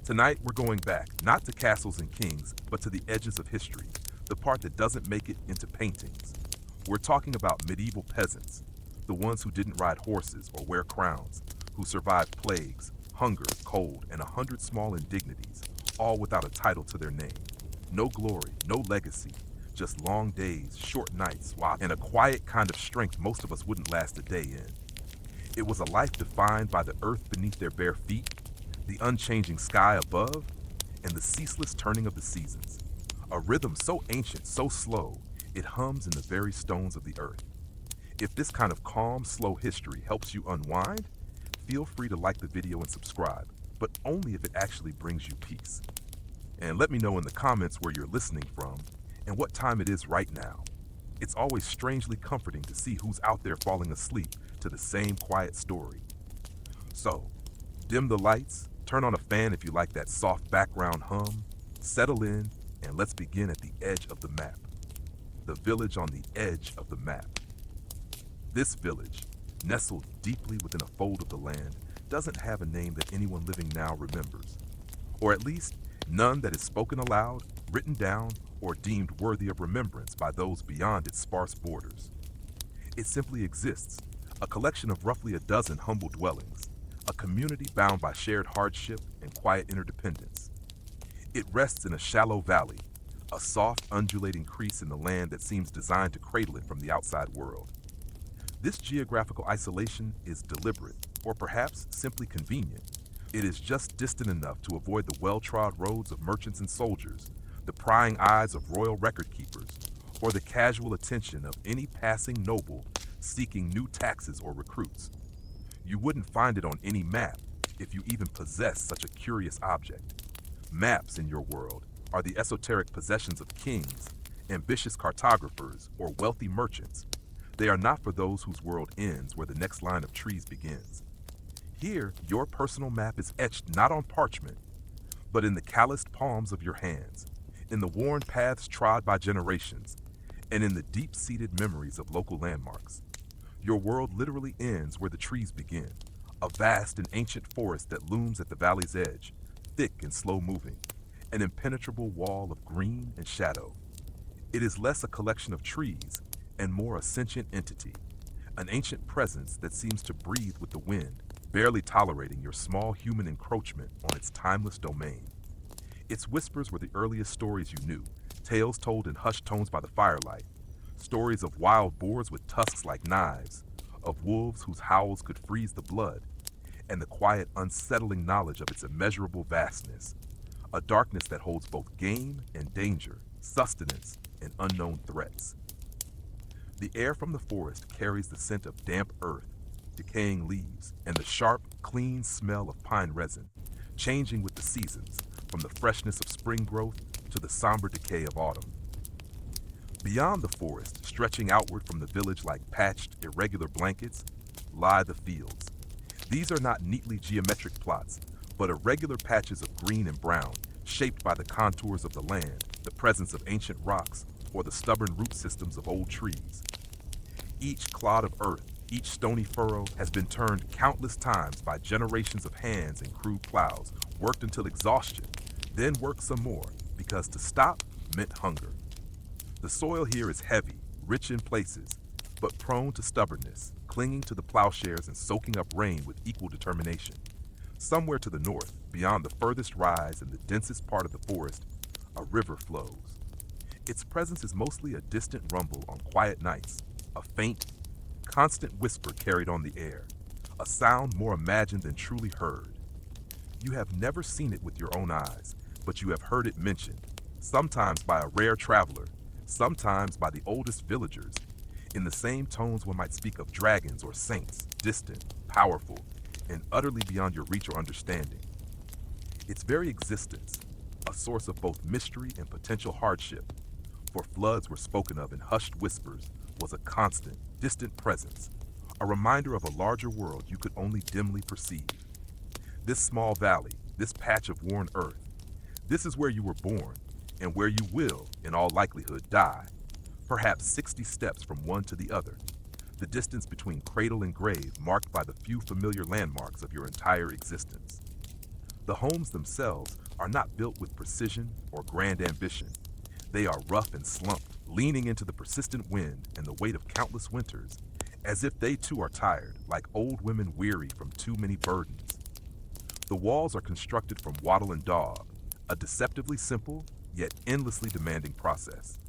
Tonight, we're going back, not to castles and kings, but to the edges of history, the part that doesn't make it into paintings. We're talking about medieval peasants, the ones who didn't ride horses or wear crowns, who survived plagues, hunger, cold, and 100 small indignities, all without a title to their name. No glory, no legacy, just long days, short nights, and a quiet kind of strength most of us wouldn't last a day in. It was a life defined by the earth beneath their bare feet, the unchanging sky above, and the ceaseless turning of the seasons. A rhythm so ancient, so slow, it hums in the very stones of the earth. If this kind of calm, slow history helps you unwind, feel free to like the video and subscribe, but only if it actually brings you peace. And let me know in the comments where you're listening from and what time it is right now. It's always strangely comforting to see who's out there falling asleep to the same quiet story. So, dim the lights, turn on a fan if you like that soft background hum, settle in, and let's begin at the edge of the map. The village on the edge of the map. This village, nestled deeply within a fold of the land, doesn't have a name that anyone living now remembers. Or at least, none that is spoken aloud, written down, or deemed worthy of remembrance by those beyond its sparse borders. It simply exists, a collection of roughly a dozen humble dwellings, a community bound by shared hardship and quiet interdependence. It rests in a shallow valley, a soft, undulating crease in the land that seems designed to cradle it from the outside world. This geographical isolation is deliberate, or perhaps simply convenient. It is just distant enough to avoid the well-trod roads of merchants and soldiers, the prying eyes of royal record keepers, or the casual attention of any passing noble seeking new taxes or recruits. You wouldn't find it on any map if you even possess such a curious object. Maps, in your world, are the esoteric possessions of kings, ambitious cartographers, or wealthy merchants. They are not for those whose world ends where the next line of trees begins. Here, your personal map is etched not on parchment, but in the calloused palms of your hands, in the worn paths trod by generations, and in the deep-seated memories of local landmarks. Your world literally ends where the trees begin, a vast and ancient forest that looms at the valley's edge, thick and slow-moving, an impenetrable wall of green and shadow. It is less a collection of trees and more a sentient entity, an ancient presence that seems to breathe with the wind, barely tolerating your small human encroachment on its timeless domain. Its whispers were the earliest stories you knew, tales told in hushed tones by the firelight, stories of wild boars with tusks like knives, of wolves whose howls could freeze the blood, and the quiet, unsettling knowledge of its immeasurable vastness, a darkness that holds both game and danger, sustenance and unknown threats. The air from the forest carries the scent of damp earth, decaying leaves, and the sharp, clean smell of pine resin, changing with the seasons, from the freshness of spring growth to the somber decay of autumn. Beyond the forest, stretching outward from the village like patched, irregular blankets, lie the fields. These are not neatly geometric plots, but irregular patches of green and brown, shaped by the contours of the land, the presence of ancient rocks, or the stubborn root systems of old trees. Each clod of earth, each stony furrow has been turned countless times by generations of hands and crude plows, worked until exhaustion, then worked some more, because to stop meant hunger. The soil here is heavy, rich in places, but prone to stubbornness, clinging to the plowshares and soaking up rain with equal determination. Somewhere to the north, beyond the furthest rise and the densest part of the forest, a river flows. Its presence is mostly a distant rumble on quiet nights, a faint, constant whisper carried on the air, a sound more imagined than truly heard. You have never seen it with your own eyes, but you have heard it mentioned, sometimes by a rare traveler, sometimes by the oldest villagers, in the same tones one might speak of dragons or saints, distant, powerful, and utterly beyond your reach or understanding. Its very existence, a source of both mystery and potential hardship, for floods were spoken of in hushed whispers, was a constant, distant presence, a reminder of a larger world you could only dimly perceive. This small valley, this patch of worn earth, this is where you were born, and where you will, in all likelihood, die, perhaps 60 steps from one to the other, the distance between cradle and grave marked by the few familiar landmarks of your entire existence. The homes themselves are not built with precision or grand ambition. They are rough and slumped, leaning into the persistent wind and the weight of countless winters, as if they too are tired, like old women weary from too many burdens. The walls are constructed from wattle and daub, a deceptively simple, yet endlessly demanding process.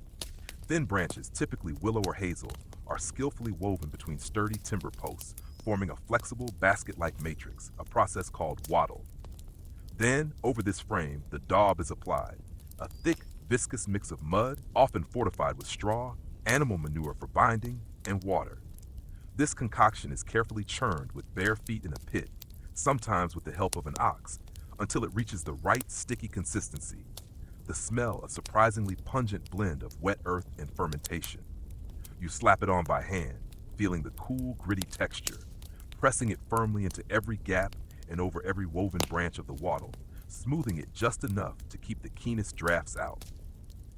Thin branches, typically willow or hazel, are skillfully woven between sturdy timber posts, forming a flexible basket-like matrix, a process called wattle. Then, over this frame, the daub is applied, a thick, viscous mix of mud, often fortified with straw, animal manure for binding, and water. This concoction is carefully churned with bare feet in a pit, sometimes with the help of an ox, until it reaches the right sticky consistency. The smell, a surprisingly pungent blend of wet earth and fermentation. You slap it on by hand, feeling the cool, gritty texture, pressing it firmly into every gap and over every woven branch of the wattle, smoothing it just enough to keep the keenest drafts out.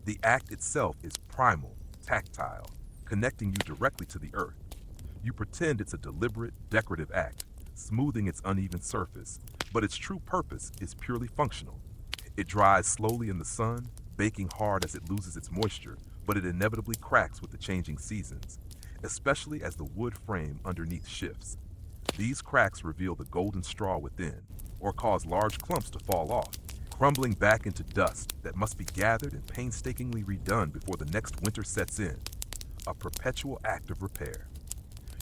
The act itself is primal, tactile, connecting you directly to the earth. You pretend it's a deliberate, decorative act, smoothing its uneven surface, but its true purpose is purely functional. It dries slowly in the sun, baking hard as it loses its moisture, but it inevitably cracks with the changing seasons, especially as the wood frame underneath shifts. These cracks reveal the golden straw within, or cause large clumps to fall off, crumbling back into dust that must be gathered and painstakingly redone before the next winter sets in. A perpetual act of repair.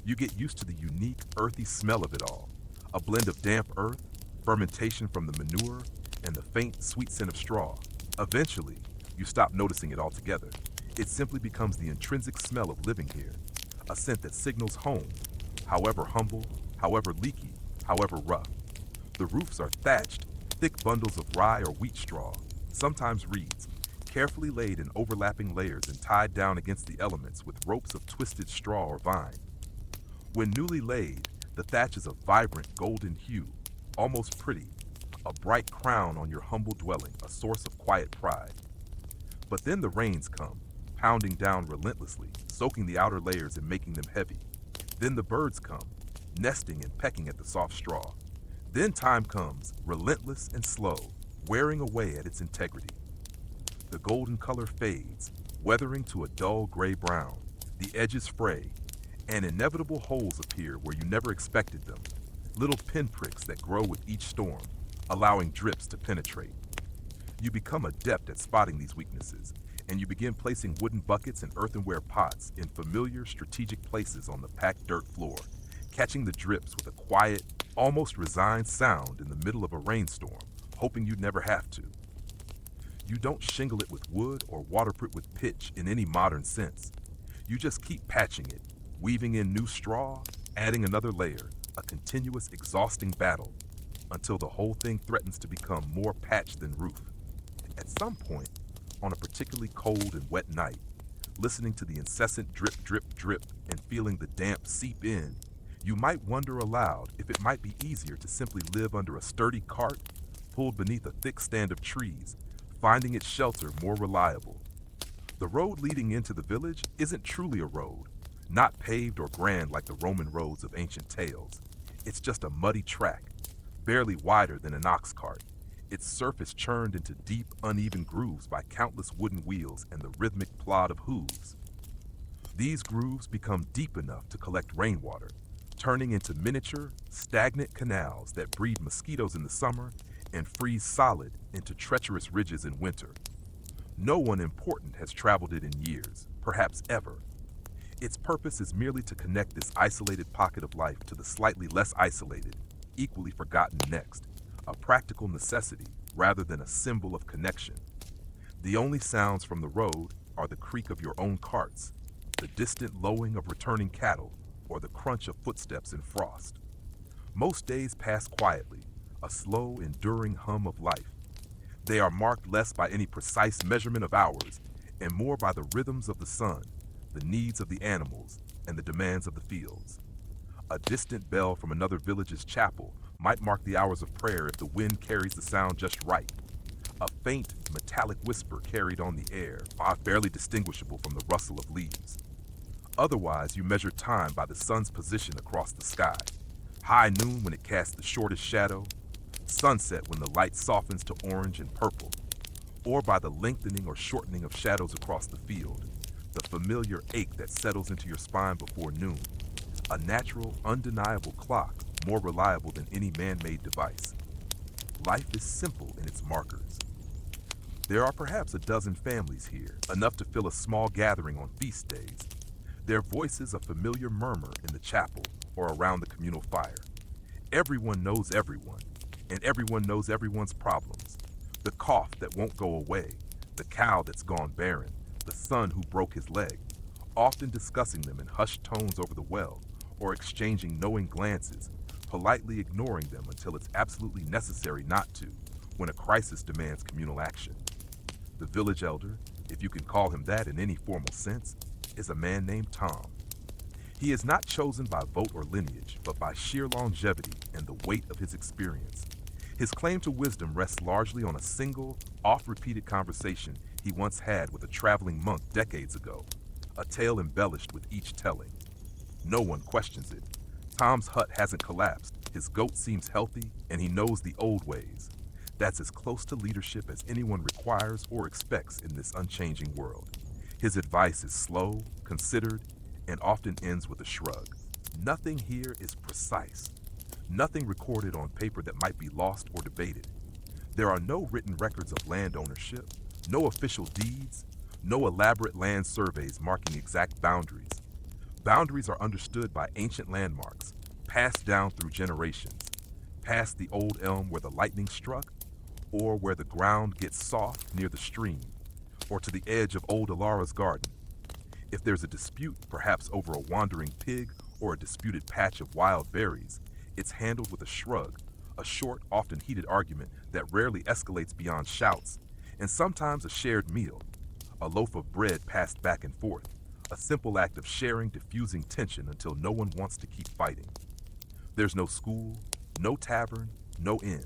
You get used to the unique, earthy smell of it all, a blend of damp earth, fermentation from the manure, and the faint, sweet scent of straw. Eventually, you stop noticing it altogether. It simply becomes the intrinsic smell of living here, a scent that signals home, however humble, however leaky, however rough. The roofs are thatched, thick bundles of rye or wheat straw, sometimes reeds, carefully laid in overlapping layers and tied down against the elements with ropes of twisted straw or vine. When newly laid, the thatch is a vibrant golden hue, almost pretty, a bright crown on your humble dwelling, a source of quiet pride. But then the rains come, pounding down relentlessly, soaking the outer layers and making them heavy. Then the birds come, nesting and pecking at the soft straw. Then time comes, relentless and slow, wearing away at its integrity. The golden color fades, weathering to a dull gray brown. The edges fray, and inevitable holes appear where you never expected them, little pinpricks that grow with each storm, allowing drips to penetrate. You become adept at spotting these weaknesses, and you begin placing wooden buckets and earthenware pots in familiar, strategic places on the packed dirt floor, catching the drips with a quiet, almost resigned sound in the middle of a rainstorm, hoping you'd never have to. You don't shingle it with wood or waterproof with pitch in any modern sense. You just keep patching it, weaving in new straw, adding another layer, a continuous, exhausting battle, until the whole thing threatens to become more patch than roof. At some point, on a particularly cold and wet night, listening to the incessant drip, drip, drip, and feeling the damp seep in, you might wonder aloud if it might be easier to simply live under a sturdy cart, pulled beneath a thick stand of trees, finding its shelter more reliable. The road leading into the village isn't truly a road, not paved or grand like the Roman roads of ancient tales. It's just a muddy track, barely wider than an ox cart, its surface churned into deep, uneven grooves by countless wooden wheels and the rhythmic plod of hooves. These grooves become deep enough to collect rainwater, turning into miniature, stagnant canals that breed mosquitoes in the summer and freeze solid into treacherous ridges in winter. No one important has traveled it in years, perhaps ever. Its purpose is merely to connect this isolated pocket of life to the slightly less isolated, equally forgotten next, a practical necessity rather than a symbol of connection. The only sounds from the road are the creak of your own carts, the distant lowing of returning cattle, or the crunch of footsteps in frost. Most days pass quietly, a slow, enduring hum of life. They are marked less by any precise measurement of hours and more by the rhythms of the sun, the needs of the animals, and the demands of the fields. A distant bell from another village's chapel might mark the hours of prayer if the wind carries the sound just right. A faint, metallic whisper carried on the air, barely distinguishable from the rustle of leaves. Otherwise, you measure time by the sun's position across the sky. High noon when it casts the shortest shadow, sunset when the light softens to orange and purple, or by the lengthening or shortening of shadows across the field, the familiar ache that settles into your spine before noon, a natural, undeniable clock more reliable than any man-made device. Life is simple in its markers. There are perhaps a dozen families here, enough to fill a small gathering on feast days. Their voices a familiar murmur in the chapel or around the communal fire. Everyone knows everyone, and everyone knows everyone's problems. The cough that won't go away, the cow that's gone barren, the son who broke his leg, often discussing them in hushed tones over the well or exchanging knowing glances, politely ignoring them until it's absolutely necessary not to, when a crisis demands communal action. The village elder, if you can call him that in any formal sense, is a man named Tom. He is not chosen by vote or lineage, but by sheer longevity and the weight of his experience. His claim to wisdom rests largely on a single, oft-repeated conversation he once had with a traveling monk decades ago, a tale embellished with each telling. No one questions it. Tom's hut hasn't collapsed, his goat seems healthy, and he knows the old ways. That's as close to leadership as anyone requires or expects in this unchanging world. His advice is slow, considered, and often ends with a shrug. Nothing here is precise. Nothing recorded on paper that might be lost or debated. There are no written records of land ownership, no official deeds, no elaborate land surveys marking exact boundaries. Boundaries are understood by ancient landmarks, passed down through generations, past the old elm where the lightning struck, or where the ground gets soft near the stream, or to the edge of old Alara's garden. If there's a dispute, perhaps over a wandering pig or a disputed patch of wild berries, it's handled with a shrug, a short, often heated argument that rarely escalates beyond shouts, and sometimes a shared meal, a loaf of bread passed back and forth, a simple act of sharing, diffusing tension until no one wants to keep fighting. There's no school, no tavern, no inn.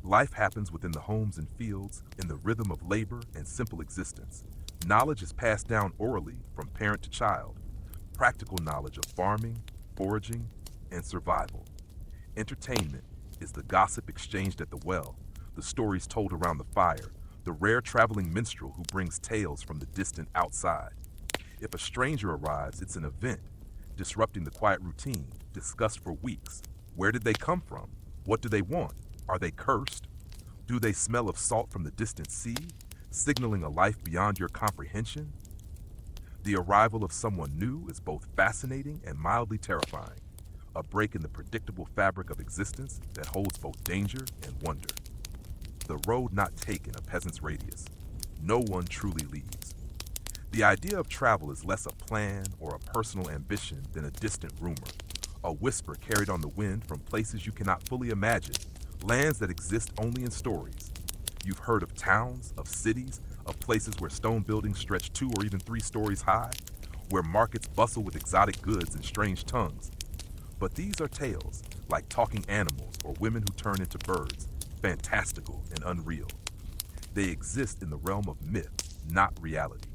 Life happens within the homes and fields, in the rhythm of labor and simple existence. Knowledge is passed down orally from parent to child, practical knowledge of farming, foraging, and survival. Entertainment is the gossip exchanged at the well, the stories told around the fire, the rare traveling minstrel who brings tales from the distant outside. If a stranger arrives, it's an event, disrupting the quiet routine, discussed for weeks. Where did they come from? What do they want? Are they cursed? Do they smell of salt from the distant sea, signaling a life beyond your comprehension? The arrival of someone new is both fascinating and mildly terrifying, a break in the predictable fabric of existence that holds both danger and wonder. The road not taken a peasant's radius. No one truly leaves. The idea of travel is less a plan or a personal ambition than a distant rumor, a whisper carried on the wind from places you cannot fully imagine, lands that exist only in stories. You've heard of towns, of cities, of places where stone buildings stretch 2 or even 3 stories high, where markets bustle with exotic goods and strange tongues. But these are tales, like talking animals or women who turn into birds, fantastical and unreal. They exist in the realm of myth, not reality.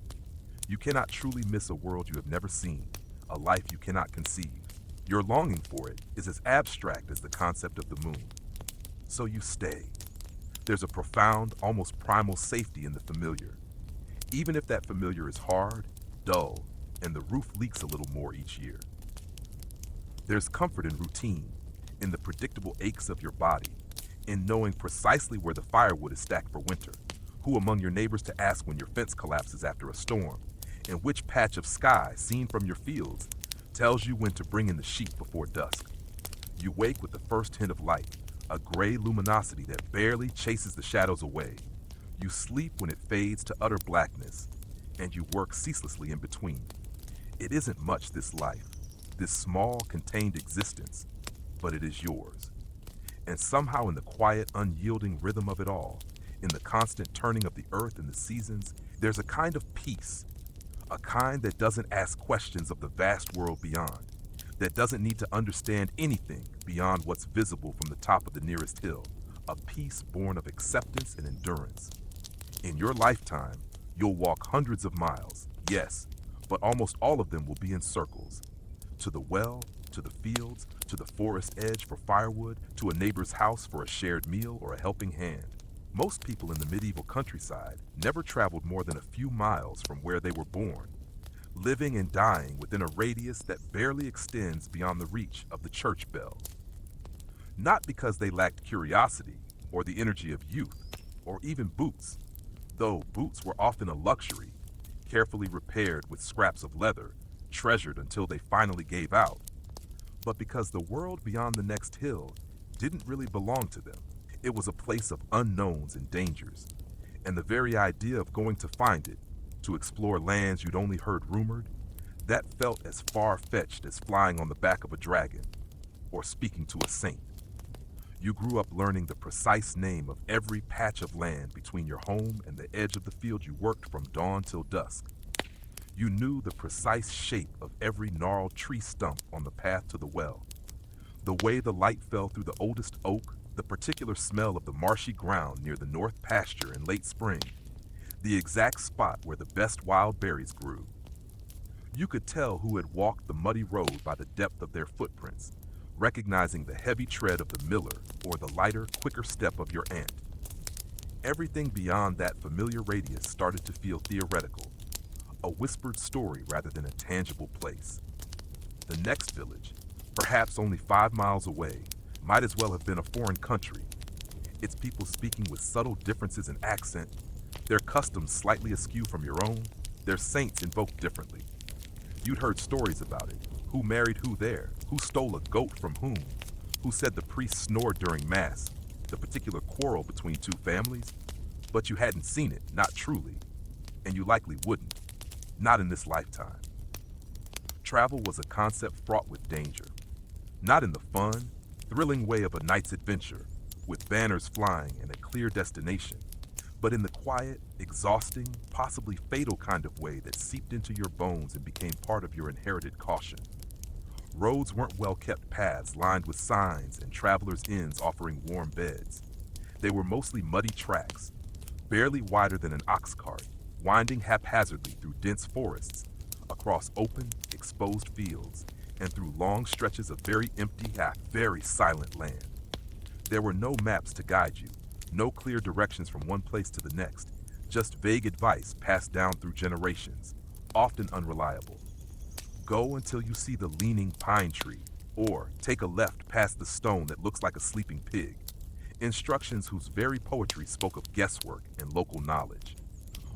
You cannot truly miss a world you have never seen, a life you cannot conceive. Your longing for it is as abstract as the concept of the moon. So you stay. There's a profound, almost primal safety in the familiar. Even if that familiar is hard, dull, and the roof leaks a little more each year. There's comfort in routine, in the predictable aches of your body, in knowing precisely where the firewood is stacked for winter, who among your neighbors to ask when your fence collapses after a storm, and which patch of sky seen from your fields tells you when to bring in the sheep before dusk. You wake with the first hint of light, a gray luminosity that barely chases the shadows away. You sleep when it fades to utter blackness, and you work ceaselessly in between. It isn't much, this life, this small, contained existence, but it is yours. And somehow in the quiet, unyielding rhythm of it all, in the constant turning of the earth and the seasons, there's a kind of peace, a kind that doesn't ask questions of the vast world beyond, that doesn't need to understand anything beyond what's visible from the top of the nearest hill, a peace born of acceptance and endurance. In your lifetime, you'll walk hundreds of miles, yes, but almost all of them will be in circles, to the well, to the fields, to the forest edge for firewood, to a neighbor's house for a shared meal or a helping hand. Most people in the medieval countryside never traveled more than a few miles from where they were born, living and dying within a radius that barely extends beyond the reach of the church bell. Not because they lacked curiosity or the energy of youth, or even boots, though boots were often a luxury, carefully repaired with scraps of leather, treasured until they finally gave out, but because the world beyond the next hill didn't really belong to them. It was a place of unknowns and dangers, and the very idea of going to find it, to explore lands you'd only heard rumored, that felt as far-fetched as flying on the back of a dragon or speaking to a saint. You grew up learning the precise name of every patch of land between your home and the edge of the field you worked from dawn till dusk. You knew the precise shape of every gnarled tree stump on the path to the well, the way the light fell through the oldest oak, the particular smell of the marshy ground near the north pasture in late spring, the exact spot where the best wild berries grew. You could tell who had walked the muddy road by the depth of their footprints, recognizing the heavy tread of the miller or the lighter, quicker step of your aunt. Everything beyond that familiar radius started to feel theoretical, a whispered story rather than a tangible place. The next village, perhaps only 5 miles away, might as well have been a foreign country, its people speaking with subtle differences in accent, their customs slightly askew from your own, their saints invoked differently. You'd heard stories about it, who married who there, who stole a goat from whom, who said the priest snored during mass, the particular quarrel between two families, but you hadn't seen it, not truly, and you likely wouldn't, not in this lifetime. Travel was a concept fraught with danger, not in the fun, thrilling way of a night's adventure, with banners flying and a clear destination, but in the quiet, exhausting, possibly fatal kind of way that seeped into your bones and became part of your inherited caution. Roads weren't well-kept paths lined with signs and travelers' inns offering warm beds. They were mostly muddy tracks, barely wider than an ox cart, winding haphazardly through dense forests, across open, exposed fields, and through long stretches of very empty, very silent land. There were no maps to guide you, no clear directions from one place to the next, just vague advice passed down through generations, often unreliable. Go until you see the leaning pine tree, or take a left past the stone that looks like a sleeping pig. Instructions whose very poetry spoke of guesswork and local knowledge.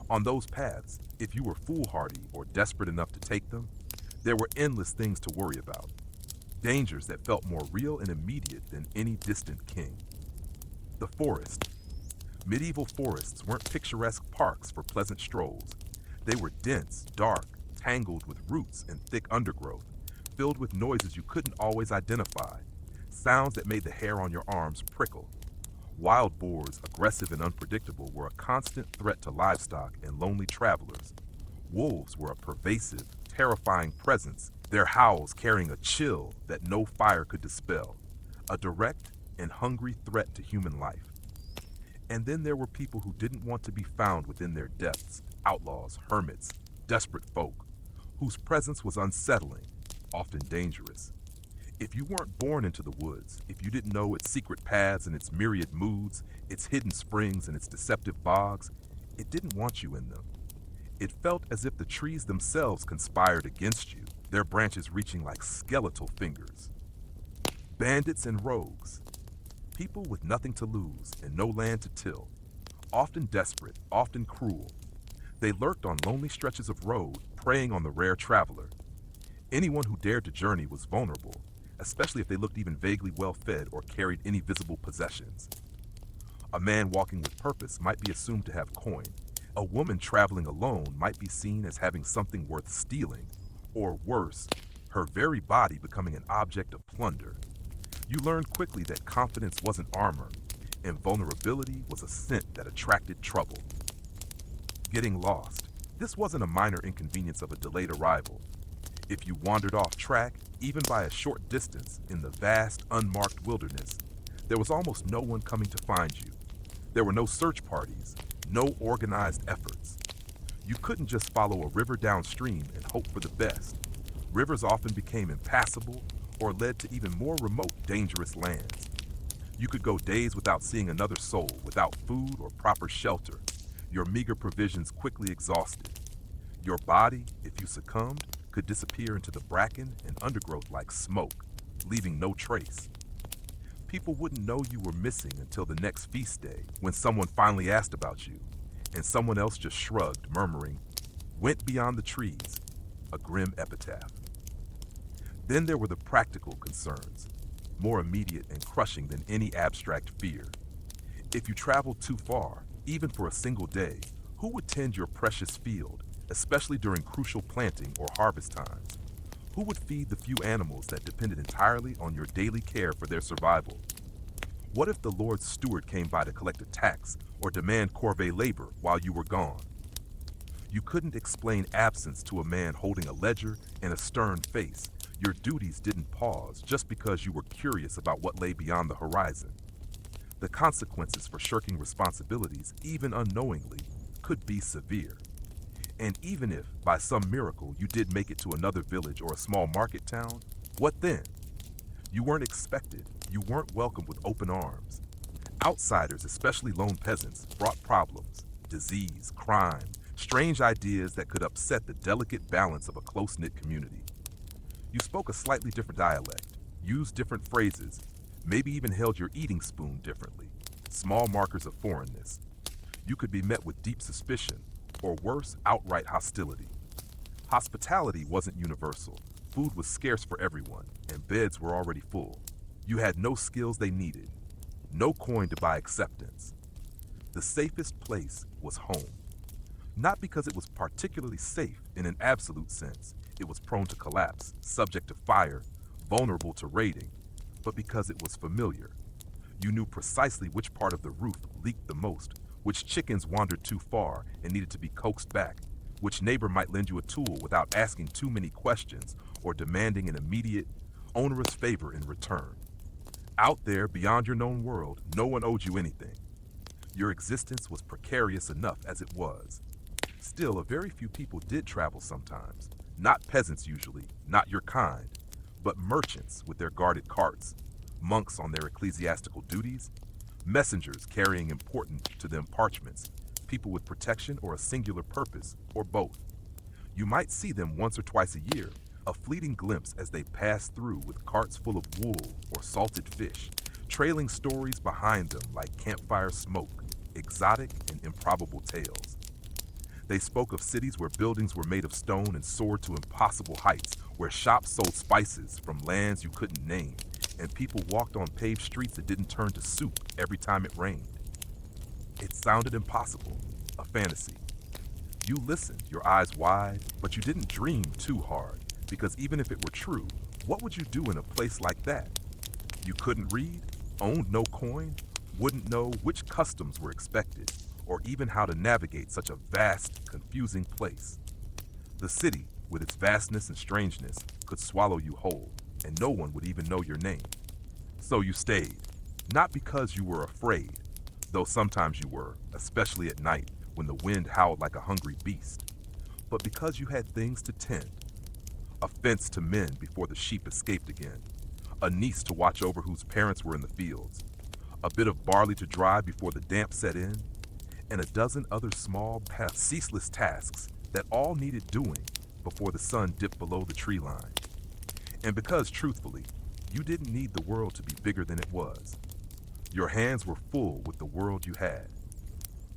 On those paths, if you were foolhardy or desperate enough to take them, there were endless things to worry about, dangers that felt more real and immediate than any distant king. The forest. Medieval forests weren't picturesque parks for pleasant strolls. They were dense, dark, tangled with roots and thick undergrowth, filled with noises you couldn't always identify, sounds that made the hair on your arms prickle. Wild boars, aggressive and unpredictable, were a constant threat to livestock and lonely travelers. Wolves were a pervasive, terrifying presence, their howls carrying a chill that no fire could dispel, a direct and hungry threat to human life. And then there were people who didn't want to be found within their depths, outlaws, hermits, desperate folk, whose presence was unsettling, often dangerous. If you weren't born into the woods, if you didn't know its secret paths and its myriad moods, its hidden springs and its deceptive bogs, it didn't want you in them. It felt as if the trees themselves conspired against you, their branches reaching like skeletal fingers. Bandits and rogues. People with nothing to lose and no land to till. Often desperate, often cruel. They lurked on lonely stretches of road, preying on the rare traveler. Anyone who dared to journey was vulnerable, especially if they looked even vaguely well-fed or carried any visible possessions. A man walking with purpose might be assumed to have coin. A woman traveling alone might be seen as having something worth stealing, or worse, her very body becoming an object of plunder. You learned quickly that confidence wasn't armor, and vulnerability was a scent that attracted trouble. Getting lost. This wasn't a minor inconvenience of a delayed arrival. If you wandered off track, even by a short distance in the vast, unmarked wilderness, there was almost no one coming to find you. There were no search parties, no organized efforts. You couldn't just follow a river downstream and hope for the best. Rivers often became impassable, or led to even more remote, dangerous lands. You could go days without seeing another soul, without food or proper shelter, your meager provisions quickly exhausted. Your body, if you succumbed, could disappear into the bracken and undergrowth like smoke, leaving no trace. People wouldn't know you were missing until the next feast day, when someone finally asked about you, and someone else just shrugged, murmuring, "Went beyond the trees," a grim epitaph. Then there were the practical concerns, more immediate and crushing than any abstract fear. If you traveled too far, even for a single day, who would tend your precious field, especially during crucial planting or harvest times? Who would feed the few animals that depended entirely on your daily care for their survival? What if the Lord's steward came by to collect a tax or demand corvée labor while you were gone? You couldn't explain absence to a man holding a ledger and a stern face. Your duties didn't pause just because you were curious about what lay beyond the horizon. The consequences for shirking responsibilities, even unknowingly, could be severe. And even if, by some miracle, you did make it to another village or a small market town, what then? You weren't expected. You weren't welcomed with open arms. Outsiders, especially lone peasants, brought problems, disease, crime, strange ideas that could upset the delicate balance of a close-knit community. You spoke a slightly different dialect, used different phrases, maybe even held your eating spoon differently, small markers of foreignness. You could be met with deep suspicion, or worse, outright hostility. Hospitality wasn't universal. Food was scarce for everyone, and beds were already full. You had no skills they needed, no coin to buy acceptance. The safest place was home. Not because it was particularly safe in an absolute sense, it was prone to collapse, subject to fire, vulnerable to raiding, but because it was familiar. You knew precisely which part of the roof leaked the most, which chickens wandered too far and needed to be coaxed back, which neighbor might lend you a tool without asking too many questions or demanding an immediate, onerous favor in return. Out there, beyond your known world, no one owed you anything. Your existence was precarious enough as it was. Still, a very few people did travel sometimes. Not peasants usually, not your kind, but merchants with their guarded carts, monks on their ecclesiastical duties, messengers carrying important to them parchments, people with protection or a singular purpose, or both. You might see them once or twice a year, a fleeting glimpse as they pass through with carts full of wool or salted fish, trailing stories behind them like campfire smoke, exotic and improbable tales. They spoke of cities where buildings were made of stone and soared to impossible heights, where shops sold spices from lands you couldn't name, and people walked on paved streets that didn't turn to soup every time it rained. It sounded impossible, a fantasy. You listened, your eyes wide, but you didn't dream too hard, because even if it were true, what would you do in a place like that? You couldn't read, owned no coin, wouldn't know which customs were expected, or even how to navigate such a vast, confusing place. The city, with its vastness and strangeness, could swallow you whole, and no one would even know your name. So you stayed, not because you were afraid, though sometimes you were, especially at night when the wind howled like a hungry beast, but because you had things to tend. A fence to mend before the sheep escaped again, a niece to watch over whose parents were in the fields, a bit of barley to dry before the damp set in, and a dozen other small, ceaseless tasks that all needed doing before the sun dipped below the tree line. And because, truthfully, you didn't need the world to be bigger than it was. Your hands were full with the world you had.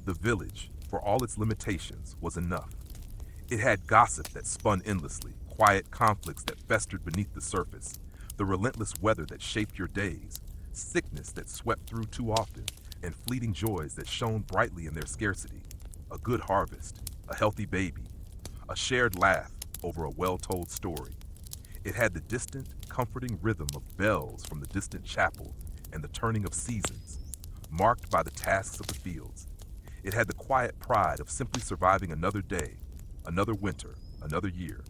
The village, for all its limitations, was enough. It had gossip that spun endlessly, quiet conflicts that festered beneath the surface, the relentless weather that shaped your days, sickness that swept through too often, and fleeting joys that shone brightly in their scarcity. A good harvest, a healthy baby, a shared laugh over a well-told story. It had the distant, comforting rhythm of bells from the distant chapel and the turning of seasons, marked by the tasks of the fields. It had the quiet pride of simply surviving another day, another winter, another year.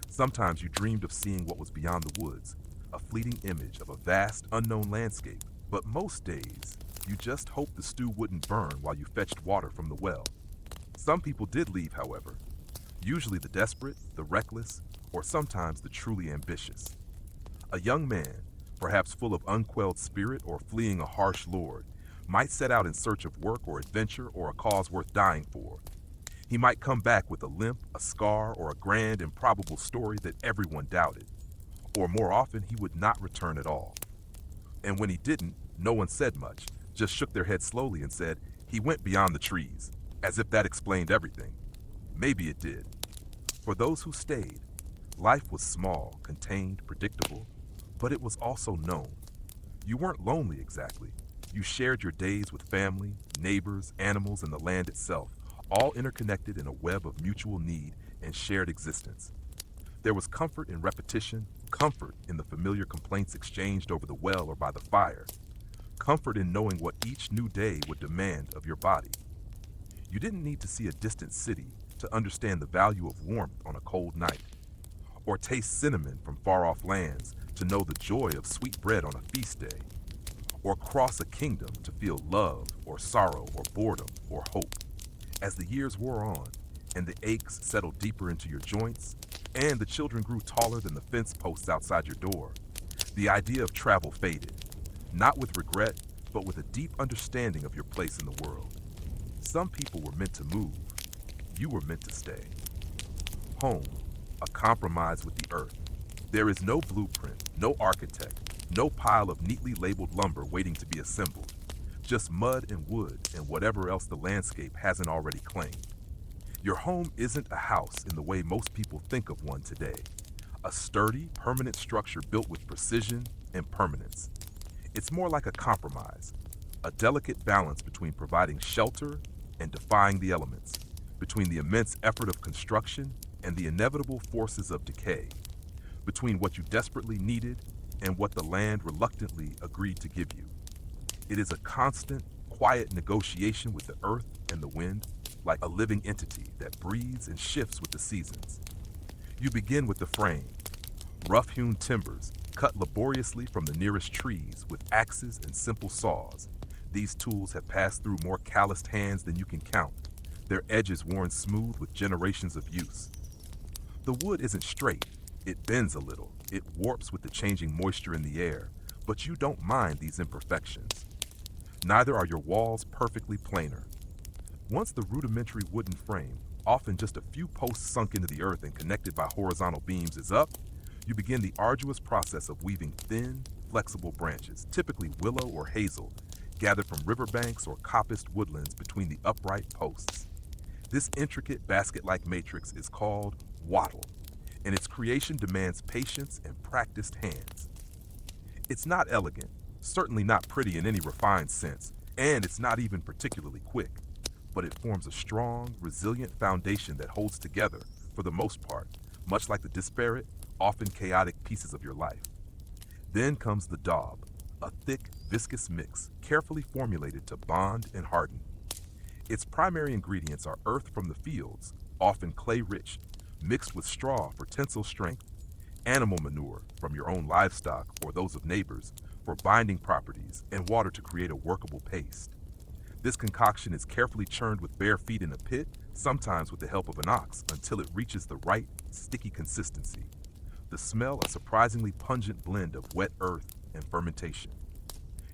Sometimes you dreamed of seeing what was beyond the woods, a fleeting image of a vast, unknown landscape. But most days, you just hoped the stew wouldn't burn while you fetched water from the well. Some people did leave, however. Usually the desperate, the reckless, or sometimes the truly ambitious. A young man, perhaps full of unquelled spirit or fleeing a harsh lord, might set out in search of work or adventure or a cause worth dying for. He might come back with a limp, a scar, or a grand, improbable story that everyone doubted. Or more often, he would not return at all. And when he didn't, no one said much, just shook their head slowly and said, "He went beyond the trees," as if that explained everything. Maybe it did. For those who stayed, life was small, contained, predictable, but it was also known. You weren't lonely exactly. You shared your days with family, neighbors, animals, and the land itself, all interconnected in a web of mutual need and shared existence. There was comfort in repetition, comfort in the familiar complaints exchanged over the well or by the fire, comfort in knowing what each new day would demand of your body. You didn't need to see a distant city to understand the value of warmth on a cold night, or taste cinnamon from far-off lands to know the joy of sweet bread on a feast day, or cross a kingdom to feel love or sorrow or boredom or hope. As the years wore on, and the aches settled deeper into your joints, and the children grew taller than the fence posts outside your door, the idea of travel faded, not with regret, but with a deep understanding of your place in the world. Some people were meant to move. You were meant to stay. Home, a compromise with the earth. There is no blueprint, no architect, no pile of neatly labeled lumber waiting to be assembled. Just mud and wood and whatever else the landscape hasn't already claimed. Your home isn't a house in the way most people think of one today. A sturdy, permanent structure built with precision and permanence. It's more like a compromise, a delicate balance between providing shelter and defying the elements, between the immense effort of construction and the inevitable forces of decay, between what you desperately needed and what the land reluctantly agreed to give you. It is a constant, quiet negotiation with the earth and the wind, like a living entity that breathes and shifts with the seasons. You begin with the frame, rough-hewn timbers, cut laboriously from the nearest trees with axes and simple saws. These tools have passed through more calloused hands than you can count, their edges worn smooth with generations of use. The wood isn't straight, it bends a little, it warps with the changing moisture in the air, but you don't mind these imperfections. Neither are your walls perfectly planar. Once the rudimentary wooden frame, often just a few posts sunk into the earth and connected by horizontal beams, is up, you begin the arduous process of weaving thin, flexible branches, typically willow or hazel, gathered from riverbanks or coppiced woodlands between the upright posts. This intricate basket-like matrix is called wattle, and its creation demands patience and practiced hands. It's not elegant, certainly not pretty in any refined sense, and it's not even particularly quick, but it forms a strong, resilient foundation that holds together, for the most part, much like the disparate, often chaotic pieces of your life. Then comes the daub, a thick, viscous mix, carefully formulated to bond and harden. Its primary ingredients are earth from the fields, often clay-rich, mixed with straw for tensile strength, animal manure from your own livestock or those of neighbors for binding properties, and water to create a workable paste. This concoction is carefully churned with bare feet in a pit, sometimes with the help of an ox, until it reaches the right, sticky consistency. The smell, a surprisingly pungent blend of wet earth and fermentation.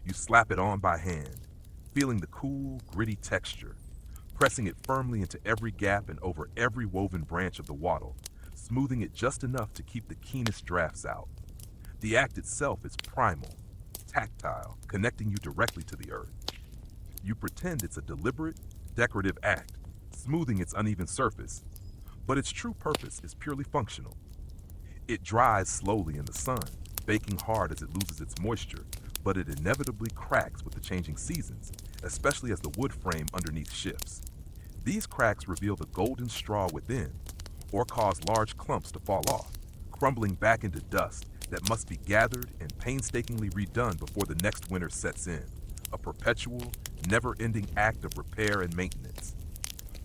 You slap it on by hand, feeling the cool, gritty texture, pressing it firmly into every gap and over every woven branch of the wattle, smoothing it just enough to keep the keenest drafts out. The act itself is primal, tactile, connecting you directly to the earth. You pretend it's a deliberate, decorative act, smoothing its uneven surface, but its true purpose is purely functional. It dries slowly in the sun, baking hard as it loses its moisture, but it inevitably cracks with the changing seasons, especially as the wood frame underneath shifts. These cracks reveal the golden straw within, or cause large clumps to fall off, crumbling back into dust that must be gathered and painstakingly redone before the next winter sets in, a perpetual, never-ending act of repair and maintenance.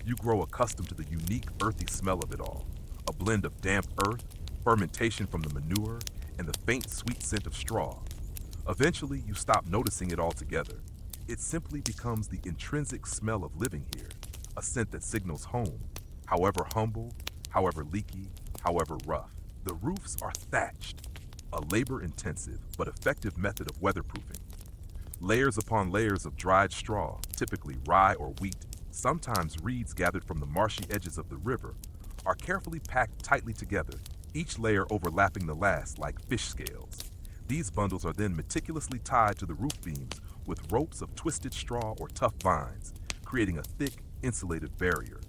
You grow accustomed to the unique, earthy smell of it all, a blend of damp earth, fermentation from the manure, and the faint, sweet scent of straw. Eventually, you stop noticing it altogether. It simply becomes the intrinsic smell of living here, a scent that signals home, however humble, however leaky, however rough. The roofs are thatched, a labor-intensive but effective method of weatherproofing. Layers upon layers of dried straw, typically rye or wheat, sometimes reeds gathered from the marshy edges of the river, are carefully packed tightly together, each layer overlapping the last like fish scales. These bundles are then meticulously tied to the roof beams with ropes of twisted straw or tough vines, creating a thick, insulated barrier.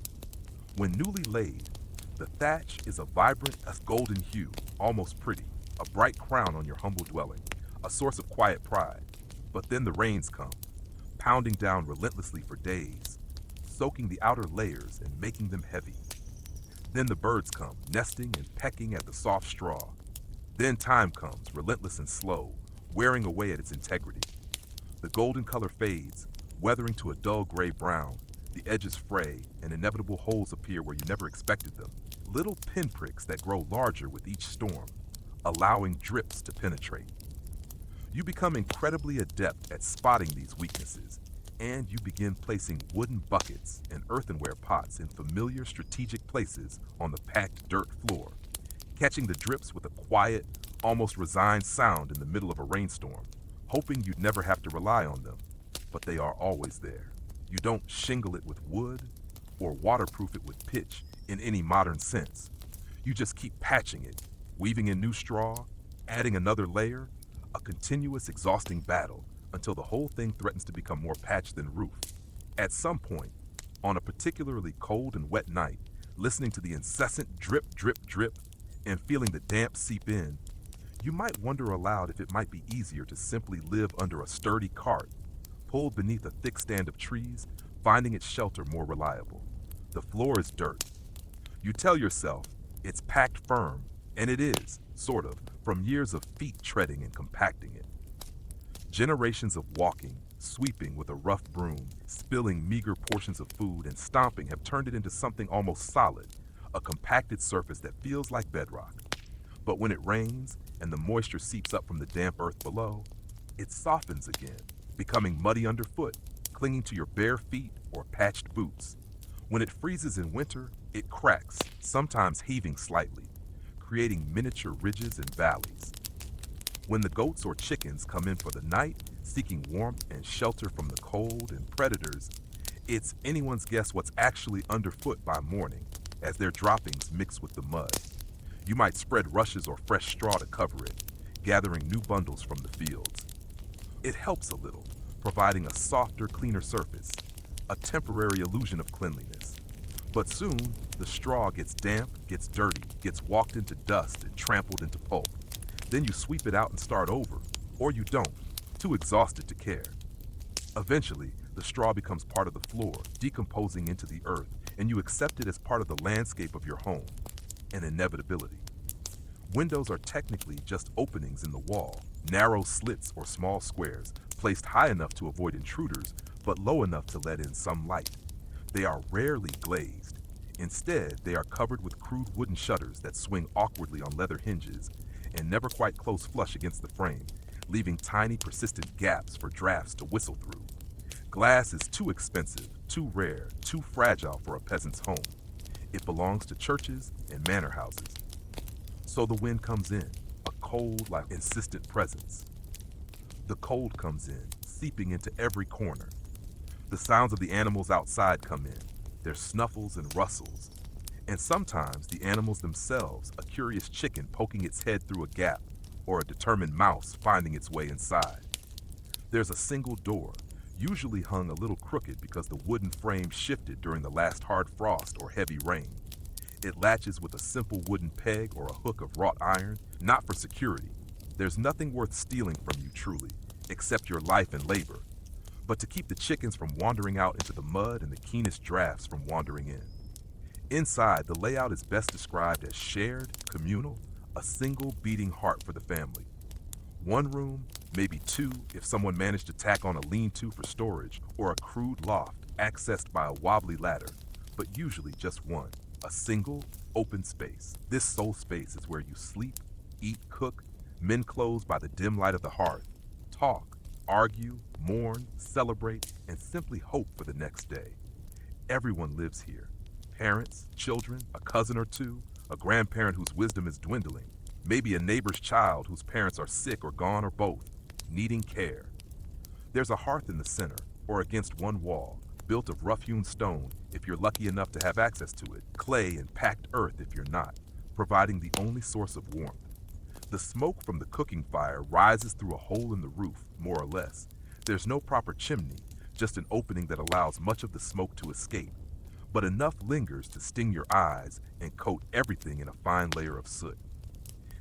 When newly laid, the thatch is a vibrant, golden hue, almost pretty, a bright crown on your humble dwelling, a source of quiet pride. But then the rains come, pounding down relentlessly for days, soaking the outer layers and making them heavy. Then the birds come, nesting and pecking at the soft straw. Then time comes, relentless and slow, wearing away at its integrity. The golden color fades, weathering to a dull gray brown. The edges fray, and inevitable holes appear where you never expected them. Little pinpricks that grow larger with each storm, allowing drips to penetrate. You become incredibly adept at spotting these weaknesses, and you begin placing wooden buckets and earthenware pots in familiar strategic places on the packed dirt floor, catching the drips with a quiet, almost resigned sound in the middle of a rainstorm, hoping you'd never have to rely on them, but they are always there. You don't shingle it with wood or waterproof it with pitch in any modern sense. You just keep patching it, weaving in new straw, adding another layer, a continuous, exhausting battle until the whole thing threatens to become more patch than roof. At some point, on a particularly cold and wet night, listening to the incessant drip, drip, drip, and feeling the damp seep in, you might wonder aloud if it might be easier to simply live under a sturdy cart, pulled beneath a thick stand of trees, finding its shelter more reliable. The floor is dirt. You tell yourself it's packed firm, and it is, sort of, from years of feet treading and compacting it. Generations of walking, sweeping with a rough broom, spilling meager portions of food, and stomping have turned it into something almost solid, a compacted surface that feels like bedrock. But when it rains and the moisture seeps up from the damp earth below, it softens again, becoming muddy underfoot, clinging to your bare feet or patched boots. When it freezes in winter, it cracks, sometimes heaving slightly, creating miniature ridges and valleys. When the goats or chickens come in for the night, seeking warmth and shelter from the cold and predators, it's anyone's guess what's actually underfoot by morning, as their droppings mix with the mud. You might spread rushes or fresh straw to cover it, gathering new bundles from the fields. It helps a little, providing a softer, cleaner surface, a temporary illusion of cleanliness. But soon, the straw gets damp, gets dirty, gets walked into dust and trampled into pulp. Then you sweep it out and start over, or you don't, too exhausted to care. Eventually, the straw becomes part of the floor, decomposing into the earth, and you accept it as part of the landscape of your home, an inevitability. Windows are technically just openings in the wall, narrow slits or small squares, placed high enough to avoid intruders, but low enough to let in some light. They are rarely glazed. Instead, they are covered with crude wooden shutters that swing awkwardly on leather hinges and never quite close flush against the frame, leaving tiny, persistent gaps for drafts to whistle through. Glass is too expensive, too rare, too fragile for a peasant's home. It belongs to churches and manor houses. So the wind comes in, a cold, like insistent presence. The cold comes in, seeping into every corner. The sounds of the animals outside come in, their snuffles and rustles. And sometimes the animals themselves, a curious chicken poking its head through a gap, or a determined mouse finding its way inside. There's a single door, usually hung a little crooked because the wooden frame shifted during the last hard frost or heavy rain. It latches with a simple wooden peg or a hook of wrought iron, not for security. There's nothing worth stealing from you truly, except your life and labor, but to keep the chickens from wandering out into the mud and the keenest drafts from wandering in. Inside, the layout is best described as shared, communal, a single beating heart for the family. One room, maybe two if someone managed to tack on a lean-to for storage, or a crude loft accessed by a wobbly ladder, but usually just one, a single, open space. This sole space is where you sleep, eat, cook, mend clothes by the dim light of the hearth, talk, argue, mourn, celebrate, and simply hope for the next day. Everyone lives here. Parents, children, a cousin or two, a grandparent whose wisdom is dwindling, Maybe a neighbor's child whose parents are sick or gone or both, needing care. There's a hearth in the center, or against one wall, built of rough-hewn stone if you're lucky enough to have access to it, clay and packed earth if you're not, providing the only source of warmth. The smoke from the cooking fire rises through a hole in the roof, more or less. There's no proper chimney, just an opening that allows much of the smoke to escape, but enough lingers to sting your eyes and coat everything in a fine layer of soot.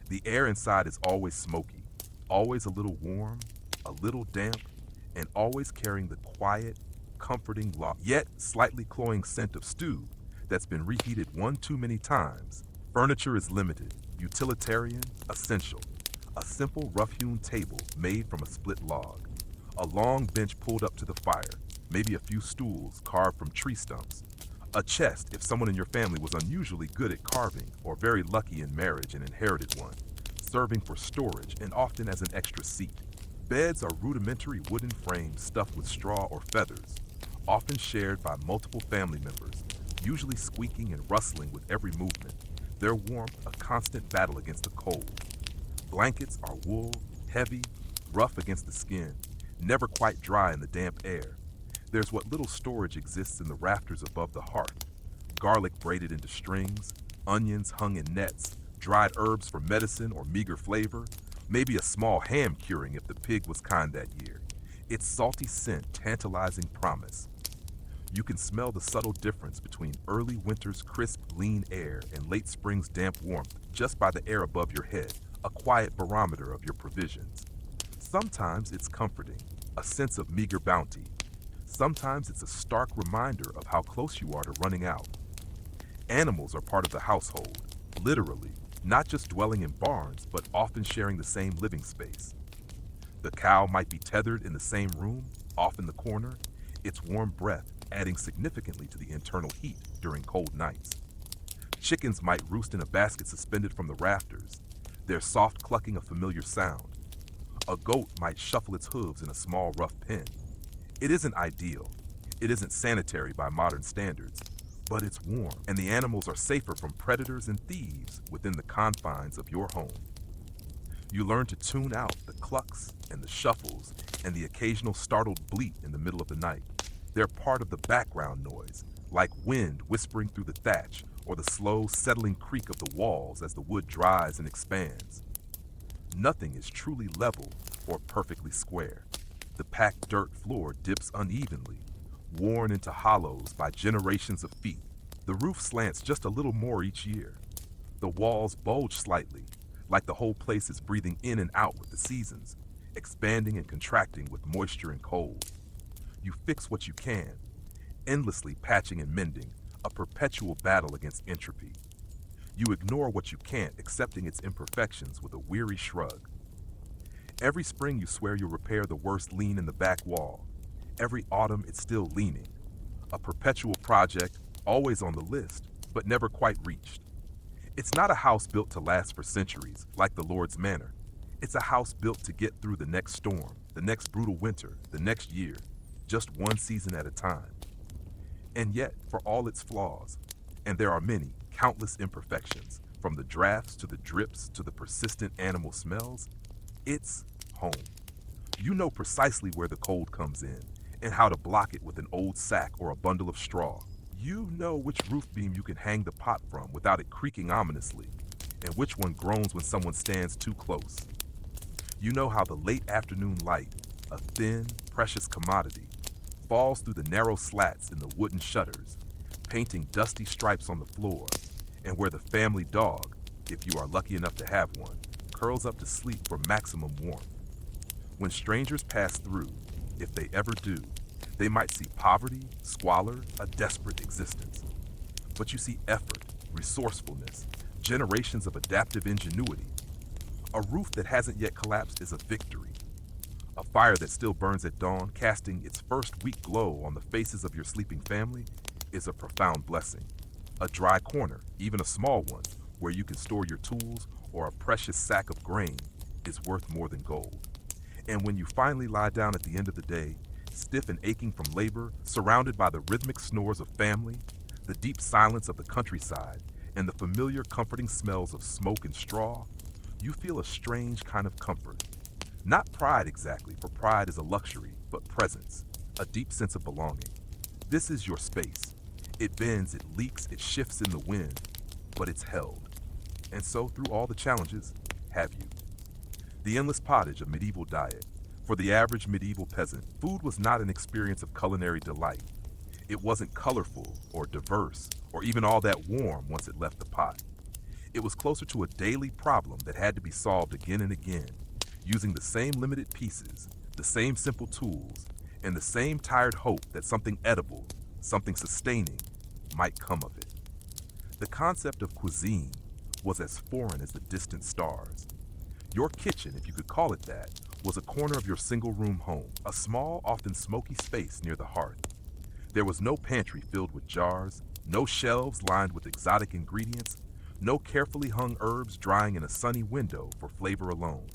The air inside is always smoky, always a little warm, a little damp, and always carrying the quiet, comforting, yet slightly cloying scent of stew that's been reheated one too many times. Furniture is limited, utilitarian, essential. A simple rough-hewn table made from a split log. A long bench pulled up to the fire, maybe a few stools carved from tree stumps. A chest if someone in your family was unusually good at carving or very lucky in marriage and inherited one, serving for storage and often as an extra seat. Beds are rudimentary wooden frames stuffed with straw or feathers, often shared by multiple family members, usually squeaking and rustling with every movement, their warmth a constant battle against the cold. Blankets are wool, heavy, rough against the skin, never quite dry in the damp air. There's what little storage exists in the rafters above the hearth, garlic braided into strings, onions hung in nets, dried herbs for medicine or meager flavor, maybe a small ham curing if the pig was kind that year. Its salty scent tantalizing promise. You can smell the subtle difference between early winter's crisp, lean air and late spring's damp warmth just by the air above your head, a quiet barometer of your provisions. Sometimes it's comforting, a sense of meager bounty. Sometimes it's a stark reminder of how close you are to running out. Animals are part of the household, literally, not just dwelling in barns, but often sharing the same living space. The cow might be tethered in the same room, off in the corner, its warm breath adding significantly to the internal heat during cold nights. Chickens might roost in a basket suspended from the rafters, their soft clucking a familiar sound. A goat might shuffle its hooves in a small rough pen. It isn't ideal. It isn't sanitary by modern standards, but it's warm, and the animals are safer from predators and thieves within the confines of your home. You learn to tune out the clucks and the shuffles and the occasional startled bleat in the middle of the night. They're part of the background noise, like wind whispering through the thatch or the slow, settling creak of the walls as the wood dries and expands. Nothing is truly level or perfectly square. The packed dirt floor dips unevenly, worn into hollows by generations of feet. The roof slants just a little more each year. The walls bulge slightly, like the whole place is breathing in and out with the seasons, expanding and contracting with moisture and cold. You fix what you can, endlessly patching and mending, a perpetual battle against entropy. You ignore what you can't, accepting its imperfections with a weary shrug. Every spring you swear you'll repair the worst lean in the back wall. Every autumn it's still leaning. A perpetual project, always on the list, but never quite reached. It's not a house built to last for centuries, like the Lord's Manor. It's a house built to get through the next storm, the next brutal winter, the next year, just one season at a time. And yet, for all its flaws, and there are many, countless imperfections, from the drafts to the drips to the persistent animal smells, it's home. You know precisely where the cold comes in and how to block it with an old sack or a bundle of straw. You know which roof beam you can hang the pot from without it creaking ominously, and which one groans when someone stands too close. You know how the late afternoon light, a thin, precious commodity, falls through the narrow slats in the wooden shutters, painting dusty stripes on the floor, and where the family dog, if you are lucky enough to have one, curls up to sleep for maximum warmth. When strangers pass through, if they ever do, they might see poverty, squalor, a desperate existence. But you see effort, resourcefulness, generations of adaptive ingenuity. A roof that hasn't yet collapsed is a victory. A fire that still burns at dawn, casting its first weak glow on the faces of your sleeping family, is a profound blessing. A dry corner, even a small one, where you can store your tools or a precious sack of grain, is worth more than gold. And when you finally lie down at the end of the day, stiff and aching from labor, surrounded by the rhythmic snores of family, the deep silence of the countryside, and the familiar comforting smells of smoke and straw, you feel a strange kind of comfort. Not pride exactly, for pride is a luxury, but presence, a deep sense of belonging. This is your space. It bends, it leaks, it shifts in the wind, but it's held. And so, through all the challenges, have you. The endless pottage of medieval diet. For the average medieval peasant, food was not an experience of culinary delight. It wasn't colorful or diverse or even all that warm once it left the pot. It was closer to a daily problem that had to be solved again and again, using the same limited pieces, the same simple tools, and the same tired hope that something edible, something sustaining, might come of it. The concept of cuisine was as foreign as the distant stars. Your kitchen, if you could call it that, was a corner of your single-room home, a small, often smoky space near the hearth. There was no pantry filled with jars, no shelves lined with exotic ingredients, no carefully hung herbs drying in a sunny window for flavor alone.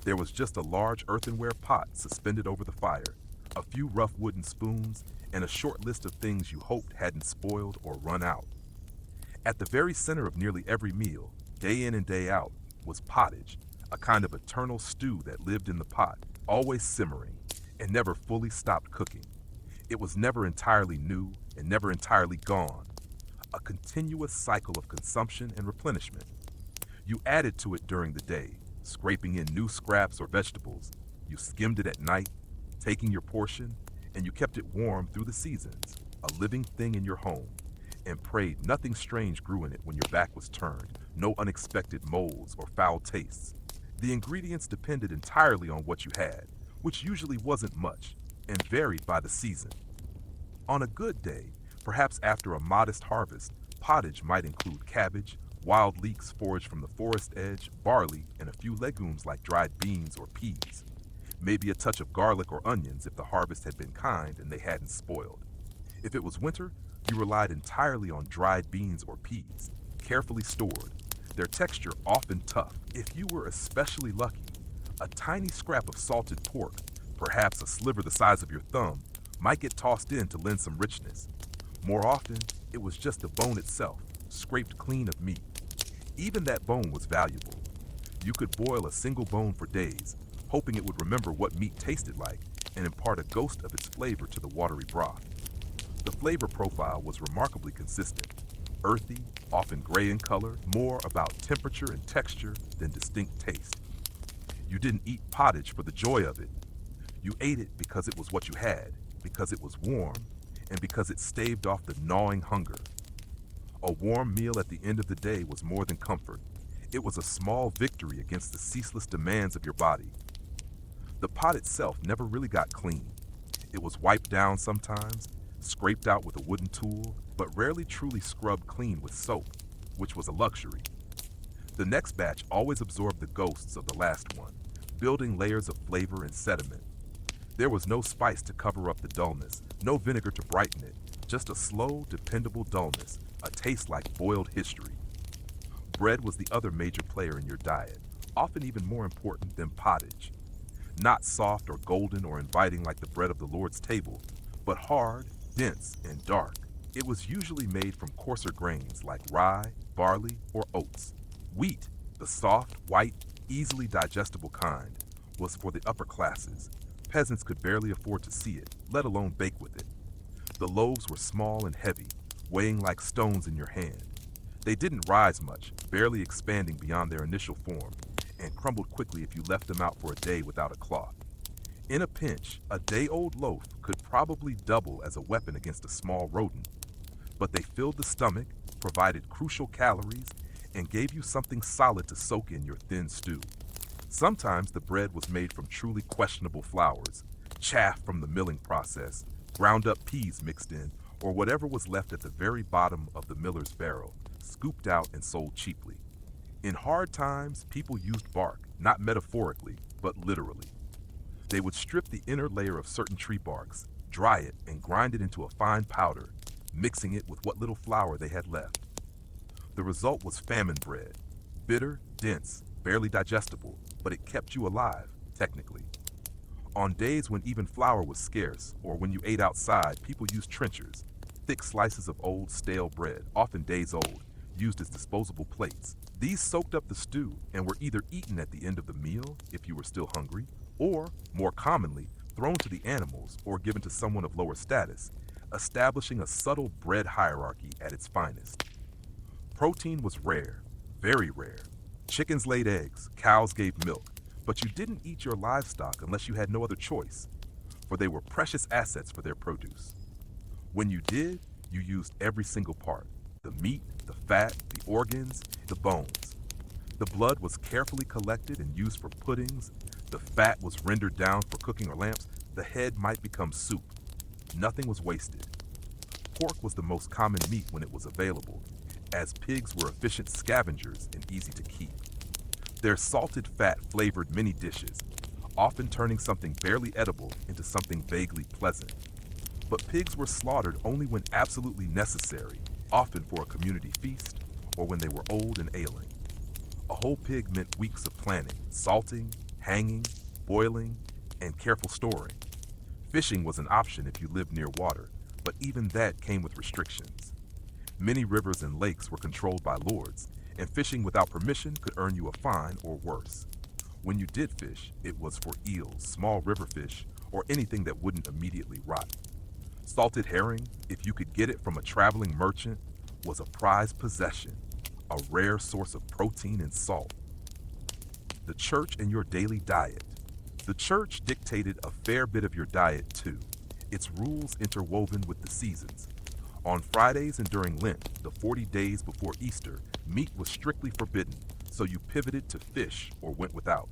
There was just a large earthenware pot suspended over the fire, a few rough wooden spoons, and a short list of things you hoped hadn't spoiled or run out. At the very center of nearly every meal, day in and day out, was pottage, a kind of eternal stew that lived in the pot, always simmering, and never fully stopped cooking. It was never entirely new and never entirely gone, a continuous cycle of consumption and replenishment. You added to it during the day, scraping in new scraps or vegetables. You skimmed it at night, taking your portion, and you kept it warm through the seasons, a living thing in your home, and prayed nothing strange grew in it when your back was turned, no unexpected molds or foul tastes. The ingredients depended entirely on what you had, which usually wasn't much, and varied by the season. On a good day, perhaps after a modest harvest, pottage might include cabbage, wild leeks foraged from the forest edge, barley, and a few legumes like dried beans or peas. Maybe a touch of garlic or onions if the harvest had been kind and they hadn't spoiled. If it was winter, you relied entirely on dried beans or peas, carefully stored, their texture often tough. If you were especially lucky, a tiny scrap of salted pork, perhaps a sliver the size of your thumb, might get tossed in to lend some richness. More often, it was just the bone itself, scraped clean of meat. Even that bone was valuable. You could boil a single bone for days, hoping it would remember what meat tasted like and impart a ghost of its flavor to the watery broth. The flavor profile was remarkably consistent, earthy, often gray in color, more about temperature and texture than distinct taste. You didn't eat pottage for the joy of it. You ate it because it was what you had, because it was warm, and because it staved off the gnawing hunger. A warm meal at the end of the day was more than comfort. It was a small victory against the ceaseless demands of your body. The pot itself never really got clean. It was wiped down sometimes, scraped out with a wooden tool, but rarely truly scrubbed clean with soap, which was a luxury. The next batch always absorbed the ghosts of the last one, building layers of flavor and sediment. There was no spice to cover up the dullness, no vinegar to brighten it, just a slow, dependable dullness, a taste like boiled history. Bread was the other major player in your diet, often even more important than pottage. Not soft or golden or inviting like the bread of the Lord's table, but hard, dense, and dark. It was usually made from coarser grains like rye, barley, or oats. Wheat, the soft, white, easily digestible kind, was for the upper classes. Peasants could barely afford to see it, let alone bake with it. The loaves were small and heavy, weighing like stones in your hand. They didn't rise much, barely expanding beyond their initial form, and crumbled quickly if you left them out for a day without a cloth. In a pinch, a day-old loaf could probably double as a weapon against a small rodent. But they filled the stomach, provided crucial calories, and gave you something solid to soak in your thin stew. Sometimes the bread was made from truly questionable flours, chaff from the milling process, ground up peas mixed in, or whatever was left at the very bottom of the miller's barrel, scooped out and sold cheaply. In hard times, people used bark, not metaphorically, but literally. They would strip the inner layer of certain tree barks, dry it, and grind it into a fine powder, mixing it with what little flour they had left. The result was famine bread, bitter, dense, barely digestible, but it kept you alive, technically. On days when even flour was scarce, or when you ate outside, people used trenchers, thick slices of old, stale bread, often days old, used as disposable plates. These soaked up the stew and were either eaten at the end of the meal if you were still hungry, or, more commonly, thrown to the animals or given to someone of lower status, establishing a subtle bread hierarchy at its finest. Protein was rare, very rare. Chickens laid eggs, cows gave milk, but you didn't eat your livestock unless you had no other choice, for they were precious assets for their produce. When you did, you used every single part: the meat, the fat, the organs, the bones. The blood was carefully collected and used for puddings, the fat was rendered down for cooking or lamps, the head might become soup. Nothing was wasted. Pork was the most common meat when it was available, as pigs were efficient scavengers and easy to keep. Their salted fat flavored many dishes, often turning something barely edible into something vaguely pleasant. But pigs were slaughtered only when absolutely necessary, often for a community feast or when they were old and ailing. A whole pig meant weeks of planning, salting, hanging, boiling, and careful storing. Fishing was an option if you lived near water, but even that came with restrictions. Many rivers and lakes were controlled by lords, and fishing without permission could earn you a fine or worse. When you did fish, it was for eels, small river fish, or anything that wouldn't immediately rot. Salted herring, if you could get it from a traveling merchant, was a prized possession, a rare source of protein and salt. The church and your daily diet. The church dictated a fair bit of your diet too, its rules interwoven with the seasons. On Fridays and during Lent, the 40 days before Easter, meat was strictly forbidden, so you pivoted to fish or went without.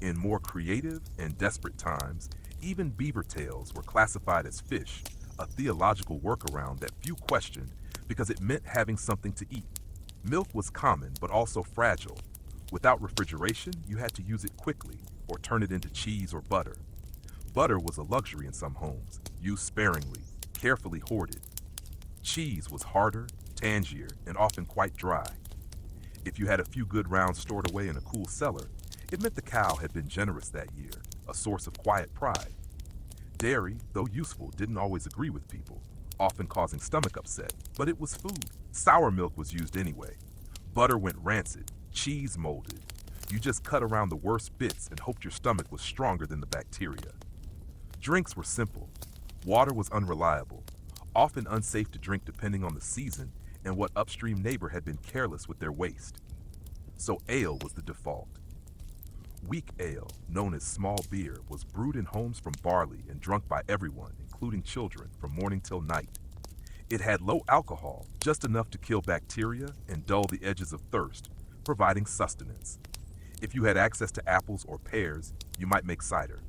In more creative and desperate times, even beaver tails were classified as fish, a theological workaround that few questioned because it meant having something to eat. Milk was common but also fragile. Without refrigeration, you had to use it quickly or turn it into cheese or butter. Butter was a luxury in some homes, used sparingly, carefully hoarded. Cheese was harder, tangier, and often quite dry. If you had a few good rounds stored away in a cool cellar, it meant the cow had been generous that year, a source of quiet pride. Dairy, though useful, didn't always agree with people, often causing stomach upset, but it was food. Sour milk was used anyway. Butter went rancid, cheese molded. You just cut around the worst bits and hoped your stomach was stronger than the bacteria. Drinks were simple. Water was unreliable, often unsafe to drink depending on the season and what upstream neighbor had been careless with their waste. So ale was the default. Weak ale, known as small beer, was brewed in homes from barley and drunk by everyone, including children, from morning till night. It had low alcohol, just enough to kill bacteria and dull the edges of thirst, providing sustenance. If you had access to apples or pears, you might make cider.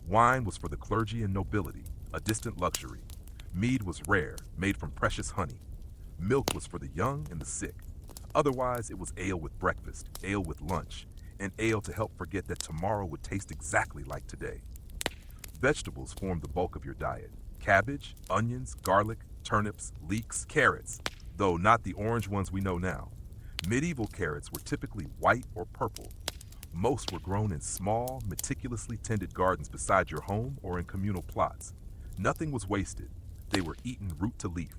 Wine was for the clergy and nobility, a distant luxury. Mead was rare, made from precious honey. Milk was for the young and the sick. Otherwise, it was ale with breakfast, ale with lunch, and ale to help forget that tomorrow would taste exactly like today. Vegetables formed the bulk of your diet: cabbage, onions, garlic, turnips, leeks, carrots, though not the orange ones we know now. Medieval carrots were typically white or purple. Most were grown in small, meticulously tended gardens beside your home or in communal plots. Nothing was wasted. They were eaten root to leaf.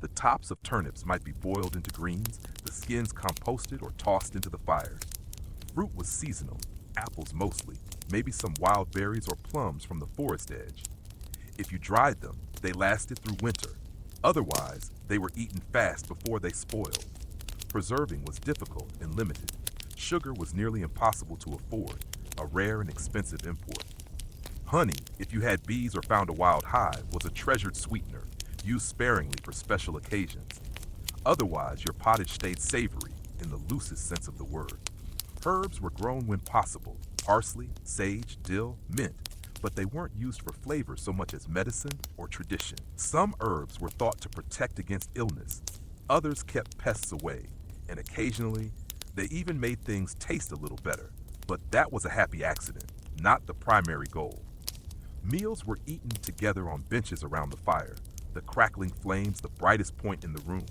The tops of turnips might be boiled into greens, the skins composted or tossed into the fire. Fruit was seasonal, apples mostly, maybe some wild berries or plums from the forest edge. If you dried them, they lasted through winter. Otherwise, they were eaten fast before they spoiled. Preserving was difficult and limited. Sugar was nearly impossible to afford, a rare and expensive import. Honey, if you had bees or found a wild hive, was a treasured sweetener, used sparingly for special occasions. Otherwise, your pottage stayed savory, in the loosest sense of the word. Herbs were grown when possible: parsley, sage, dill, mint, but they weren't used for flavor so much as medicine or tradition. Some herbs were thought to protect against illness. Others kept pests away, and occasionally, they even made things taste a little better. But that was a happy accident, not the primary goal. Meals were eaten together on benches around the fire, the crackling flames the brightest point in the room.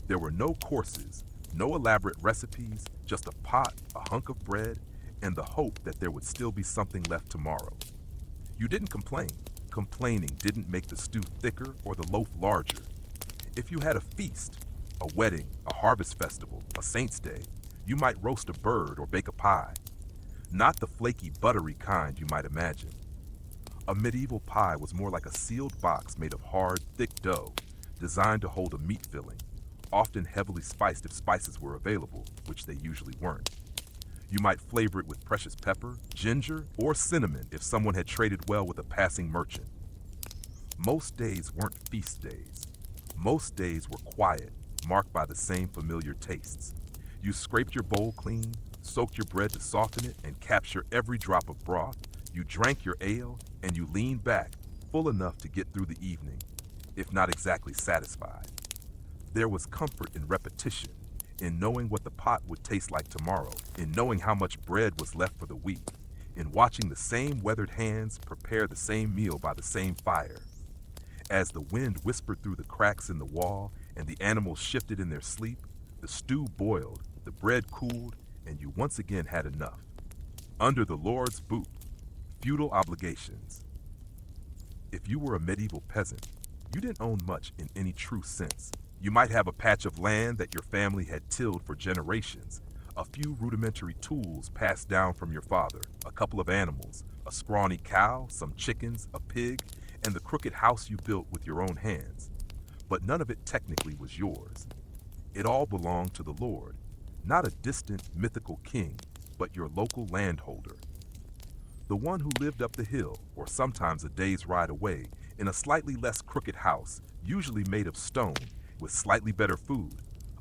There were no courses, no elaborate recipes, just a pot, a hunk of bread, and the hope that there would still be something left tomorrow. You didn't complain. Complaining didn't make the stew thicker or the loaf larger. If you had a feast, A wedding, a harvest festival, a saint's day, you might roast a bird or bake a pie. Not the flaky, buttery kind you might imagine. A medieval pie was more like a sealed box made of hard, thick dough, designed to hold a meat filling, often heavily spiced if spices were available, which they usually weren't. You might flavor it with precious pepper, ginger, or cinnamon if someone had traded well with a passing merchant. Most days weren't feast days. Most days were quiet, marked by the same familiar tastes. You scraped your bowl clean, soaked your bread to soften it and capture every drop of broth. You drank your ale, and you leaned back, full enough to get through the evening, if not exactly satisfied. There was comfort in repetition, in knowing what the pot would taste like tomorrow, in knowing how much bread was left for the week, in watching the same weathered hands prepare the same meal by the same fire. As the wind whispered through the cracks in the wall and the animals shifted in their sleep, the stew boiled, the bread cooled, and you once again had enough. Under the Lord's boot, feudal obligations. If you were a medieval peasant, you didn't own much in any true sense. You might have a patch of land that your family had tilled for generations, a few rudimentary tools passed down from your father, a couple of animals, a scrawny cow, some chickens, a pig, and the crooked house you built with your own hands. But none of it technically was yours. It all belonged to the Lord, not a distant mythical king, but your local landholder. The one who lived up the hill, or sometimes a day's ride away, in a slightly less crooked house, usually made of stone, with slightly better food,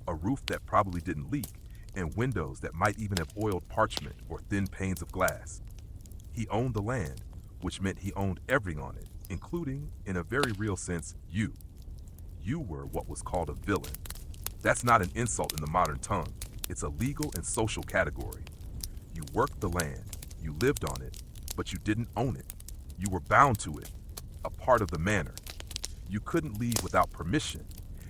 a roof that probably didn't leak, and windows that might even have oiled parchment or thin panes of glass. He owned the land, which meant he owned everything on it, including, in a very real sense, you. You were what was called a villain. That's not an insult in the modern tongue. It's a legal and social category. You worked the land, you lived on it, but you didn't own it. You were bound to it, a part of the manor. You couldn't leave without permission,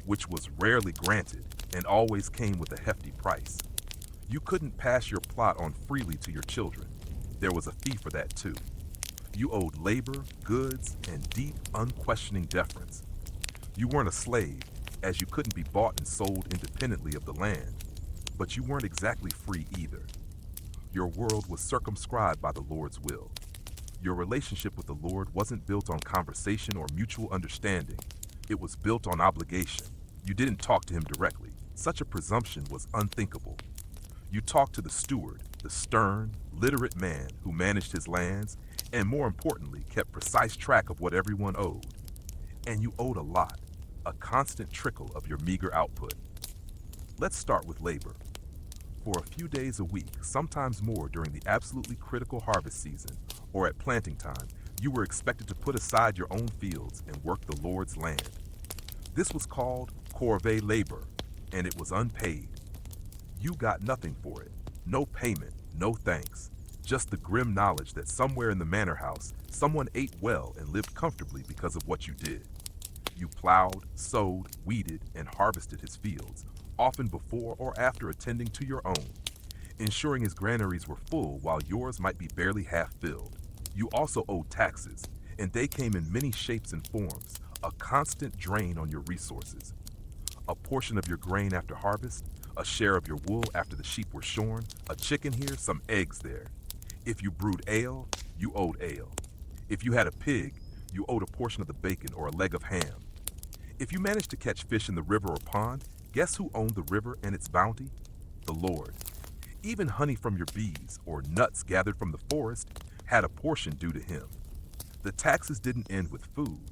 which was rarely granted and always came with a hefty price. You couldn't pass your plot on freely to your children. There was a fee for that too. You owed labor, goods, and deep, unquestioning deference. You weren't a slave, as you couldn't be bought and sold independently of the land, but you weren't exactly free either. Your world was circumscribed by the Lord's will. Your relationship with the Lord wasn't built on conversation or mutual understanding. It was built on obligation. You didn't talk to him directly. Such a presumption was unthinkable. You talked to the steward, the stern, literate man who managed his lands and, more importantly, kept precise track of what everyone owed. And you owed a lot, a constant trickle of your meager output. Let's start with labor. For a few days a week, sometimes more during the absolutely critical harvest season or at planting time, you were expected to put aside your own fields and work the Lord's land. This was called corvée labor, and it was unpaid. You got nothing for it. No payment, no thanks. Just the grim knowledge that somewhere in the manor house, someone ate well and lived comfortably because of what you did. You plowed, sowed, weeded, and harvested his fields, often before or after attending to your own, ensuring his granaries were full while yours might be barely half filled. You also owed taxes, and they came in many shapes and forms, a constant drain on your resources. A portion of your grain after harvest, a share of your wool after the sheep were shorn, a chicken here, some eggs there. If you brewed ale, you owed ale. If you had a pig, you owed a portion of the bacon or a leg of ham. If you managed to catch fish in the river or pond, guess who owned the river and its bounty? The Lord. Even honey from your bees or nuts gathered from the forest had a portion due to him. The taxes didn't end with food.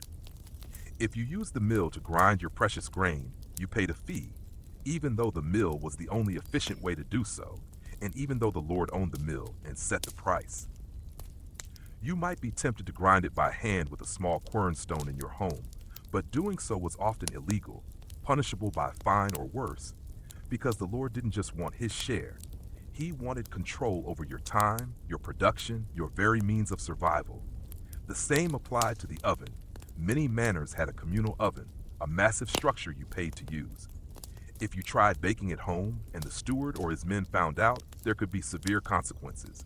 If you used the mill to grind your precious grain, you paid a fee, even though the mill was the only efficient way to do so, and even though the Lord owned the mill and set the price. You might be tempted to grind it by hand with a small quernstone in your home, but doing so was often illegal, punishable by a fine or worse, because the Lord didn't just want his share. He wanted control over your time, your production, your very means of survival. The same applied to the oven. Many manors had a communal oven, a massive structure you paid to use. If you tried baking at home and the steward or his men found out, there could be severe consequences.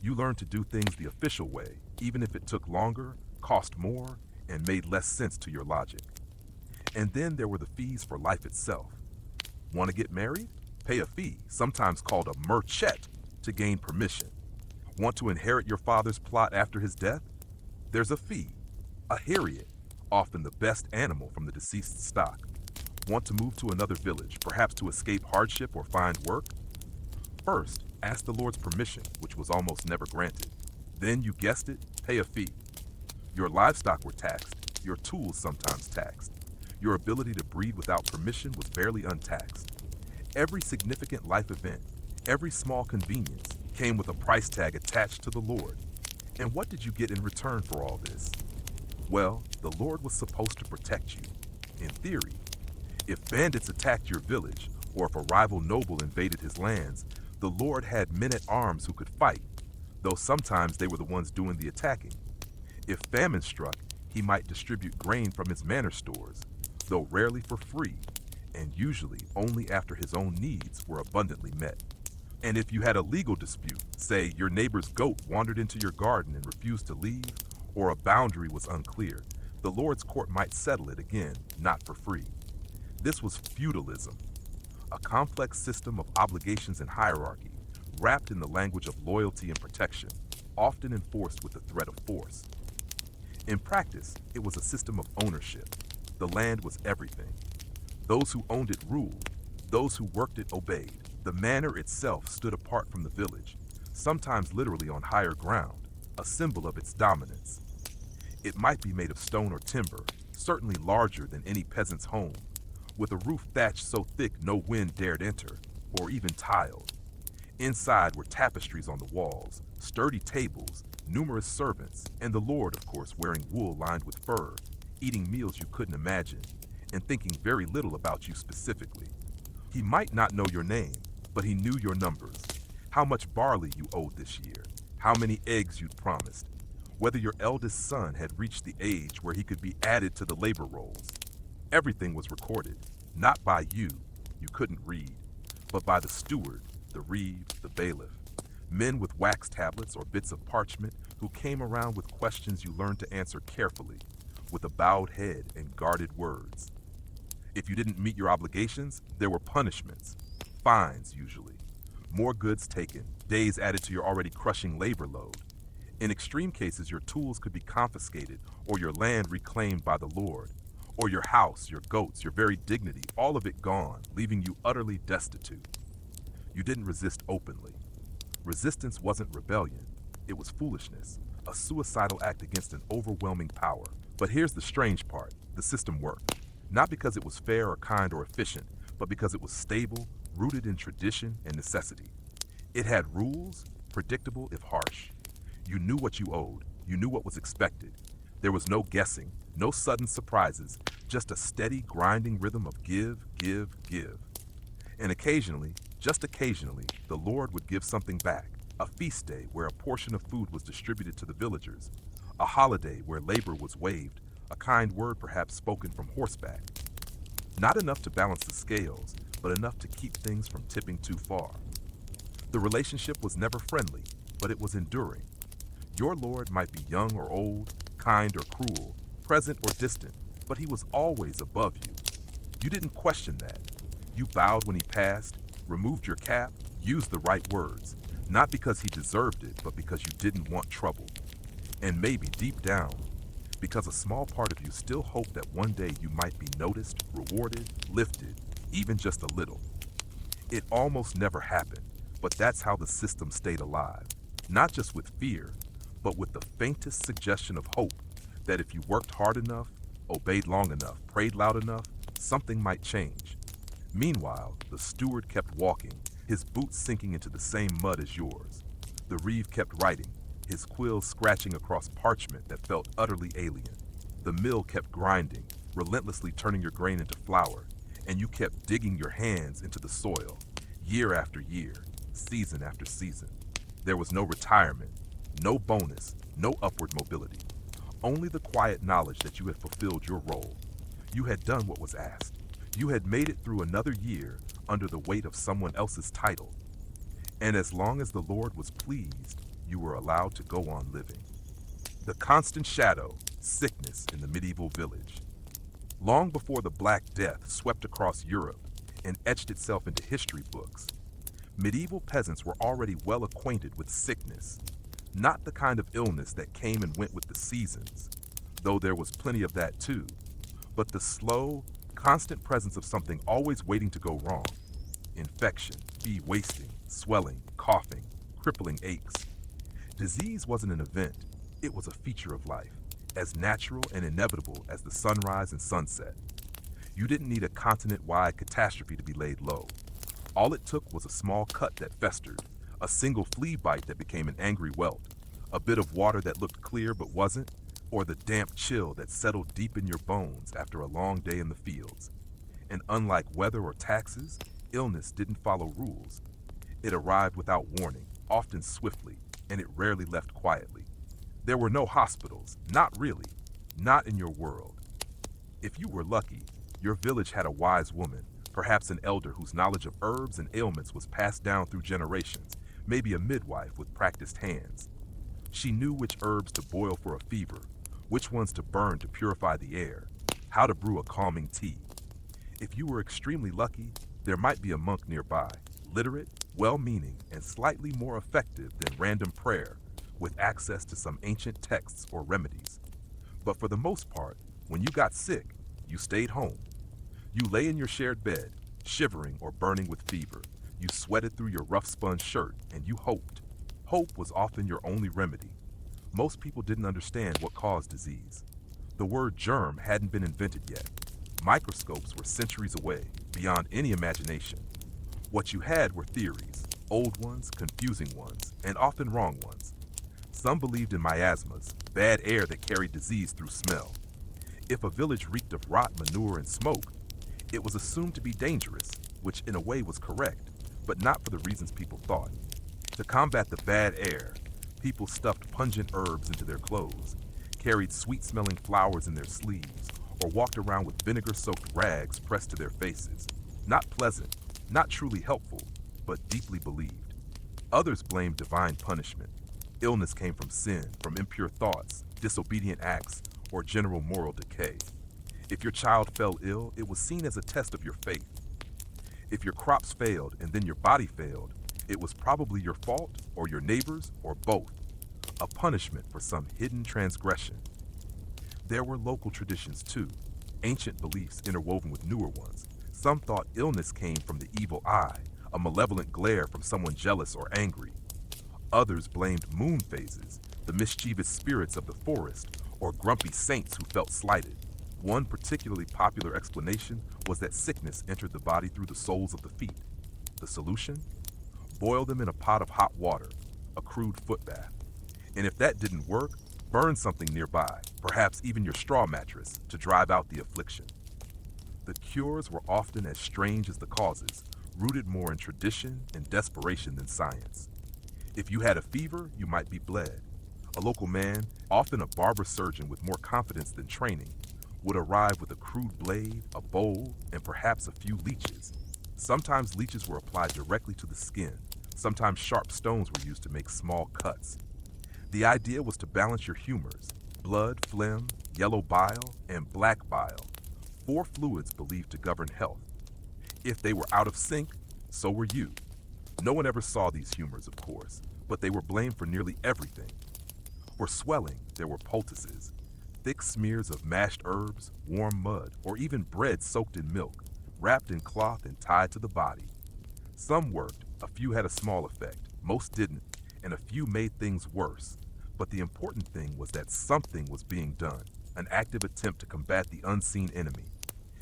You learned to do things the official way, even if it took longer, cost more, and made less sense to your logic. And then there were the fees for life itself. Want to get married? Pay a fee, sometimes called a merchet, to gain permission. Want to inherit your father's plot after his death? There's a fee, a heriot, often the best animal from the deceased's stock. Want to move to another village, perhaps to escape hardship or find work? First, ask the Lord's permission, which was almost never granted. Then, you guessed it, pay a fee. Your livestock were taxed, your tools sometimes taxed. Your ability to breathe without permission was barely untaxed. Every significant life event, every small convenience, came with a price tag attached to the Lord. And what did you get in return for all this? Well, the Lord was supposed to protect you. In theory, if bandits attacked your village, or if a rival noble invaded his lands, the Lord had men at arms who could fight, though sometimes they were the ones doing the attacking. If famine struck, he might distribute grain from his manor stores, though rarely for free, and usually only after his own needs were abundantly met. And if you had a legal dispute, say your neighbor's goat wandered into your garden and refused to leave, or a boundary was unclear, the Lord's court might settle it again, not for free. This was feudalism, a complex system of obligations and hierarchy, wrapped in the language of loyalty and protection, often enforced with the threat of force. In practice, it was a system of ownership. The land was everything. Those who owned it ruled. Those who worked it obeyed. The manor itself stood apart from the village, sometimes literally on higher ground, a symbol of its dominance. It might be made of stone or timber, certainly larger than any peasant's home, with a roof thatched so thick no wind dared enter, or even tiled. Inside were tapestries on the walls, sturdy tables, numerous servants, and the Lord, of course, wearing wool lined with fur, eating meals you couldn't imagine, and thinking very little about you specifically. He might not know your name, but he knew your numbers, how much barley you owed this year, how many eggs you'd promised, whether your eldest son had reached the age where he could be added to the labor rolls. Everything was recorded, not by you couldn't read, but by the steward, the reeve, the bailiff, men with wax tablets or bits of parchment who came around with questions you learned to answer carefully, with a bowed head and guarded words. If you didn't meet your obligations, there were punishments, fines usually, more goods taken, days added to your already crushing labor load. In extreme cases, your tools could be confiscated or your land reclaimed by the Lord, or your house, your goats, your very dignity, all of it gone, leaving you utterly destitute. You didn't resist openly. Resistance wasn't rebellion, it was foolishness, a suicidal act against an overwhelming power. But here's the strange part, the system worked. Not because it was fair or kind or efficient, but because it was stable, rooted in tradition and necessity. It had rules, predictable if harsh. You knew what you owed, you knew what was expected. There was no guessing, no sudden surprises, just a steady, grinding rhythm of give, give, give. And occasionally, just occasionally, the Lord would give something back, a feast day where a portion of food was distributed to the villagers, a holiday where labor was waived, a kind word perhaps spoken from horseback. Not enough to balance the scales, but enough to keep things from tipping too far. The relationship was never friendly, but it was enduring. Your Lord might be young or old, kind or cruel, present or distant, but he was always above you. You didn't question that. You bowed when he passed, removed your cap, used the right words, not because he deserved it, but because you didn't want trouble. And maybe deep down, because a small part of you still hoped that one day you might be noticed, rewarded, lifted, even just a little. It almost never happened, but that's how the system stayed alive. Not just with fear, but with the faintest suggestion of hope that if you worked hard enough, obeyed long enough, prayed loud enough, something might change. Meanwhile, the steward kept walking, his boots sinking into the same mud as yours. The reeve kept writing, his quills scratching across parchment that felt utterly alien. The mill kept grinding, relentlessly turning your grain into flour, and you kept digging your hands into the soil, year after year, season after season. There was no retirement, no bonus, no upward mobility. Only the quiet knowledge that you had fulfilled your role. You had done what was asked. You had made it through another year under the weight of someone else's title. And as long as the Lord was pleased, you were allowed to go on living. The constant shadow, sickness in the medieval village. Long before the Black Death swept across Europe, and etched itself into history books. Medieval peasants were already well acquainted with sickness, not the kind of illness that came and went with the seasons, though there was plenty of that too, but the slow, constant presence of something always waiting to go wrong. Infection, wasting, swelling, coughing, crippling aches. Disease wasn't an event, it was a feature of life, as natural and inevitable as the sunrise and sunset. You didn't need a continent-wide catastrophe to be laid low. All it took was a small cut that festered, a single flea bite that became an angry welt, a bit of water that looked clear but wasn't, or the damp chill that settled deep in your bones after a long day in the fields. And unlike weather or taxes, illness didn't follow rules. It arrived without warning, often swiftly, and it rarely left quietly. There were no hospitals, not really, not in your world. If you were lucky, your village had a wise woman, perhaps an elder whose knowledge of herbs and ailments was passed down through generations, maybe a midwife with practiced hands. She knew which herbs to boil for a fever, which ones to burn to purify the air, how to brew a calming tea. If you were extremely lucky, there might be a monk nearby, literate, well-meaning, and slightly more effective than random prayer, with access to some ancient texts or remedies. But for the most part, when you got sick, you stayed home. You lay in your shared bed, shivering or burning with fever. You sweated through your rough spun shirt, and you hoped. Hope was often your only remedy. Most people didn't understand what caused disease. The word germ hadn't been invented yet. Microscopes were centuries away, beyond any imagination. What you had were theories, old ones, confusing ones, and often wrong ones. Some believed in miasmas, bad air that carried disease through smell. If a village reeked of rot, manure, and smoke, it was assumed to be dangerous, which in a way was correct, but not for the reasons people thought. To combat the bad air, people stuffed pungent herbs into their clothes, carried sweet-smelling flowers in their sleeves, or walked around with vinegar-soaked rags pressed to their faces. Not pleasant, not truly helpful, but deeply believed. Others blamed divine punishment. Illness came from sin, from impure thoughts, disobedient acts, or general moral decay. If your child fell ill, it was seen as a test of your faith. If your crops failed and then your body failed, it was probably your fault or your neighbor's or both, a punishment for some hidden transgression. There were local traditions too, ancient beliefs interwoven with newer ones. Some thought illness came from the evil eye, a malevolent glare from someone jealous or angry. Others blamed moon phases, the mischievous spirits of the forest, or grumpy saints who felt slighted. One particularly popular explanation was that sickness entered the body through the soles of the feet. The solution? Boil them in a pot of hot water, a crude foot bath. And if that didn't work, burn something nearby, perhaps even your straw mattress, to drive out the affliction. The cures were often as strange as the causes, rooted more in tradition and desperation than science. If you had a fever, you might be bled. A local man, often a barber surgeon with more confidence than training, would arrive with a crude blade, a bowl, and perhaps a few leeches. Sometimes leeches were applied directly to the skin. Sometimes sharp stones were used to make small cuts. The idea was to balance your humors: blood, phlegm, yellow bile, and black bile, 4 fluids believed to govern health. If they were out of sync, so were you. No one ever saw these humors, of course, but they were blamed for nearly everything. For swelling, there were poultices, thick smears of mashed herbs, warm mud, or even bread soaked in milk, wrapped in cloth and tied to the body. Some worked, a few had a small effect, most didn't, and a few made things worse. But the important thing was that something was being done, an active attempt to combat the unseen enemy.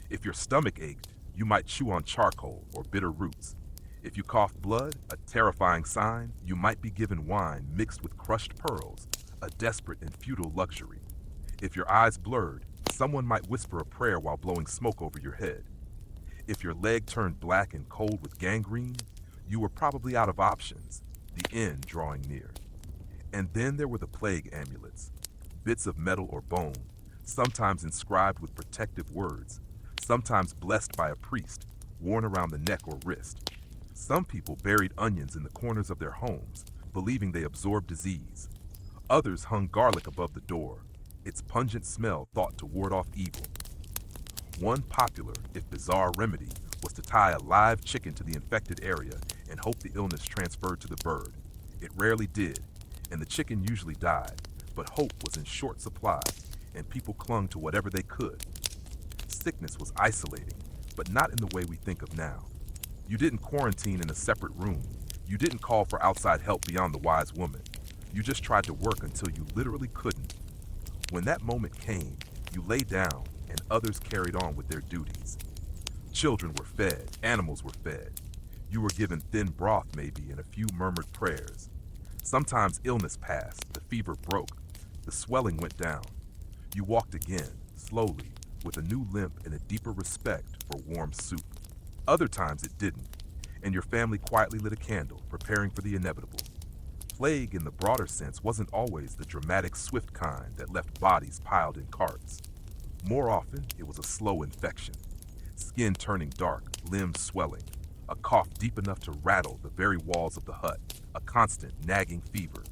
If your stomach ached, you might chew on charcoal or bitter roots. If you coughed blood, a terrifying sign, you might be given wine mixed with crushed pearls, a desperate and futile luxury. If your eyes blurred, someone might whisper a prayer while blowing smoke over your head. If your leg turned black and cold with gangrene, you were probably out of options, the end drawing near. And then there were the plague amulets, bits of metal or bone, sometimes inscribed with protective words, sometimes blessed by a priest, worn around the neck or wrist. Some people buried onions in the corners of their homes, believing they absorbed disease. Others hung garlic above the door, its pungent smell thought to ward off evil. One popular, if bizarre, remedy was to tie a live chicken to the infected area and hope the illness transferred to the bird. It rarely did, and the chicken usually died, but hope was in short supply, and people clung to whatever they could. Sickness was isolating, but not in the way we think of now. You didn't quarantine in a separate room. You didn't call for outside help beyond the wise woman. You just tried to work until you literally couldn't. When that moment came, you lay down and others carried on with their duties. Children were fed, animals were fed. You were given thin broth maybe and a few murmured prayers. Sometimes illness passed, the fever broke, the swelling went down. You walked again, slowly, with a new limp and a deeper respect for warm soup. Other times it didn't, and your family quietly lit a candle, preparing for the inevitable. Plague in the broader sense wasn't always the dramatic, swift kind that left bodies piled in carts. More often, it was a slow infection. Skin turning dark, limbs swelling, a cough deep enough to rattle the very walls of the hut, a constant, nagging fever.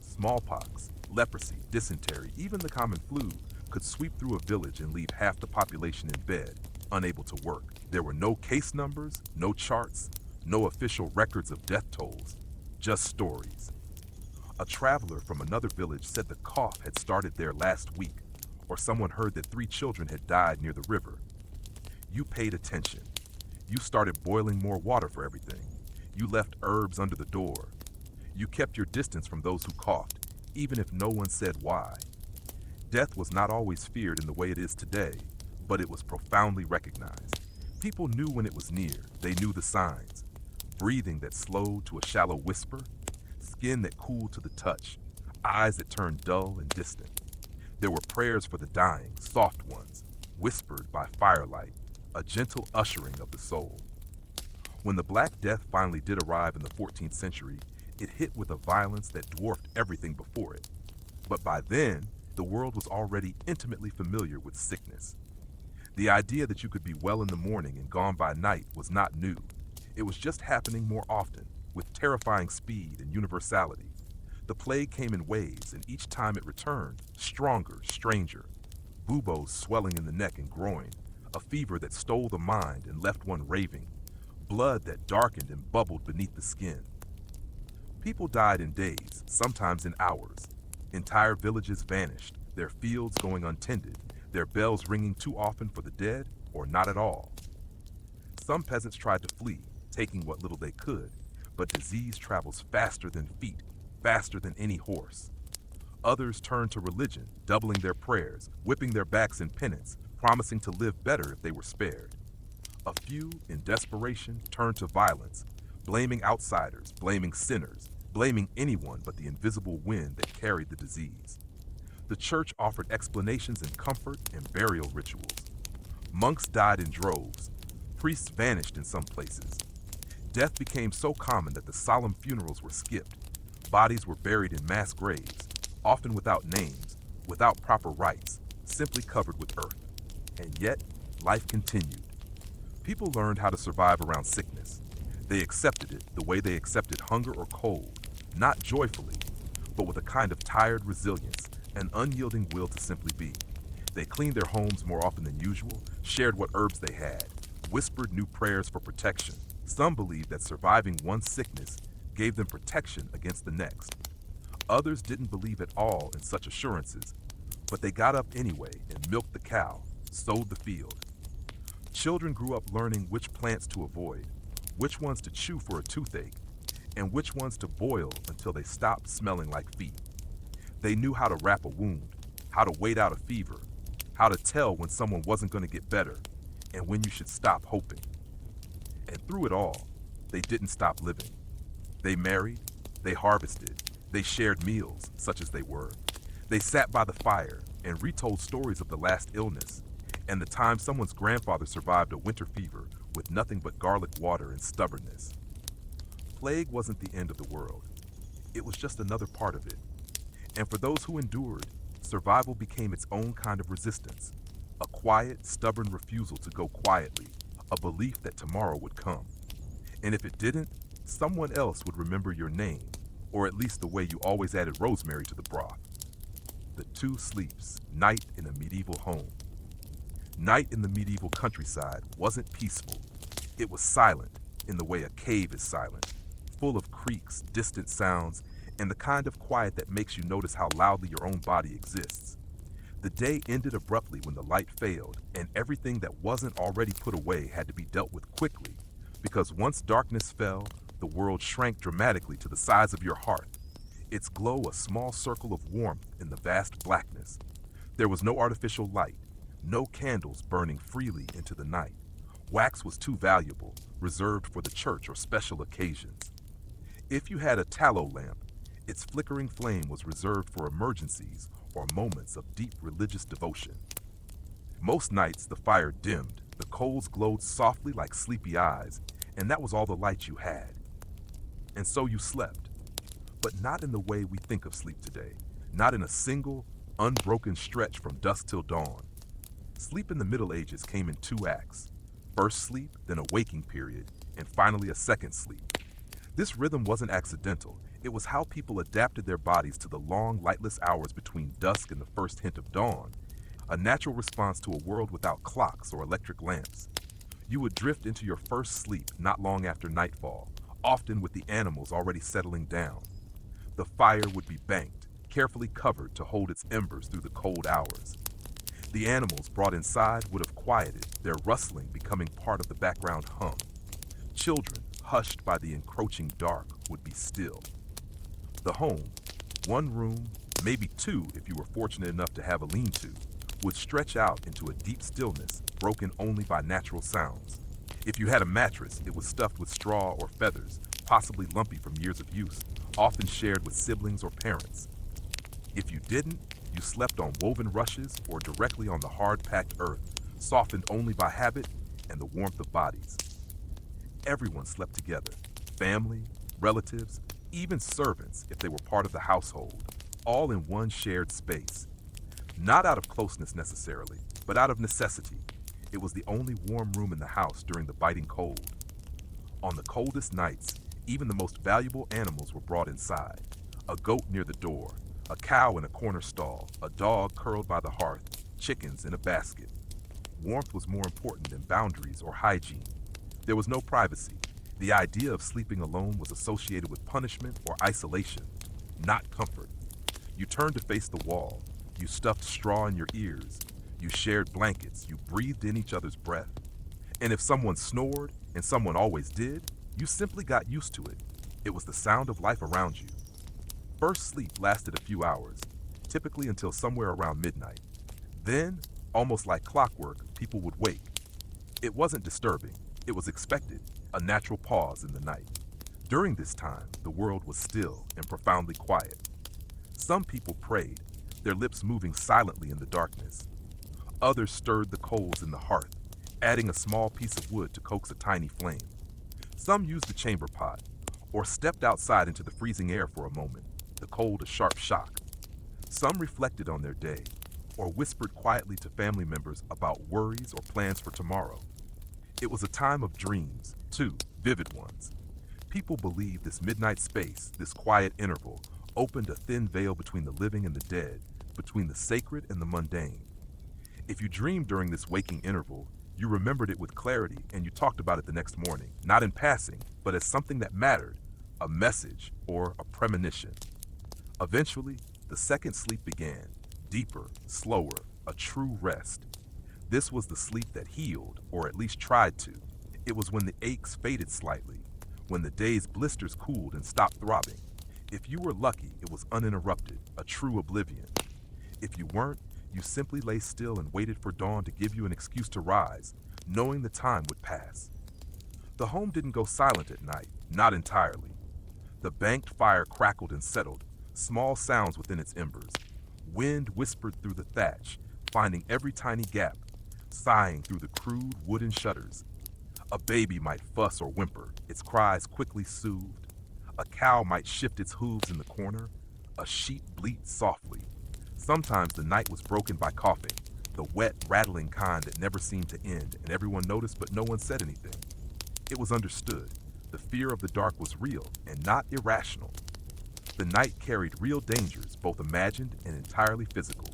Smallpox, leprosy, dysentery, even the common flu could sweep through a village and leave half the population in bed, unable to work. There were no case numbers, no charts, no official records of death tolls, just stories. A traveler from another village said the cough had started there last week, or someone heard that 3 children had died near the river. You paid attention. You started boiling more water for everything. You left herbs under the door. You kept your distance from those who coughed, even if no one said why. Death was not always feared in the way it is today, but it was profoundly recognized. People knew when it was near. They knew the signs. Breathing that slowed to a shallow whisper, skin that cooled to the touch, eyes that turned dull and distant. There were prayers for the dying, soft ones, whispered by firelight, a gentle ushering of the soul. When the Black Death finally did arrive in the 14th century, it hit with a violence that dwarfed everything before it. But by then, the world was already intimately familiar with sickness. The idea that you could be well in the morning and gone by night was not new. It was just happening more often, with terrifying speed and universality. The plague came in waves, and each time it returned, stronger, stranger. Buboes swelling in the neck and groin, a fever that stole the mind and left one raving, blood that darkened and bubbled beneath the skin. People died in days, sometimes in hours. Entire villages vanished, their fields going untended, their bells ringing too often for the dead or not at all. Some peasants tried to flee, taking what little they could, but disease travels faster than feet, faster than any horse. Others turned to religion, doubling their prayers, whipping their backs in penance, promising to live better if they were spared. A few, in desperation, turned to violence, blaming outsiders, blaming sinners, blaming anyone but the invisible wind that carried the disease. The church offered explanations in comfort and burial rituals. Monks died in droves. Priests vanished in some places. Death became so common that the solemn funerals were skipped. Bodies were buried in mass graves, often without names, without proper rites, simply covered with earth. And yet, life continued. People learned how to survive around sickness. They accepted it the way they accepted hunger or cold, not joyfully, but with a kind of tired resilience, an unyielding will to simply be. They cleaned their homes more often than usual, shared what herbs they had, whispered new prayers for protection. Some believed that surviving one sickness gave them protection against the next. Others didn't believe at all in such assurances, but they got up anyway and milked the cow, sowed the field. Children grew up learning which plants to avoid, which ones to chew for a toothache, and which ones to boil until they stopped smelling like feet. They knew how to wrap a wound, how to wait out a fever, how to tell when someone wasn't going to get better, and when you should stop hoping. And through it all, they didn't stop living. They married, they harvested, they shared meals, such as they were. They sat by the fire and retold stories of the last illness and the time someone's grandfather survived a winter fever with nothing but garlic water and stubbornness. Plague wasn't the end of the world. It was just another part of it. And for those who endured, survival became its own kind of resistance, a quiet, stubborn refusal to go quietly, a belief that tomorrow would come. And if it didn't, someone else would remember your name, or at least the way you always added rosemary to the broth. The two sleeps, night in a medieval home. Night in the medieval countryside wasn't peaceful. It was silent in the way a cave is silent, full of creaks, distant sounds, and the kind of quiet that makes you notice how loudly your own body exists. The day ended abruptly when the light failed, and everything that wasn't already put away had to be dealt with quickly, because once darkness fell, the world shrank dramatically to the size of your heart, its glow a small circle of warmth in the vast blackness. There was no artificial light, no candles burning freely into the night. Wax was too valuable, reserved for the church or special occasions. If you had a tallow lamp, its flickering flame was reserved for emergencies or moments of deep religious devotion. Most nights the fire dimmed, the coals glowed softly like sleepy eyes, and that was all the light you had. And so you slept, but not in the way we think of sleep today, not in a single, unbroken stretch from dusk till dawn. Sleep in the Middle Ages came in two acts: first sleep, then a waking period, and finally a second sleep. This rhythm wasn't accidental. It was how people adapted their bodies to the long, lightless hours between dusk and the first hint of dawn, a natural response to a world without clocks or electric lamps. You would drift into your first sleep not long after nightfall, often with the animals already settling down. The fire would be banked, carefully covered to hold its embers through the cold hours. The animals brought inside would have quieted, their rustling becoming part of the background hum. Children, hushed by the encroaching dark, would be still. The home, one room, maybe two if you were fortunate enough to have a lean-to, would stretch out into a deep stillness broken only by natural sounds. If you had a mattress, it was stuffed with straw or feathers, possibly lumpy from years of use, often shared with siblings or parents. If you didn't, you slept on woven rushes or directly on the hard-packed earth, softened only by habit and the warmth of bodies. Everyone slept together, family, relatives, even servants if they were part of the household, all in one shared space. Not out of closeness necessarily, but out of necessity. It was the only warm room in the house during the biting cold. On the coldest nights, even the most valuable animals were brought inside. A goat near the door, a cow in a corner stall, a dog curled by the hearth, chickens in a basket. Warmth was more important than boundaries or hygiene. There was no privacy. The idea of sleeping alone was associated with punishment or isolation, not comfort. You turned to face the wall. You stuffed straw in your ears. You shared blankets. You breathed in each other's breath. And if someone snored, and someone always did, you simply got used to it. It was the sound of life around you. First sleep lasted a few hours, typically until somewhere around midnight. Then, almost like clockwork, people would wake. It wasn't disturbing. It was expected, a natural pause in the night. During this time, the world was still and profoundly quiet. Some people prayed, their lips moving silently in the darkness. Others stirred the coals in the hearth, adding a small piece of wood to coax a tiny flame. Some used the chamber pot, or stepped outside into the freezing air for a moment, the cold a sharp shock. Some reflected on their day, or whispered quietly to family members about worries or plans for tomorrow. It was a time of dreams, too, vivid ones. People believed this midnight space, this quiet interval, opened a thin veil between the living and the dead, between the sacred and the mundane. If you dreamed during this waking interval, you remembered it with clarity and you talked about it the next morning, not in passing, but as something that mattered, a message or a premonition. Eventually, the second sleep began, deeper, slower, a true rest. This was the sleep that healed, or at least tried to. It was when the aches faded slightly, when the day's blisters cooled and stopped throbbing. If you were lucky, it was uninterrupted, a true oblivion. If you weren't, you simply lay still and waited for dawn to give you an excuse to rise, knowing the time would pass. The home didn't go silent at night, not entirely. The banked fire crackled and settled, small sounds within its embers. Wind whispered through the thatch, finding every tiny gap, sighing through the crude wooden shutters. A baby might fuss or whimper, its cries quickly soothed. A cow might shift its hooves in the corner, a sheep bleat softly. Sometimes the night was broken by coughing, the wet, rattling kind that never seemed to end, and everyone noticed but no one said anything. It was understood. The fear of the dark was real and not irrational. The night carried real dangers, both imagined and entirely physical.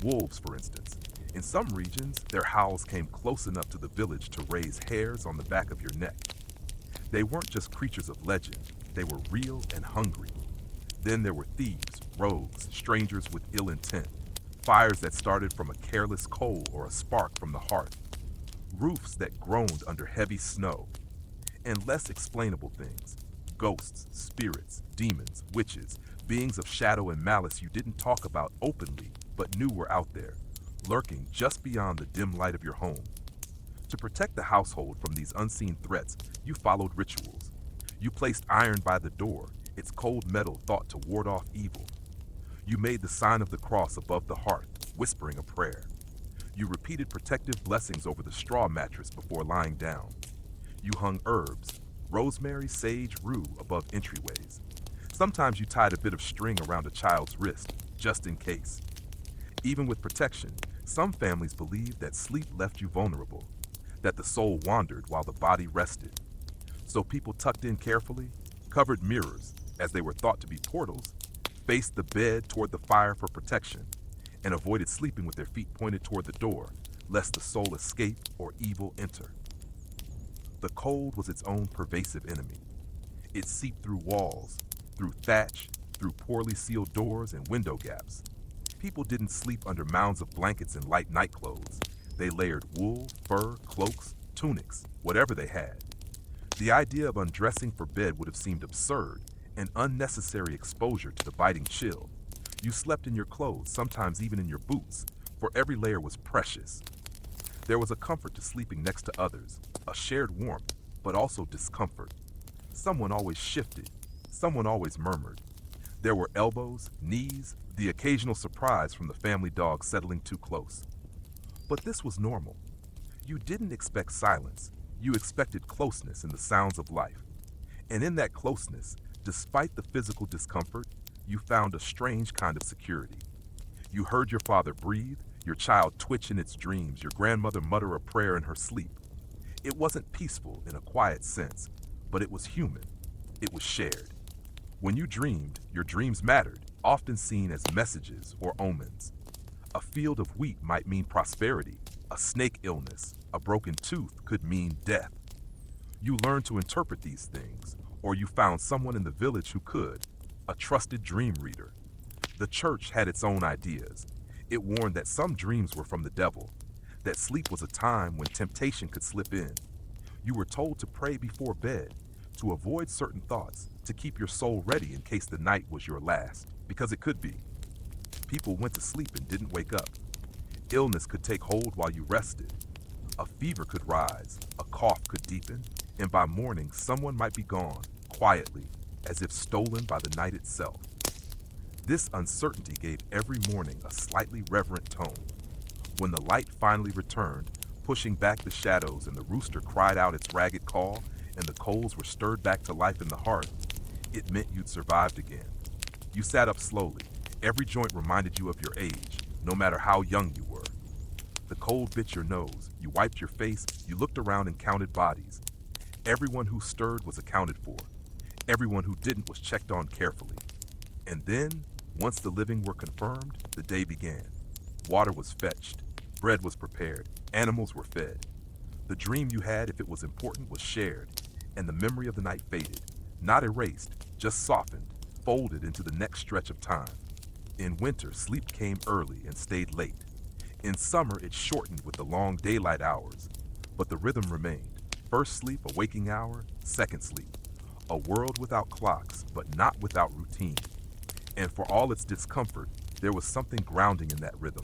Wolves, for instance. In some regions, their howls came close enough to the village to raise hairs on the back of your neck. They weren't just creatures of legend, they were real and hungry. Then there were thieves, rogues, strangers with ill intent, fires that started from a careless coal or a spark from the hearth, roofs that groaned under heavy snow, and less explainable things, ghosts, spirits, demons, witches, beings of shadow and malice you didn't talk about openly but knew were out there, lurking just beyond the dim light of your home. To protect the household from these unseen threats, you followed rituals. You placed iron by the door, its cold metal thought to ward off evil. You made the sign of the cross above the hearth, whispering a prayer. You repeated protective blessings over the straw mattress before lying down. You hung herbs, rosemary, sage, rue above entryways. Sometimes you tied a bit of string around a child's wrist, just in case. Even with protection, some families believed that sleep left you vulnerable, that the soul wandered while the body rested. So people tucked in carefully, covered mirrors, as they were thought to be portals, faced the bed toward the fire for protection, and avoided sleeping with their feet pointed toward the door, lest the soul escape or evil enter. The cold was its own pervasive enemy. It seeped through walls, through thatch, through poorly sealed doors and window gaps. People didn't sleep under mounds of blankets and light nightclothes. They layered wool, fur, cloaks, tunics, whatever they had. The idea of undressing for bed would have seemed absurd, an unnecessary exposure to the biting chill. You slept in your clothes, sometimes even in your boots, for every layer was precious. There was a comfort to sleeping next to others, a shared warmth, but also discomfort. Someone always shifted, someone always murmured. There were elbows, knees, the occasional surprise from the family dog settling too close. But this was normal. You didn't expect silence, you expected closeness in the sounds of life. And in that closeness, despite the physical discomfort, you found a strange kind of security. You heard your father breathe, your child twitch in its dreams, your grandmother mutter a prayer in her sleep. It wasn't peaceful in a quiet sense, but it was human. It was shared. When you dreamed, your dreams mattered, often seen as messages or omens. A field of wheat might mean prosperity, a snake illness, a broken tooth could mean death. You learned to interpret these things, or you found someone in the village who could, a trusted dream reader. The church had its own ideas. It warned that some dreams were from the devil, that sleep was a time when temptation could slip in. You were told to pray before bed, to avoid certain thoughts, to keep your soul ready in case the night was your last, because it could be. People went to sleep and didn't wake up. Illness could take hold while you rested. A fever could rise, a cough could deepen, and by morning someone might be gone, quietly, as if stolen by the night itself. This uncertainty gave every morning a slightly reverent tone. When the light finally returned, pushing back the shadows and the rooster cried out its ragged call and the coals were stirred back to life in the hearth, it meant you'd survived again. You sat up slowly. Every joint reminded you of your age, no matter how young you were. The cold bit your nose. You wiped your face. You looked around and counted bodies. Everyone who stirred was accounted for. Everyone who didn't was checked on carefully. And then, once the living were confirmed, the day began. Water was fetched. Bread was prepared. Animals were fed. The dream you had, if it was important, was shared, and the memory of the night faded, not erased, just softened, folded into the next stretch of time. In winter, sleep came early and stayed late. In summer, it shortened with the long daylight hours, but the rhythm remained. First sleep, a waking hour, second sleep. A world without clocks, but not without routine. And for all its discomfort, there was something grounding in that rhythm,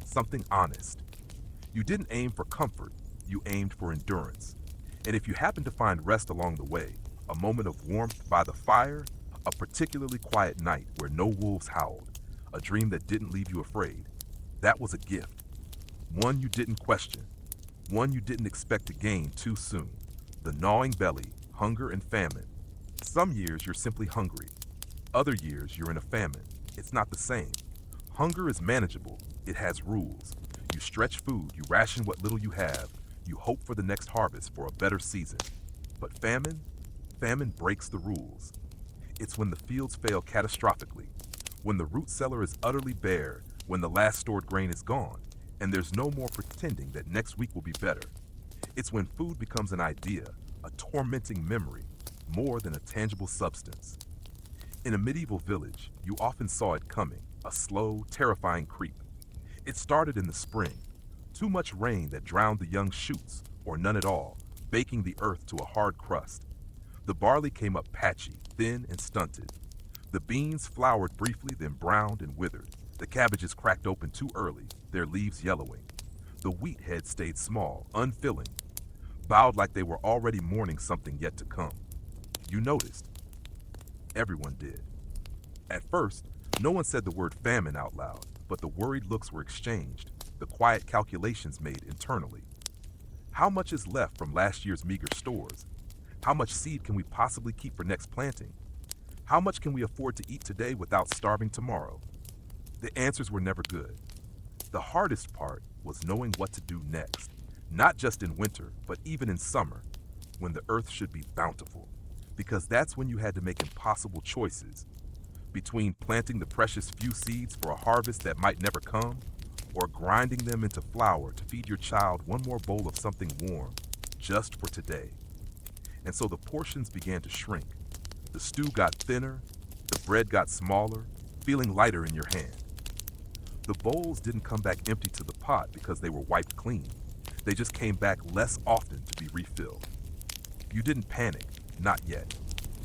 something honest. You didn't aim for comfort, you aimed for endurance. And if you happened to find rest along the way, a moment of warmth by the fire, a particularly quiet night where no wolves howled, a dream that didn't leave you afraid, that was a gift. One you didn't question, one you didn't expect to gain too soon. The gnawing belly, hunger and famine. Some years you're simply hungry. Other years you're in a famine. It's not the same. Hunger is manageable. It has rules. You stretch food, you ration what little you have, you hope for the next harvest for a better season. But famine breaks the rules. It's when the fields fail catastrophically, when the root cellar is utterly bare, when the last stored grain is gone, And there's no more pretending that next week will be better. It's when food becomes an idea, a tormenting memory, more than a tangible substance. In a medieval village, you often saw it coming, a slow, terrifying creep. It started in the spring, too much rain that drowned the young shoots, or none at all, baking the earth to a hard crust. The barley came up patchy, thin and stunted. The beans flowered briefly, then browned and withered. The cabbages cracked open too early, their leaves yellowing. The wheat heads stayed small, unfilling, bowed like they were already mourning something yet to come. You noticed. Everyone did. At first, no one said the word famine out loud, but the worried looks were exchanged, the quiet calculations made internally. How much is left from last year's meager stores? How much seed can we possibly keep for next planting? How much can we afford to eat today without starving tomorrow? The answers were never good. The hardest part was knowing what to do next, not just in winter, but even in summer, when the earth should be bountiful, because that's when you had to make impossible choices between planting the precious few seeds for a harvest that might never come, or grinding them into flour to feed your child one more bowl of something warm, just for today. And so the portions began to shrink. The stew got thinner, the bread got smaller, feeling lighter in your hand. The bowls didn't come back empty to the pot because they were wiped clean. They just came back less often to be refilled. You didn't panic, not yet.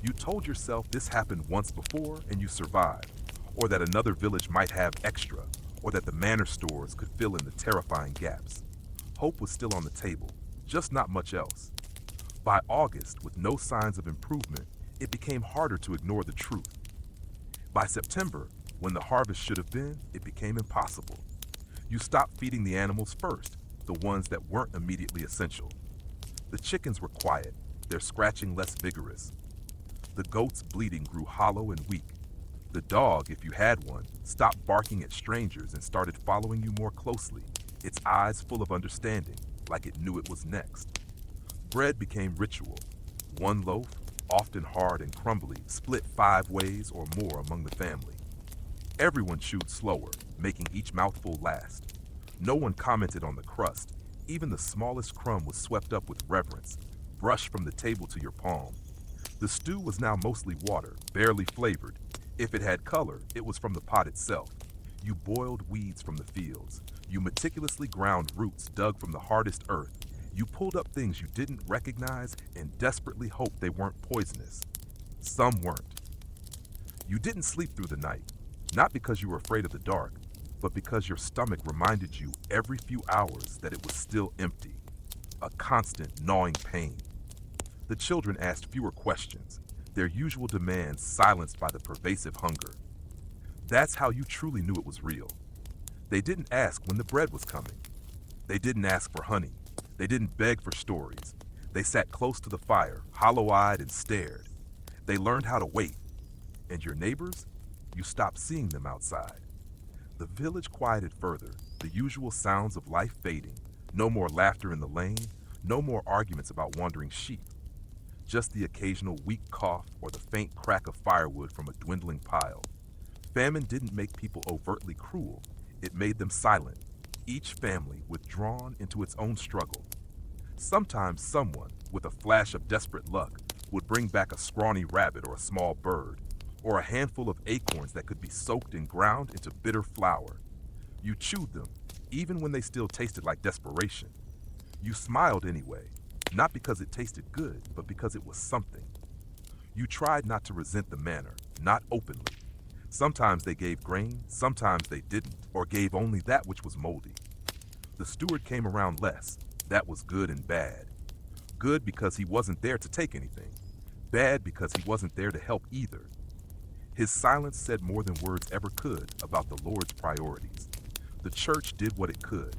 You told yourself this happened once before and you survived, or that another village might have extra, or that the manor stores could fill in the terrifying gaps. Hope was still on the table, just not much else. By August, with no signs of improvement, it became harder to ignore the truth. By September, when the harvest should have been, it became impossible. You stopped feeding the animals first, the ones that weren't immediately essential. The chickens were quiet, their scratching less vigorous. The goat's bleating grew hollow and weak. The dog, if you had one, stopped barking at strangers and started following you more closely, its eyes full of understanding, like it knew it was next. Bread became ritual. One loaf, often hard and crumbly, split 5 ways or more among the family. Everyone chewed slower, making each mouthful last. No one commented on the crust. Even the smallest crumb was swept up with reverence, brushed from the table to your palm. The stew was now mostly water, barely flavored. If it had color, it was from the pot itself. You boiled weeds from the fields. You meticulously ground roots dug from the hardest earth. You pulled up things you didn't recognize and desperately hoped they weren't poisonous. Some weren't. You didn't sleep through the night, not because you were afraid of the dark, but because your stomach reminded you every few hours that it was still empty, a constant gnawing pain. The children asked fewer questions, their usual demands silenced by the pervasive hunger. That's how you truly knew it was real. They didn't ask when the bread was coming. They didn't ask for honey. They didn't beg for stories. They sat close to the fire, hollow-eyed and stared. They learned how to wait. And your neighbors? You stopped seeing them outside. The village quieted further, the usual sounds of life fading. No more laughter in the lane, no more arguments about wandering sheep. Just the occasional weak cough or the faint crack of firewood from a dwindling pile. Famine didn't make people overtly cruel. It made them silent, each family withdrawn into its own struggle. Sometimes someone, with a flash of desperate luck, would bring back a scrawny rabbit or a small bird, or a handful of acorns that could be soaked and ground into bitter flour. You chewed them, even when they still tasted like desperation. You smiled anyway, not because it tasted good, but because it was something. You tried not to resent the manner, not openly. Sometimes they gave grain, sometimes they didn't, or gave only that which was moldy. The steward came around less. That was good and bad. Good because he wasn't there to take anything. Bad because he wasn't there to help either. His silence said more than words ever could about the Lord's priorities. The church did what it could.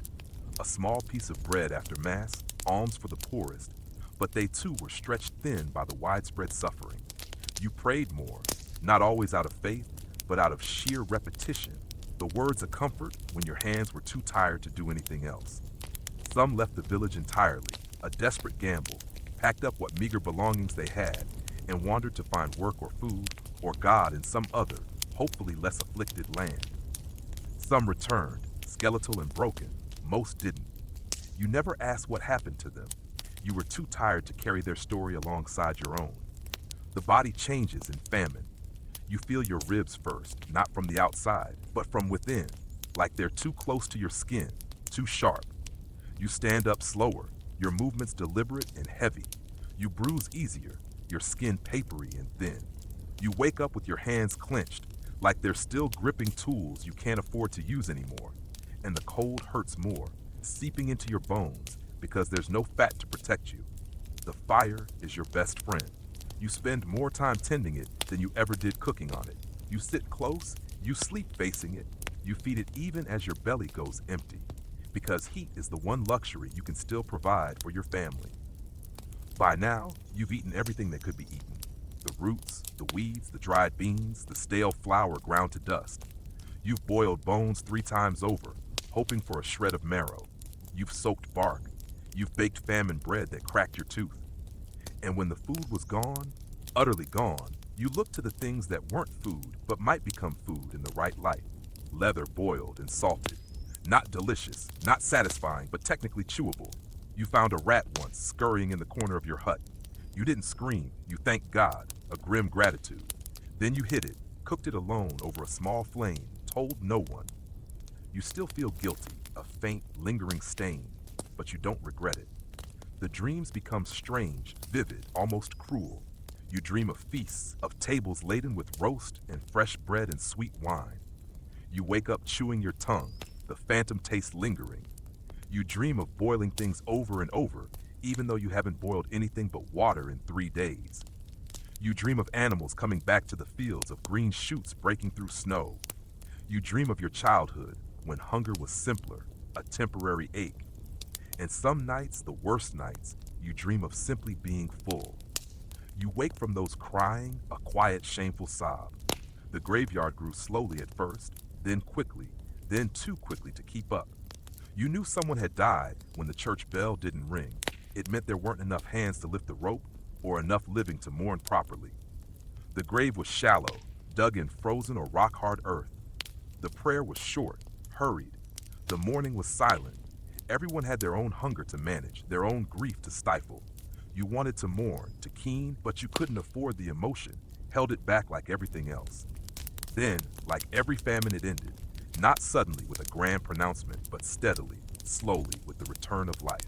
A small piece of bread after Mass, alms for the poorest, but they too were stretched thin by the widespread suffering. You prayed more, not always out of faith, but out of sheer repetition, the words of comfort when your hands were too tired to do anything else. Some left the village entirely, a desperate gamble, packed up what meager belongings they had, and wandered to find work or food, or God in some other, hopefully less afflicted land. Some returned, skeletal and broken, Most didn't. You never asked what happened to them. You were too tired to carry their story alongside your own. The body changes in famine. You feel your ribs first, not from the outside, but from within, like they're too close to your skin, too sharp. You stand up slower, your movements deliberate and heavy. You bruise easier, your skin papery and thin. You wake up with your hands clenched, like they're still gripping tools you can't afford to use anymore. And the cold hurts more, seeping into your bones because there's no fat to protect you. The fire is your best friend. You spend more time tending it than you ever did cooking on it. You sit close, you sleep facing it, you feed it even as your belly goes empty, because heat is the one luxury you can still provide for your family. By now, you've eaten everything that could be eaten. The roots, the weeds, the dried beans, the stale flour ground to dust. You've boiled bones 3 times over, hoping for a shred of marrow. You've soaked bark. You've baked famine bread that cracked your tooth. And when the food was gone, utterly gone, you looked to the things that weren't food but might become food in the right light. Leather boiled and salted. Not delicious, not satisfying, but technically chewable. You found a rat once scurrying in the corner of your hut. You didn't scream, you thanked God, a grim gratitude. Then you hid it, cooked it alone over a small flame, told no one. You still feel guilty, a faint, lingering stain, but you don't regret it. The dreams become strange, vivid, almost cruel. You dream of feasts, of tables laden with roast and fresh bread and sweet wine. You wake up chewing your tongue, the phantom taste lingering. You dream of boiling things over and over, even though you haven't boiled anything but water in 3 days. You dream of animals coming back to the fields, of green shoots breaking through snow. You dream of your childhood, when hunger was simpler, a temporary ache. And some nights, the worst nights, you dream of simply being full. You wake from those crying, a quiet, shameful sob. The graveyard grew slowly at first, then quickly, then too quickly to keep up. You knew someone had died when the church bell didn't ring. It meant there weren't enough hands to lift the rope or enough living to mourn properly. The grave was shallow, dug in frozen or rock-hard earth. The prayer was short, hurried. The mourning was silent. Everyone had their own hunger to manage, their own grief to stifle. You wanted to mourn, to keen, but you couldn't afford the emotion, held it back like everything else. Then, like every famine, it ended, not suddenly with a grand pronouncement, but steadily, slowly with the return of life.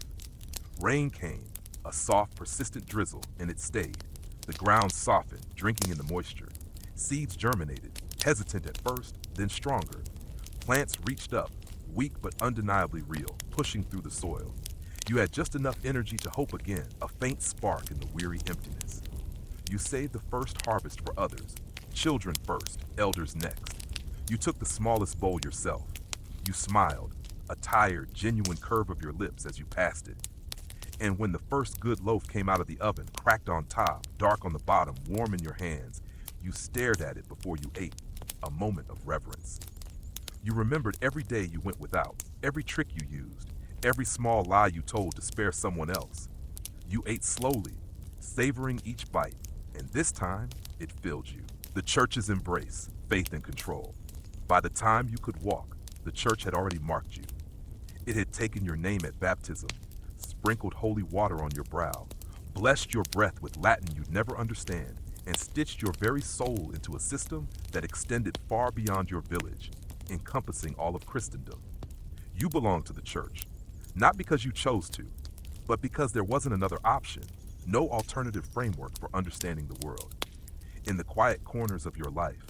Rain came, a soft, persistent drizzle, and it stayed. The ground softened, drinking in the moisture. Seeds germinated, hesitant at first, then stronger. Plants reached up, weak but undeniably real, pushing through the soil. You had just enough energy to hope again, a faint spark in the weary emptiness. You saved the first harvest for others, children first, elders next. You took the smallest bowl yourself. You smiled, a tired, genuine curve of your lips as you passed it. And when the first good loaf came out of the oven, cracked on top, dark on the bottom, warm in your hands, you stared at it before you ate, a moment of reverence. You remembered every day you went without, every trick you used, every small lie you told to spare someone else. You ate slowly, savoring each bite, and this time, it filled you. The church's embrace, faith and control. By the time you could walk, the church had already marked you. It had taken your name at baptism, sprinkled holy water on your brow, blessed your breath with Latin you'd never understand, and stitched your very soul into a system that extended far beyond your village, encompassing all of Christendom. You belonged to the church, not because you chose to, but because there wasn't another option, no alternative framework for understanding the world. In the quiet corners of your life,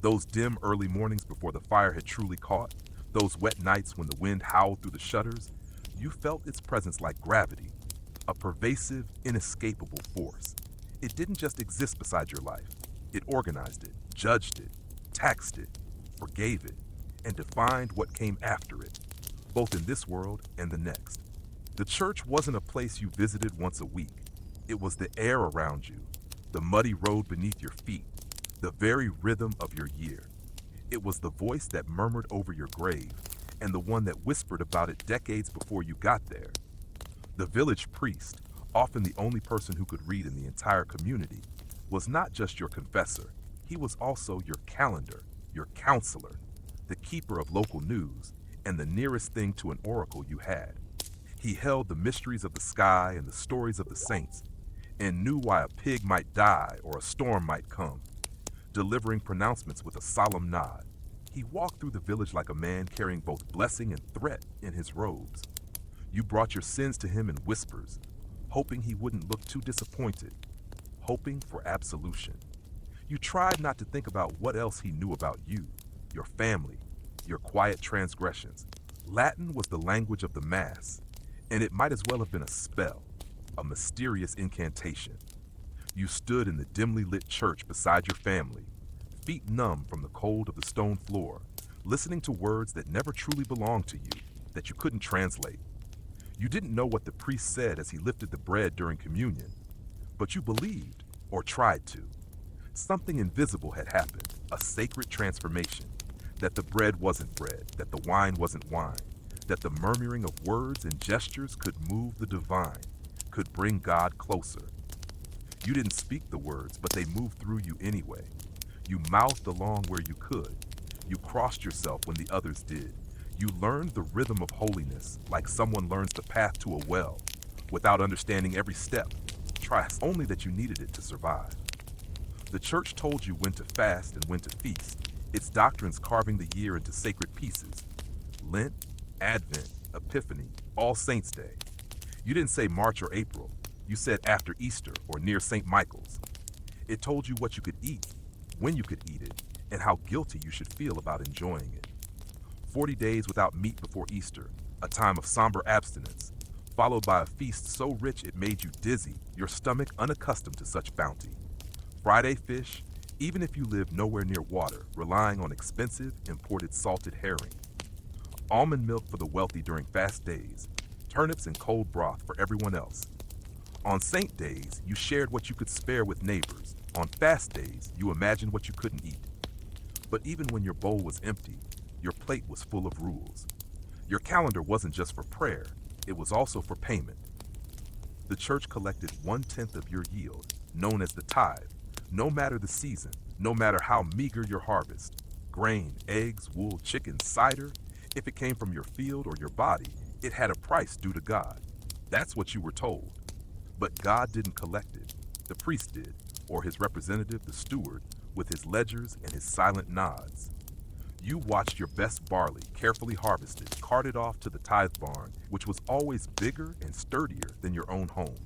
those dim early mornings before the fire had truly caught, those wet nights when the wind howled through the shutters, you felt its presence like gravity, a pervasive, inescapable force. It didn't just exist beside your life. It organized it, judged it, taxed it, forgave it, and defined what came after it, both in this world and the next. The church wasn't a place you visited once a week. It was the air around you, the muddy road beneath your feet, the very rhythm of your year. It was the voice that murmured over your grave, and the one that whispered about it decades before you got there. The village priest, often the only person who could read in the entire community, was not just your confessor. He was also your calendar, your counselor, the keeper of local news, and the nearest thing to an oracle you had. He held the mysteries of the sky and the stories of the saints, and knew why a pig might die or a storm might come, delivering pronouncements with a solemn nod. He walked through the village like a man carrying both blessing and threat in his robes. You brought your sins to him in whispers, hoping he wouldn't look too disappointed, hoping for absolution. You tried not to think about what else he knew about you, your family, your quiet transgressions. Latin was the language of the Mass, and it might as well have been a spell, a mysterious incantation. You stood in the dimly lit church beside your family, feet numb from the cold of the stone floor, listening to words that never truly belonged to you, that you couldn't translate. You didn't know what the priest said as he lifted the bread during communion, but you believed, or tried to. Something invisible had happened, a sacred transformation, that the bread wasn't bread, that the wine wasn't wine, that the murmuring of words and gestures could move the divine, could bring God closer. You didn't speak the words, but they moved through you anyway. You mouthed along where you could. You crossed yourself when the others did. You learned the rhythm of holiness, like someone learns the path to a well, without understanding every step. Trust only that you needed it to survive. The church told you when to fast and when to feast, its doctrines carving the year into sacred pieces. Lent, Advent, Epiphany, All Saints' Day. You didn't say March or April. You said after Easter or near St. Michael's. It told you what you could eat, when you could eat it, and how guilty you should feel about enjoying it. 40 days without meat before Easter, a time of somber abstinence, followed by a feast so rich it made you dizzy, your stomach unaccustomed to such bounty. Friday fish, even if you lived nowhere near water, relying on expensive, imported salted herring. Almond milk for the wealthy during fast days, turnips and cold broth for everyone else. On saint days, you shared what you could spare with neighbors. On fast days, you imagined what you couldn't eat. But even when your bowl was empty, your plate was full of rules. Your calendar wasn't just for prayer, it was also for payment. The church collected 1/10 of your yield, known as the tithe, no matter the season, no matter how meager your harvest. Grain, eggs, wool, chicken, cider, if it came from your field or your body, it had a price due to God. That's what you were told. But God didn't collect it. The priest did, or his representative, the steward, with his ledgers and his silent nods. You watched your best barley, carefully harvested, carted off to the tithe barn, which was always bigger and sturdier than your own home.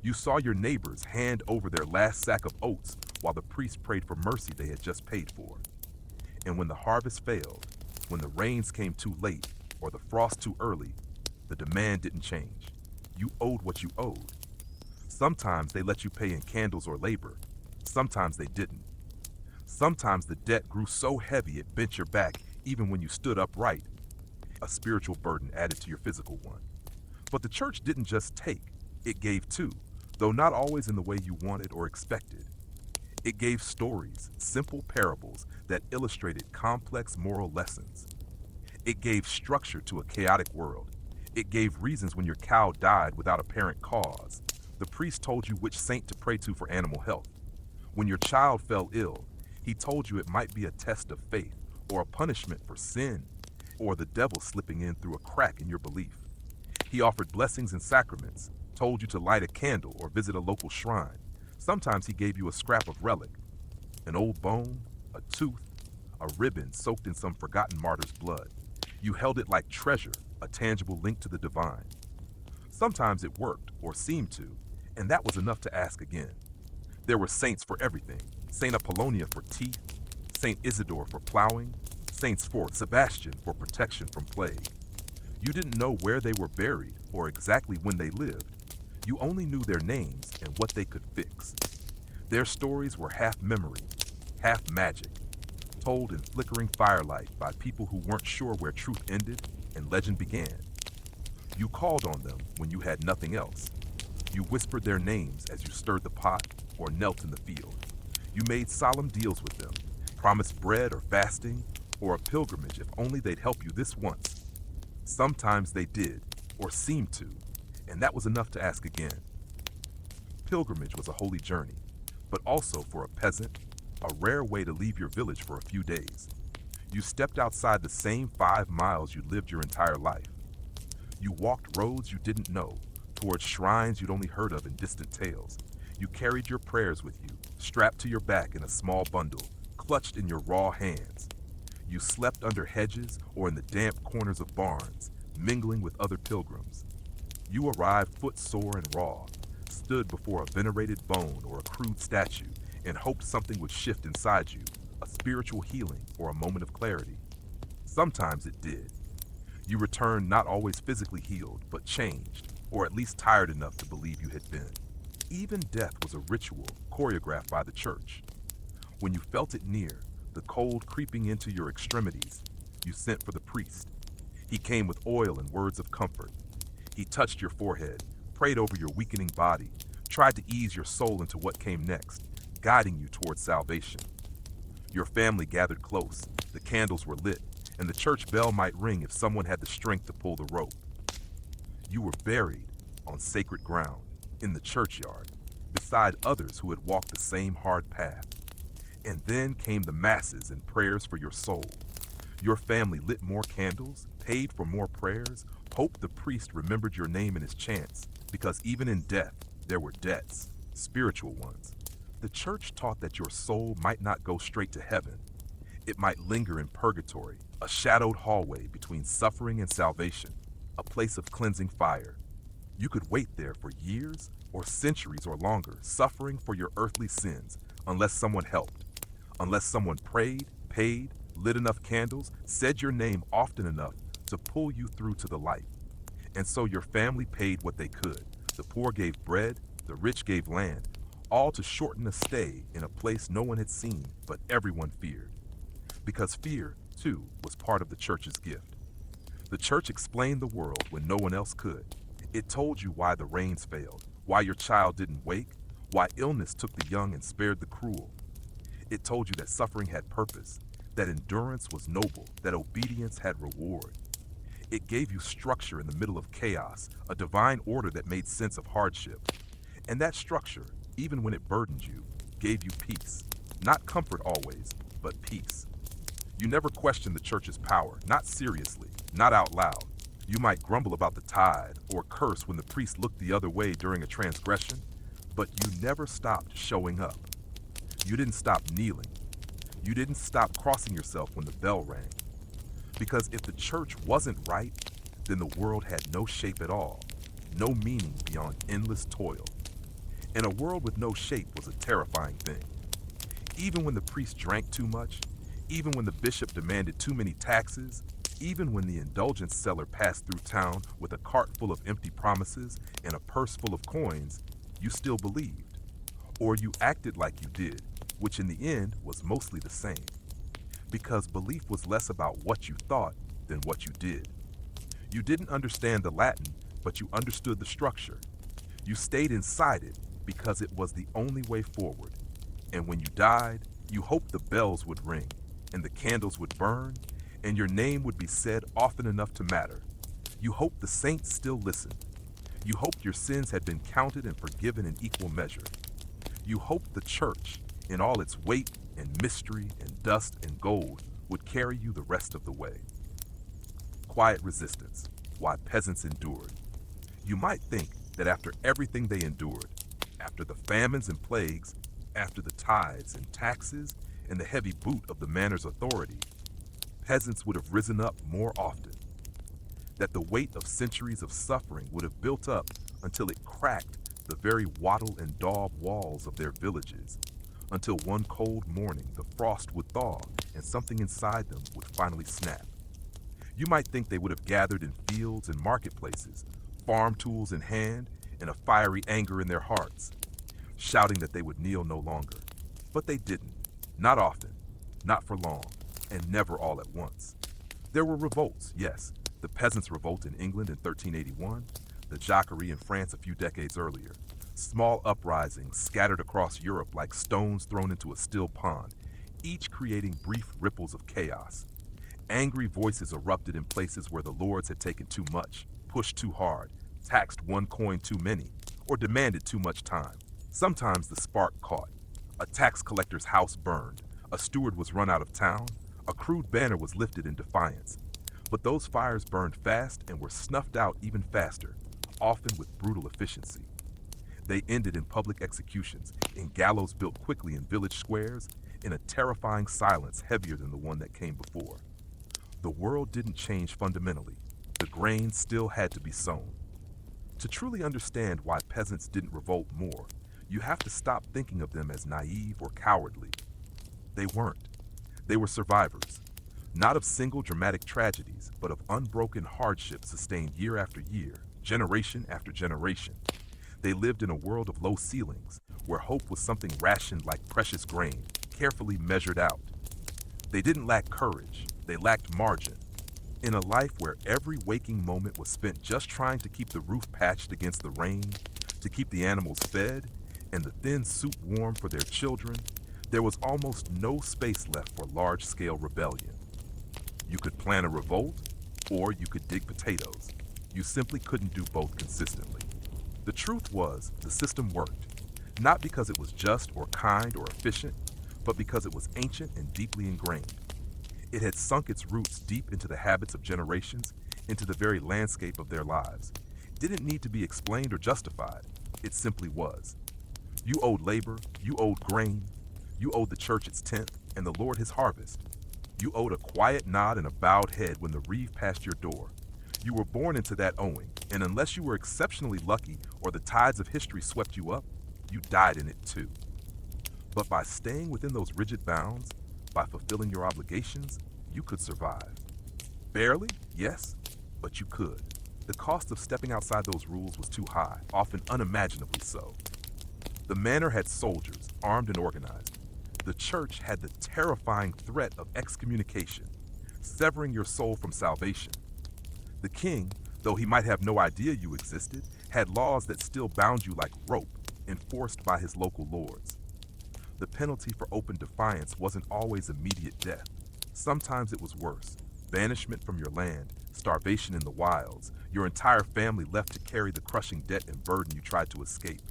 You saw your neighbors hand over their last sack of oats while the priest prayed for mercy they had just paid for. And when the harvest failed, when the rains came too late or the frost too early, the demand didn't change. You owed what you owed. Sometimes they let you pay in candles or labor. Sometimes they didn't. Sometimes the debt grew so heavy it bent your back even when you stood upright. A spiritual burden added to your physical one. But the church didn't just take, it gave too, though not always in the way you wanted or expected. It gave stories, simple parables that illustrated complex moral lessons. It gave structure to a chaotic world. It gave reasons when your cow died without apparent cause. The priest told you which saint to pray to for animal health. When your child fell ill, he told you it might be a test of faith, or a punishment for sin, or the devil slipping in through a crack in your belief. He offered blessings and sacraments, told you to light a candle or visit a local shrine. Sometimes he gave you a scrap of relic, an old bone, a tooth, a ribbon soaked in some forgotten martyr's blood. You held it like treasure, a tangible link to the divine. Sometimes it worked, or seemed to, and that was enough to ask again. There were saints for everything. Saint Apollonia for teeth, Saint Isidore for plowing, Saints for Sebastian for protection from plague. You didn't know where they were buried or exactly when they lived. You only knew their names and what they could fix. Their stories were half memory, half magic, told in flickering firelight by people who weren't sure where truth ended and legend began. You called on them when you had nothing else. You whispered their names as you stirred the pot or knelt in the field. You made solemn deals with them, promised bread or fasting, or a pilgrimage if only they'd help you this once. Sometimes they did, or seemed to, and that was enough to ask again. Pilgrimage was a holy journey, but also for a peasant, a rare way to leave your village for a few days. You stepped outside the same 5 miles you lived your entire life. You walked roads you didn't know, towards shrines you'd only heard of in distant tales. You carried your prayers with you, strapped to your back in a small bundle, clutched in your raw hands. You slept under hedges or in the damp corners of barns, mingling with other pilgrims. You arrived footsore and raw, stood before a venerated bone or a crude statue, and hoped something would shift inside you, a spiritual healing or a moment of clarity. Sometimes it did. You returned not always physically healed, but changed, or at least tired enough to believe you had been. Even death was a ritual choreographed by the church. When you felt it near, the cold creeping into your extremities, you sent for the priest. He came with oil and words of comfort. He touched your forehead, prayed over your weakening body, tried to ease your soul into what came next, guiding you towards salvation. Your family gathered close, the candles were lit, and the church bell might ring if someone had the strength to pull the rope. You were buried on sacred ground, in the churchyard, beside others who had walked the same hard path. And then came the masses and prayers for your soul. Your family lit more candles, paid for more prayers, hoped the priest remembered your name in his chants, because even in death, there were debts, spiritual ones. The church taught that your soul might not go straight to heaven. It might linger in purgatory, a shadowed hallway between suffering and salvation, a place of cleansing fire. You could wait there for years or centuries or longer, suffering for your earthly sins, unless someone helped, unless someone prayed, paid, lit enough candles, said your name often enough to pull you through to the light. And so your family paid what they could. The poor gave bread, the rich gave land, all to shorten a stay in a place no one had seen, but everyone feared. Because fear, too, was part of the church's gift. The church explained the world when no one else could. It told you why the rains failed, why your child didn't wake, why illness took the young and spared the cruel. It told you that suffering had purpose, that endurance was noble, that obedience had reward. It gave you structure in the middle of chaos, a divine order that made sense of hardship. And that structure, even when it burdened you, gave you peace. Not comfort always, but peace. You never questioned the church's power, not seriously, not out loud. You might grumble about the tithe or curse when the priest looked the other way during a transgression, but you never stopped showing up. You didn't stop kneeling. You didn't stop crossing yourself when the bell rang. Because if the church wasn't right, then the world had no shape at all, no meaning beyond endless toil. And a world with no shape was a terrifying thing. Even when the priest drank too much, even when the bishop demanded too many taxes, even when the indulgence seller passed through town with a cart full of empty promises and a purse full of coins, you still believed. Or you acted like you did, which in the end was mostly the same. Because belief was less about what you thought than what you did. You didn't understand the Latin, but you understood the structure. You stayed inside it because it was the only way forward. And when you died, you hoped the bells would ring, and the candles would burn, and your name would be said often enough to matter. You hoped the saints still listened. You hoped your sins had been counted and forgiven in equal measure. You hoped the church, in all its weight and mystery and dust and gold, would carry you the rest of the way. Quiet resistance, why peasants endured. You might think that after everything they endured, after the famines and plagues, after the tithes and taxes and the heavy boot of the manor's authority, peasants would have risen up more often. That the weight of centuries of suffering would have built up until it cracked the very wattle and daub walls of their villages, until one cold morning the frost would thaw and something inside them would finally snap. You might think they would have gathered in fields and marketplaces, farm tools in hand, and a fiery anger in their hearts, shouting that they would kneel no longer. But they didn't. Not often, not for long, and never all at once. There were revolts, yes, the Peasants' Revolt in England in 1381, the Jacquerie in France a few decades earlier. Small uprisings scattered across Europe like stones thrown into a still pond, each creating brief ripples of chaos. Angry voices erupted in places where the lords had taken too much, pushed too hard, taxed one coin too many, or demanded too much time. Sometimes the spark caught. A tax collector's house burned, a steward was run out of town, A crude banner was lifted in defiance, but those fires burned fast and were snuffed out even faster, often with brutal efficiency. They ended in public executions, in gallows built quickly in village squares, in a terrifying silence heavier than the one that came before. The world didn't change fundamentally. The grain still had to be sown. To truly understand why peasants didn't revolt more, you have to stop thinking of them as naive or cowardly. They weren't. They were survivors, not of single dramatic tragedies, but of unbroken hardship sustained year after year, generation after generation. They lived in a world of low ceilings, where hope was something rationed like precious grain, carefully measured out. They didn't lack courage, they lacked margin. In a life where every waking moment was spent just trying to keep the roof patched against the rain, to keep the animals fed, and the thin soup warm for their children, there was almost no space left for large-scale rebellion. You could plan a revolt, or you could dig potatoes. You simply couldn't do both consistently. The truth was, the system worked, not because it was just or kind or efficient, but because it was ancient and deeply ingrained. It had sunk its roots deep into the habits of generations, into the very landscape of their lives. It didn't need to be explained or justified. It simply was. You owed labor, you owed grain, you owed the church its tenth, and the Lord his harvest. You owed a quiet nod and a bowed head when the reeve passed your door. You were born into that owing, and unless you were exceptionally lucky or the tides of history swept you up, you died in it too. But by staying within those rigid bounds, by fulfilling your obligations, you could survive. Barely, yes, but you could. The cost of stepping outside those rules was too high, often unimaginably so. The manor had soldiers, armed and organized. The church had the terrifying threat of excommunication, severing your soul from salvation. The king, though he might have no idea you existed, had laws that still bound you like rope, enforced by his local lords. The penalty for open defiance wasn't always immediate death. Sometimes it was worse. Banishment from your land, starvation in the wilds, your entire family left to carry the crushing debt and burden you tried to escape.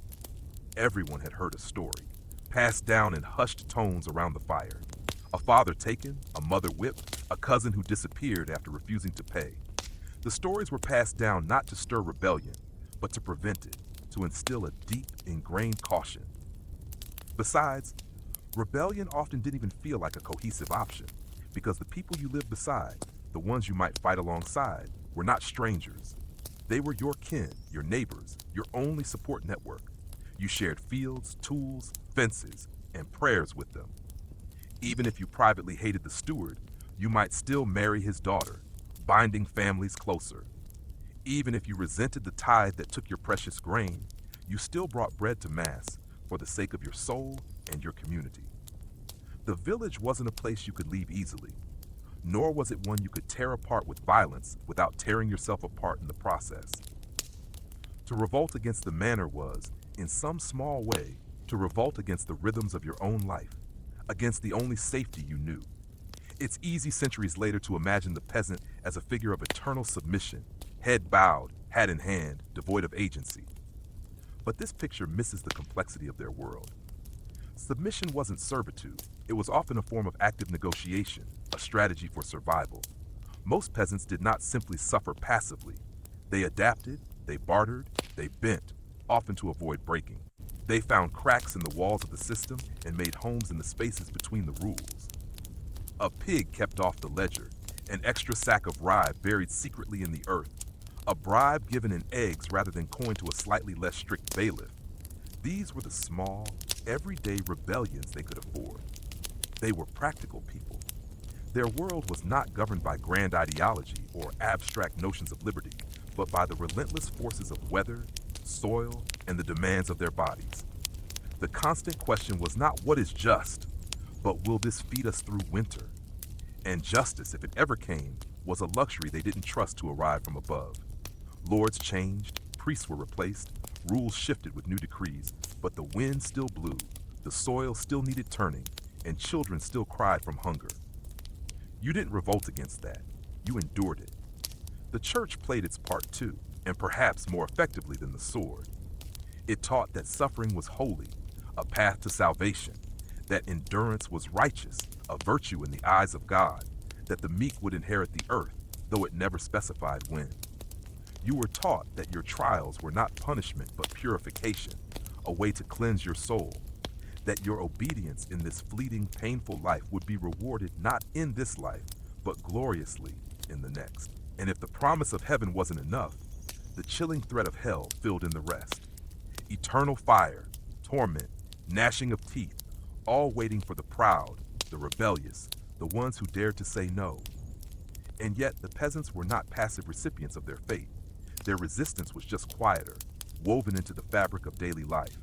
Everyone had heard a story, passed down in hushed tones around the fire. A father taken, a mother whipped, a cousin who disappeared after refusing to pay. The stories were passed down not to stir rebellion, but to prevent it, to instill a deep, ingrained caution. Besides, rebellion often didn't even feel like a cohesive option, because the people you lived beside, the ones you might fight alongside, were not strangers. They were your kin, your neighbors, your only support network. You shared fields, tools, fences, and prayers with them. Even if you privately hated the steward, you might still marry his daughter, binding families closer. Even if you resented the tithe that took your precious grain, you still brought bread to Mass for the sake of your soul and your community. The village wasn't a place you could leave easily, nor was it one you could tear apart with violence without tearing yourself apart in the process. To revolt against the manor was, in some small way, to revolt against the rhythms of your own life, against the only safety you knew. It's easy centuries later to imagine the peasant as a figure of eternal submission, head bowed, hat in hand, devoid of agency. But this picture misses the complexity of their world. Submission wasn't servitude. It was often a form of active negotiation, a strategy for survival. Most peasants did not simply suffer passively. They adapted, they bartered, they bent, often to avoid breaking. They found cracks in the walls of the system and made homes in the spaces between the rules. A pig kept off the ledger, an extra sack of rye buried secretly in the earth, a bribe given in eggs rather than coin to a slightly less strict bailiff. These were the small, everyday rebellions they could afford. They were practical people. Their world was not governed by grand ideology or abstract notions of liberty, but by the relentless forces of weather, soil, and the demands of their bodies. The constant question was not what is just, but will this feed us through winter? And justice, if it ever came, was a luxury they didn't trust to arrive from above. Lords changed, priests were replaced, rules shifted with new decrees, but the wind still blew, the soil still needed turning, and children still cried from hunger. You didn't revolt against that. You endured it. The church played its part too, and perhaps more effectively than the sword. It taught that suffering was holy, a path to salvation, that endurance was righteous, a virtue in the eyes of God, that the meek would inherit the earth, though it never specified when. You were taught that your trials were not punishment but purification, a way to cleanse your soul, that your obedience in this fleeting, painful life would be rewarded not in this life, but gloriously in the next. And if the promise of heaven wasn't enough, the chilling threat of hell filled in the rest. Eternal fire, torment, gnashing of teeth, all waiting for the proud, the rebellious, the ones who dared to say no. And yet the peasants were not passive recipients of their fate. Their resistance was just quieter, woven into the fabric of daily life.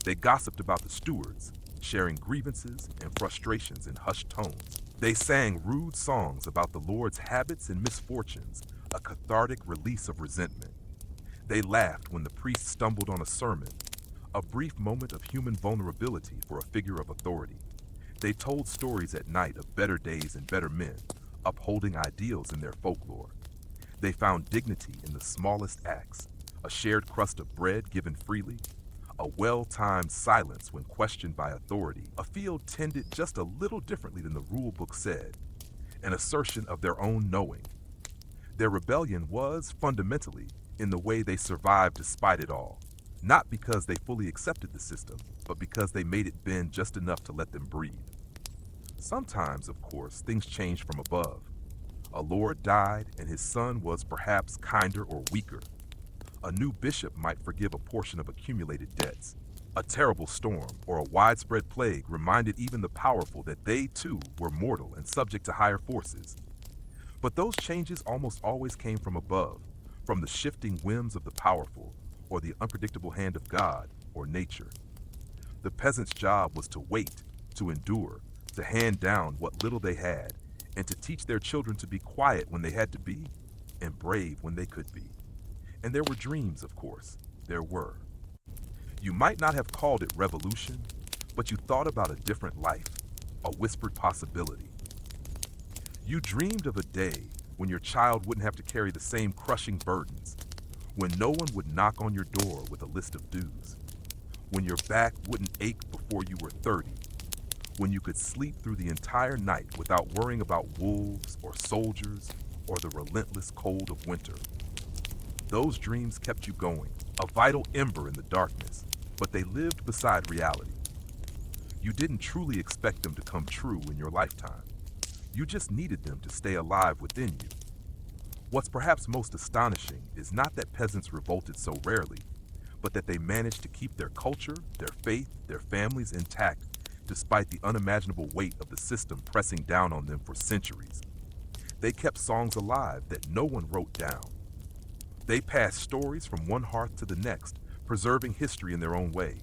They gossiped about the stewards, sharing grievances and frustrations in hushed tones. They sang rude songs about the Lord's habits and misfortunes, a cathartic release of resentment. They laughed when the priest stumbled on a sermon, a brief moment of human vulnerability for a figure of authority. They told stories at night of better days and better men, upholding ideals in their folklore. They found dignity in the smallest acts, a shared crust of bread given freely, a well-timed silence when questioned by authority, a field tended just a little differently than the rule book said, an assertion of their own knowing. Their rebellion was, fundamentally, in the way they survived despite it all, not because they fully accepted the system, but because they made it bend just enough to let them breathe. Sometimes, of course, things changed from above. A lord died, and his son was perhaps kinder or weaker. A new bishop might forgive a portion of accumulated debts. A terrible storm or a widespread plague reminded even the powerful that they, too, were mortal and subject to higher forces. But those changes almost always came from above, from the shifting whims of the powerful, or the unpredictable hand of God or nature. The peasants' job was to wait, to endure, to hand down what little they had, and to teach their children to be quiet when they had to be, and brave when they could be. And there were dreams, of course. There were. You might not have called it revolution, but you thought about a different life, a whispered possibility. You dreamed of a day when your child wouldn't have to carry the same crushing burdens, when no one would knock on your door with a list of dues, when your back wouldn't ache before you were 30, when you could sleep through the entire night without worrying about wolves or soldiers or the relentless cold of winter. Those dreams kept you going, a vital ember in the darkness, but they lived beside reality. You didn't truly expect them to come true in your lifetime. You just needed them to stay alive within you. What's perhaps most astonishing is not that peasants revolted so rarely, but that they managed to keep their culture, their faith, their families intact despite the unimaginable weight of the system pressing down on them for centuries. They kept songs alive that no one wrote down. They passed stories from one hearth to the next, preserving history in their own way.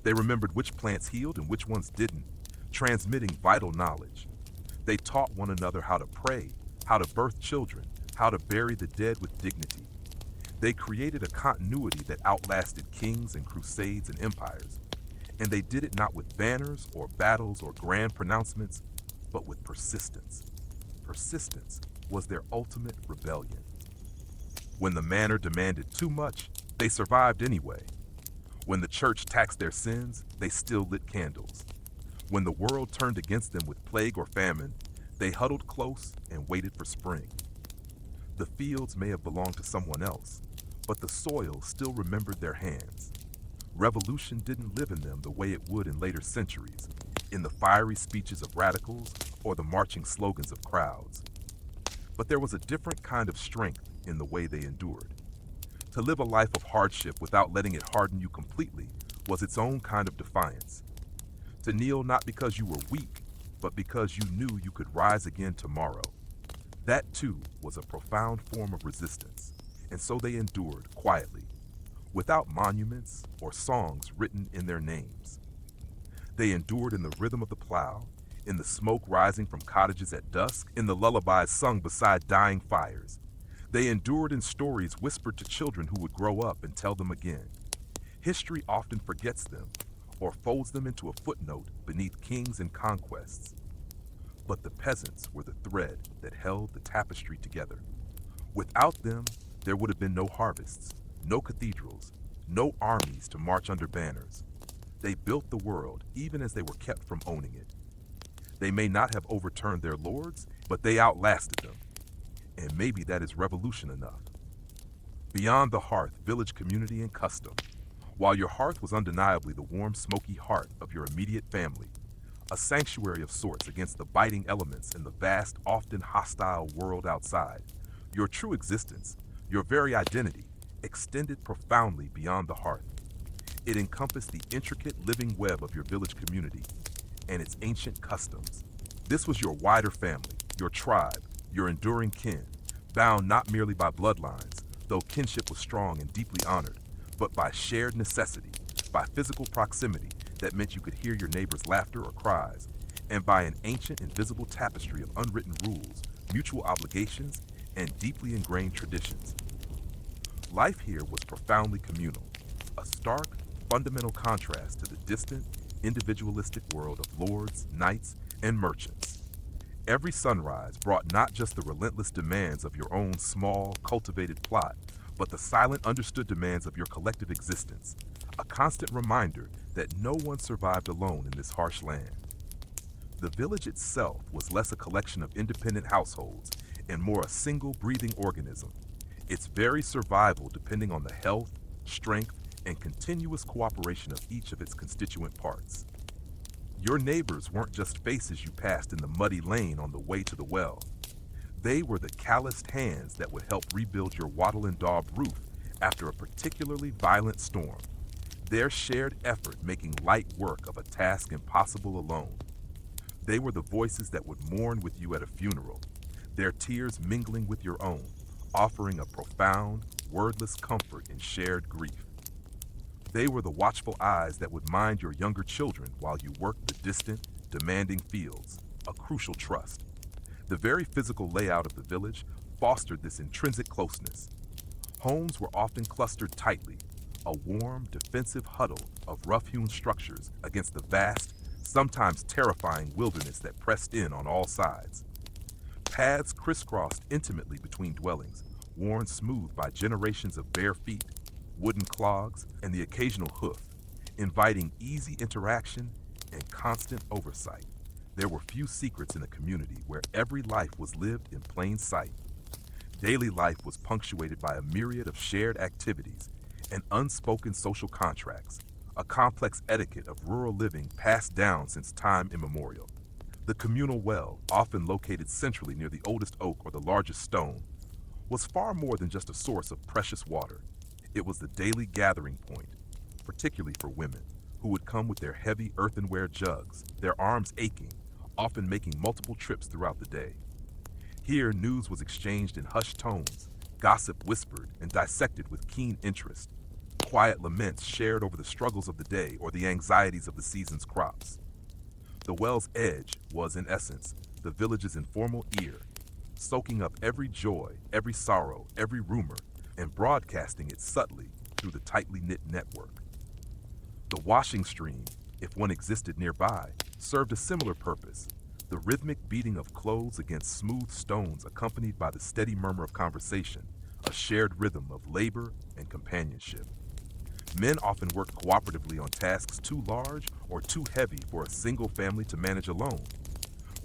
They remembered which plants healed and which ones didn't, transmitting vital knowledge. They taught one another how to pray, how to birth children, how to bury the dead with dignity. They created a continuity that outlasted kings and crusades and empires. And they did it not with banners or battles or grand pronouncements, but with persistence. Persistence was their ultimate rebellion. When the manor demanded too much, they survived anyway. When the church taxed their sins, they still lit candles. When the world turned against them with plague or famine, they huddled close and waited for spring. The fields may have belonged to someone else, but the soil still remembered their hands. Revolution didn't live in them the way it would in later centuries, in the fiery speeches of radicals or the marching slogans of crowds. But there was a different kind of strength in the way they endured. To live a life of hardship without letting it harden you completely was its own kind of defiance. To kneel not because you were weak, but because you knew you could rise again tomorrow. That too was a profound form of resistance, and so they endured quietly, without monuments or songs written in their names. They endured in the rhythm of the plow, in the smoke rising from cottages at dusk, in the lullabies sung beside dying fires. They endured in stories whispered to children who would grow up and tell them again. History often forgets them, or folds them into a footnote beneath kings and conquests. But the peasants were the thread that held the tapestry together. Without them, there would have been no harvests, no cathedrals, no armies to march under banners. They built the world even as they were kept from owning it. They may not have overturned their lords, but they outlasted them. And maybe that is revolution enough. Beyond the hearth, village community and custom. While your hearth was undeniably the warm, smoky heart of your immediate family, a sanctuary of sorts against the biting elements in the vast, often hostile world outside, your true existence, your very identity, extended profoundly beyond the hearth. It encompassed the intricate living web of your village community and its ancient customs. This was your wider family, your tribe, your enduring kin, bound not merely by bloodlines, though kinship was strong and deeply honored, but by shared necessity, by physical proximity that meant you could hear your neighbor's laughter or cries, and by an ancient invisible tapestry of unwritten rules, mutual obligations, and deeply ingrained traditions. Life here was profoundly communal, a stark, fundamental contrast to the distant, individualistic world of lords, knights, and merchants. Every sunrise brought not just the relentless demands of your own small, cultivated plot, but the silent, understood demands of your collective existence, a constant reminder that no one survived alone in this harsh land. The village itself was less a collection of independent households and more a single breathing organism, its very survival depending on the health, strength, and continuous cooperation of each of its constituent parts. Your neighbors weren't just faces you passed in the muddy lane on the way to the well. They were the calloused hands that would help rebuild your wattle and daub roof after a particularly violent storm, their shared effort making light work of a task impossible alone. They were the voices that would mourn with you at a funeral, their tears mingling with your own, offering a profound, wordless comfort in shared grief. They were the watchful eyes that would mind your younger children while you worked the distant, demanding fields, a crucial trust. The very physical layout of the village fostered this intrinsic closeness. Homes were often clustered tightly, a warm, defensive huddle of rough-hewn structures against the vast, sometimes terrifying wilderness that pressed in on all sides. Paths crisscrossed intimately between dwellings, worn smooth by generations of bare feet, wooden clogs, and the occasional hoof, inviting easy interaction and constant oversight. There were few secrets in a community where every life was lived in plain sight. Daily life was punctuated by a myriad of shared activities and unspoken social contracts, a complex etiquette of rural living passed down since time immemorial. The communal well, often located centrally near the oldest oak or the largest stone, was far more than just a source of precious water. It was the daily gathering point, particularly for women, who would come with their heavy earthenware jugs, their arms aching, often making multiple trips throughout the day. Here, news was exchanged in hushed tones, gossip whispered and dissected with keen interest, quiet laments shared over the struggles of the day or the anxieties of the season's crops. The well's edge was, in essence, the village's informal ear, soaking up every joy, every sorrow, every rumor, and broadcasting it subtly through the tightly knit network. The washing stream, if one existed nearby, served a similar purpose, the rhythmic beating of clothes against smooth stones accompanied by the steady murmur of conversation, a shared rhythm of labor and companionship. Men often worked cooperatively on tasks too large or too heavy for a single family to manage alone,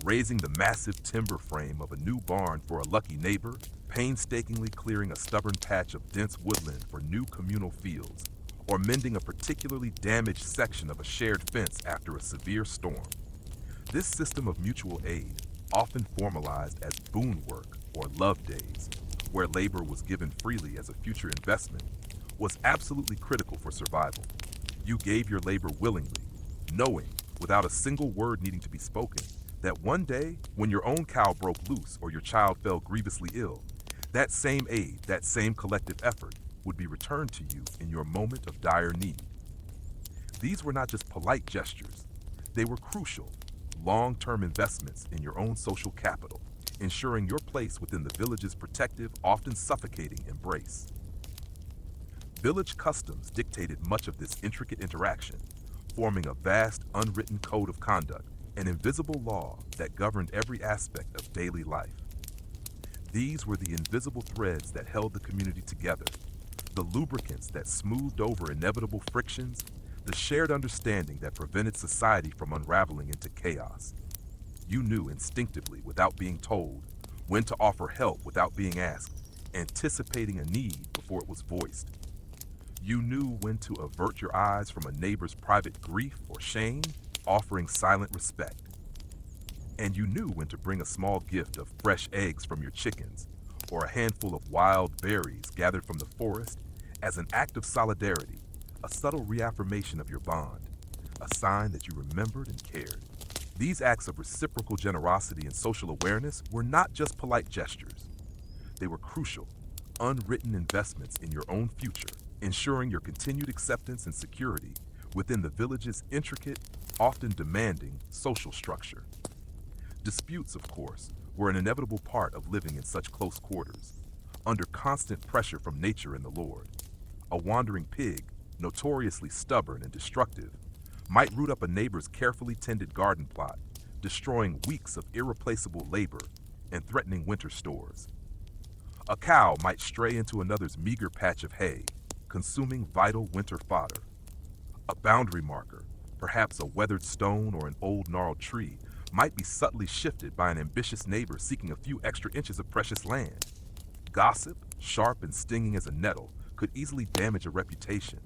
raising the massive timber frame of a new barn for a lucky neighbor, painstakingly clearing a stubborn patch of dense woodland for new communal fields, or mending a particularly damaged section of a shared fence after a severe storm. This system of mutual aid, often formalized as boon work or love days, where labor was given freely as a future investment, was absolutely critical for survival. You gave your labor willingly, knowing, without a single word needing to be spoken, that one day, when your own cow broke loose or your child fell grievously ill, that same aid, that same collective effort, would be returned to you in your moment of dire need. These were not just polite gestures. They were crucial, long-term investments in your own social capital, ensuring your place within the village's protective, often suffocating embrace. Village customs dictated much of this intricate interaction, forming a vast, unwritten code of conduct, an invisible law that governed every aspect of daily life. These were the invisible threads that held the community together, the lubricants that smoothed over inevitable frictions, the shared understanding that prevented society from unraveling into chaos. You knew instinctively, without being told, when to offer help without being asked, anticipating a need before it was voiced. You knew when to avert your eyes from a neighbor's private grief or shame, offering silent respect. And you knew when to bring a small gift of fresh eggs from your chickens, or a handful of wild berries gathered from the forest, as an act of solidarity, a subtle reaffirmation of your bond, a sign that you remembered and cared. These acts of reciprocal generosity and social awareness were not just polite gestures. They were crucial, unwritten investments in your own future, ensuring your continued acceptance and security within the village's intricate, often demanding social structure. Disputes, of course, were an inevitable part of living in such close quarters, under constant pressure from nature and the Lord. A wandering pig, notoriously stubborn and destructive, might root up a neighbor's carefully tended garden plot, destroying weeks of irreplaceable labor and threatening winter stores. A cow might stray into another's meager patch of hay, consuming vital winter fodder. A boundary marker, perhaps a weathered stone or an old gnarled tree, might be subtly shifted by an ambitious neighbor seeking a few extra inches of precious land. Gossip, sharp and stinging as a nettle, could easily damage a reputation,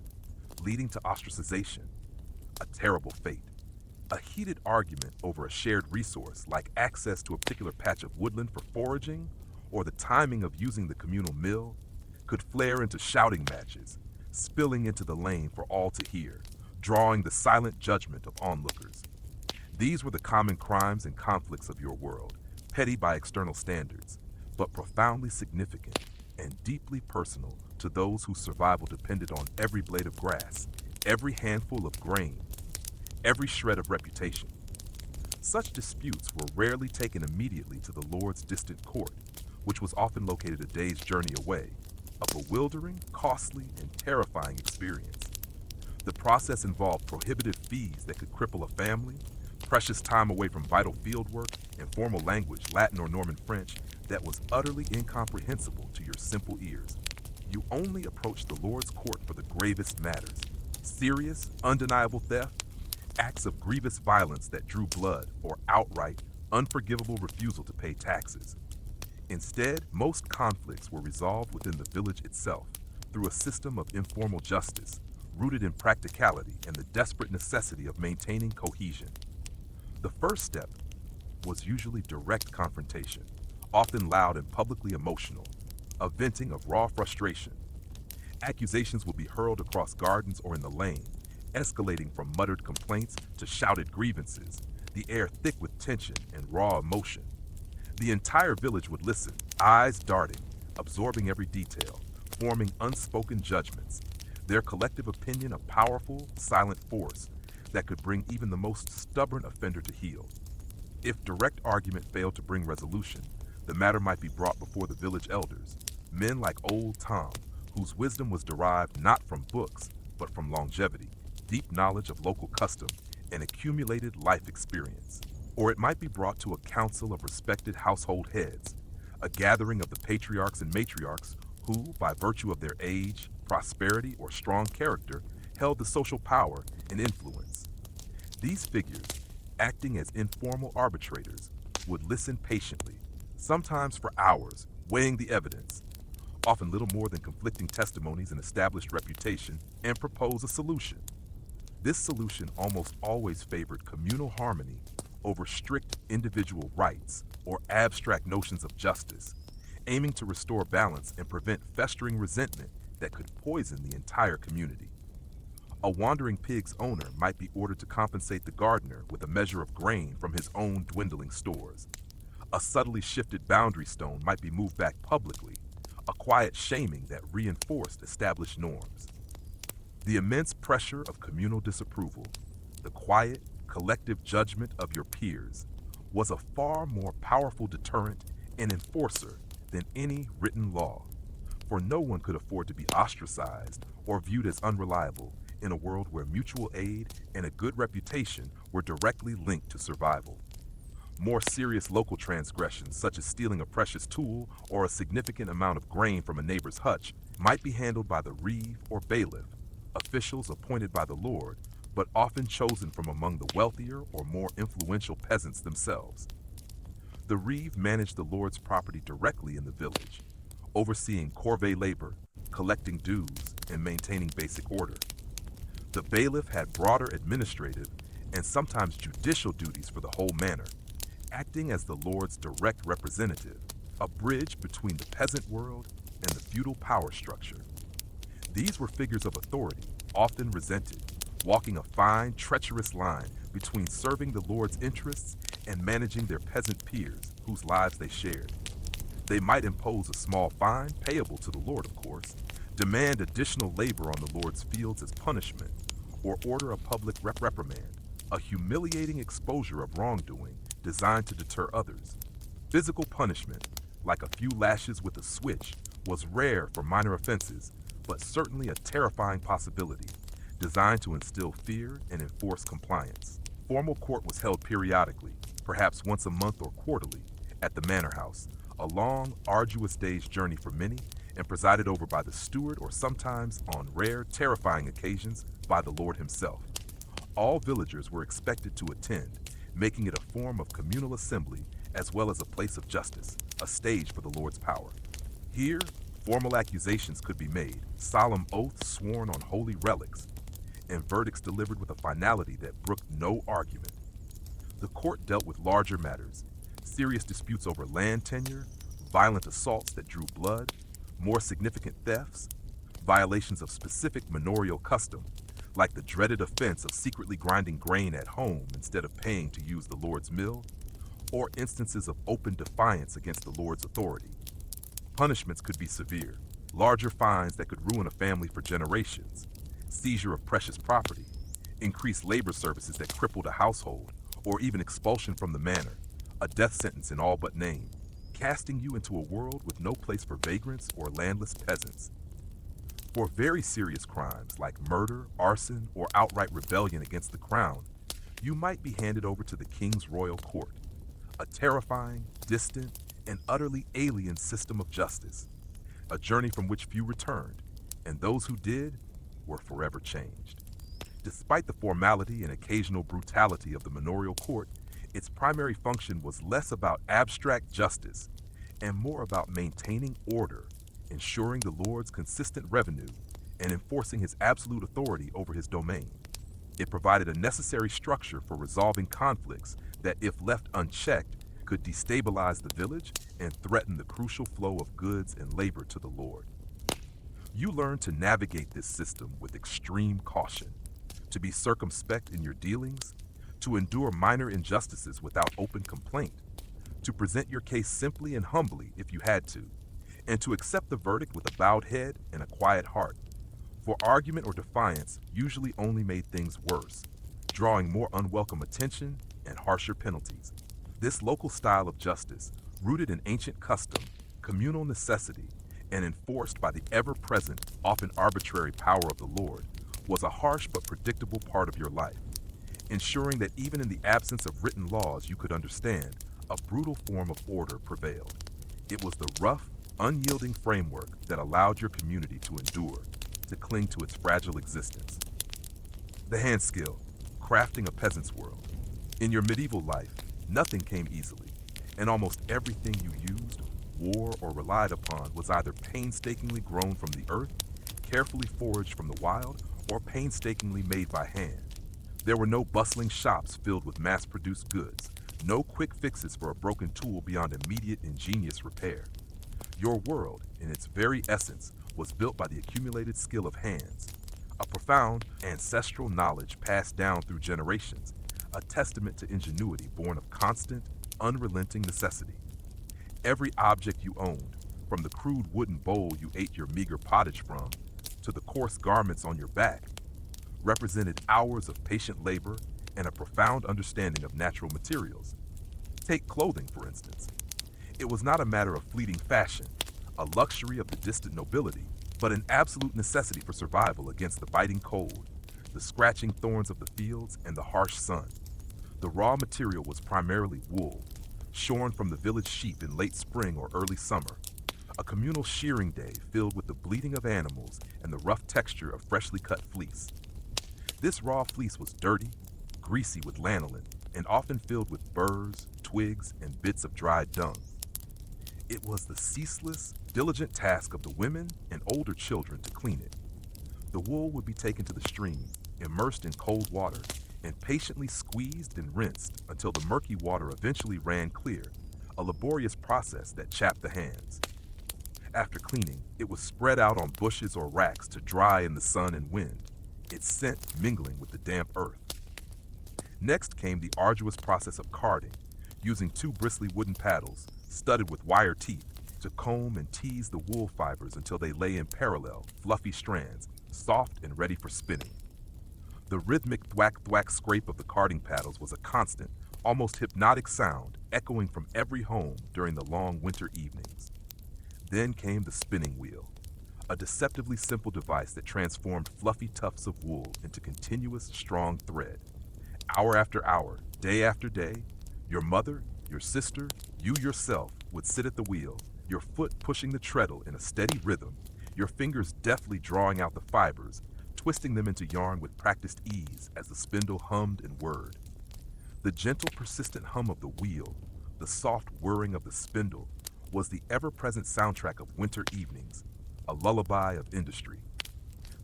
leading to ostracization, a terrible fate. A heated argument over a shared resource, like access to a particular patch of woodland for foraging, or the timing of using the communal mill, could flare into shouting matches, spilling into the lane for all to hear, drawing the silent judgment of onlookers. These were the common crimes and conflicts of your world, petty by external standards, but profoundly significant and deeply personal to those whose survival depended on every blade of grass, every handful of grain, every shred of reputation. Such disputes were rarely taken immediately to the Lord's distant court, which was often located a day's journey away, a bewildering, costly, and terrifying experience. The process involved prohibitive fees that could cripple a family, precious time away from vital fieldwork, and formal language, Latin or Norman French, that was utterly incomprehensible to your simple ears. You only approached the Lord's court for the gravest matters: serious, undeniable theft, acts of grievous violence that drew blood, or outright, unforgivable refusal to pay taxes. Instead, most conflicts were resolved within the village itself through a system of informal justice, rooted in practicality and the desperate necessity of maintaining cohesion. The first step was usually direct confrontation, often loud and publicly emotional, a venting of raw frustration. Accusations would be hurled across gardens or in the lane, escalating from muttered complaints to shouted grievances, the air thick with tension and raw emotion. The entire village would listen, eyes darting, absorbing every detail, forming unspoken judgments, their collective opinion a powerful, silent force that could bring even the most stubborn offender to heel. If direct argument failed to bring resolution, the matter might be brought before the village elders, men like Old Tom, whose wisdom was derived not from books, but from longevity, deep knowledge of local custom, and accumulated life experience. Or it might be brought to a council of respected household heads, a gathering of the patriarchs and matriarchs who, by virtue of their age, prosperity, or strong character, held the social power and influence. These figures, acting as informal arbitrators, would listen patiently, sometimes for hours, weighing the evidence, often little more than conflicting testimonies and established reputation, and propose a solution. This solution almost always favored communal harmony over strict individual rights or abstract notions of justice, aiming to restore balance and prevent festering resentment that could poison the entire community. A wandering pig's owner might be ordered to compensate the gardener with a measure of grain from his own dwindling stores. A subtly shifted boundary stone might be moved back publicly, a quiet shaming that reinforced established norms. The immense pressure of communal disapproval, the quiet, collective judgment of your peers, was a far more powerful deterrent and enforcer than any written law, for no one could afford to be ostracized or viewed as unreliable in a world where mutual aid and a good reputation were directly linked to survival. More serious local transgressions, such as stealing a precious tool or a significant amount of grain from a neighbor's hutch, might be handled by the reeve or bailiff, officials appointed by the Lord but often chosen from among the wealthier or more influential peasants themselves. The reeve managed the lord's property directly in the village, overseeing corvée labor, collecting dues, and maintaining basic order. The bailiff had broader administrative and sometimes judicial duties for the whole manor, acting as the lord's direct representative, a bridge between the peasant world and the feudal power structure. These were figures of authority, often resented, walking a fine, treacherous line between serving the lord's interests and managing their peasant peers whose lives they shared. They might impose a small fine, payable to the lord, of course, demand additional labor on the lord's fields as punishment, or order a public reprimand, a humiliating exposure of wrongdoing designed to deter others. Physical punishment, like a few lashes with a switch, was rare for minor offenses, but certainly a terrifying possibility, designed to instill fear and enforce compliance. Formal court was held periodically, perhaps once a month or quarterly, at the manor house, a long, arduous day's journey for many, and presided over by the steward or sometimes, on rare, terrifying occasions, by the lord himself. All villagers were expected to attend, making it a form of communal assembly as well as a place of justice, a stage for the lord's power. Here, formal accusations could be made, solemn oaths sworn on holy relics, and verdicts delivered with a finality that brooked no argument. The court dealt with larger matters, serious disputes over land tenure, violent assaults that drew blood, more significant thefts, violations of specific manorial custom, like the dreaded offense of secretly grinding grain at home instead of paying to use the lord's mill, or instances of open defiance against the lord's authority. Punishments could be severe, larger fines that could ruin a family for generations, seizure of precious property, increased labor services that crippled a household, or even expulsion from the manor, a death sentence in all but name, casting you into a world with no place for vagrants or landless peasants. For very serious crimes like murder, arson, or outright rebellion against the crown, you might be handed over to the king's royal court, a terrifying, distant, and utterly alien system of justice, a journey from which few returned, and those who did were forever changed. Despite the formality and occasional brutality of the manorial court, its primary function was less about abstract justice and more about maintaining order, ensuring the lord's consistent revenue, and enforcing his absolute authority over his domain. It provided a necessary structure for resolving conflicts that, if left unchecked, could destabilize the village and threaten the crucial flow of goods and labor to the lord. You learn to navigate this system with extreme caution, to be circumspect in your dealings, to endure minor injustices without open complaint, to present your case simply and humbly if you had to, and to accept the verdict with a bowed head and a quiet heart, for argument or defiance usually only made things worse, drawing more unwelcome attention and harsher penalties. This local style of justice, rooted in ancient custom, communal necessity, and enforced by the ever-present, often arbitrary power of the Lord, was a harsh but predictable part of your life, ensuring that even in the absence of written laws you could understand, a brutal form of order prevailed. It was the rough, unyielding framework that allowed your community to endure, to cling to its fragile existence. The hand skill, crafting a peasant's world. In your medieval life, nothing came easily, and almost everything you used, wore, or relied upon was either painstakingly grown from the earth, carefully foraged from the wild, or painstakingly made by hand. There were no bustling shops filled with mass-produced goods, no quick fixes for a broken tool beyond immediate ingenious repair. Your world, in its very essence, was built by the accumulated skill of hands, a profound ancestral knowledge passed down through generations, a testament to ingenuity born of constant, unrelenting necessity. Every object you owned, from the crude wooden bowl you ate your meager pottage from, to the coarse garments on your back, represented hours of patient labor and a profound understanding of natural materials. Take clothing, for instance. It was not a matter of fleeting fashion, a luxury of the distant nobility, but an absolute necessity for survival against the biting cold, the scratching thorns of the fields, and the harsh sun. The raw material was primarily wool, shorn from the village sheep in late spring or early summer, a communal shearing day filled with the bleating of animals and the rough texture of freshly cut fleece. This raw fleece was dirty, greasy with lanolin, and often filled with burrs, twigs, and bits of dried dung. It was the ceaseless, diligent task of the women and older children to clean it. The wool would be taken to the stream, immersed in cold water, and patiently squeezed and rinsed until the murky water eventually ran clear, a laborious process that chapped the hands. After cleaning, it was spread out on bushes or racks to dry in the sun and wind, its scent mingling with the damp earth. Next came the arduous process of carding, using two bristly wooden paddles, studded with wire teeth, to comb and tease the wool fibers until they lay in parallel, fluffy strands, soft and ready for spinning. The rhythmic thwack-thwack scrape of the carding paddles was a constant, almost hypnotic sound echoing from every home during the long winter evenings. Then came the spinning wheel, a deceptively simple device that transformed fluffy tufts of wool into continuous, strong thread. Hour after hour, day after day, your mother, your sister, you yourself would sit at the wheel, your foot pushing the treadle in a steady rhythm, your fingers deftly drawing out the fibers, twisting them into yarn with practiced ease as the spindle hummed and whirred. The gentle, persistent hum of the wheel, the soft whirring of the spindle, was the ever-present soundtrack of winter evenings, a lullaby of industry.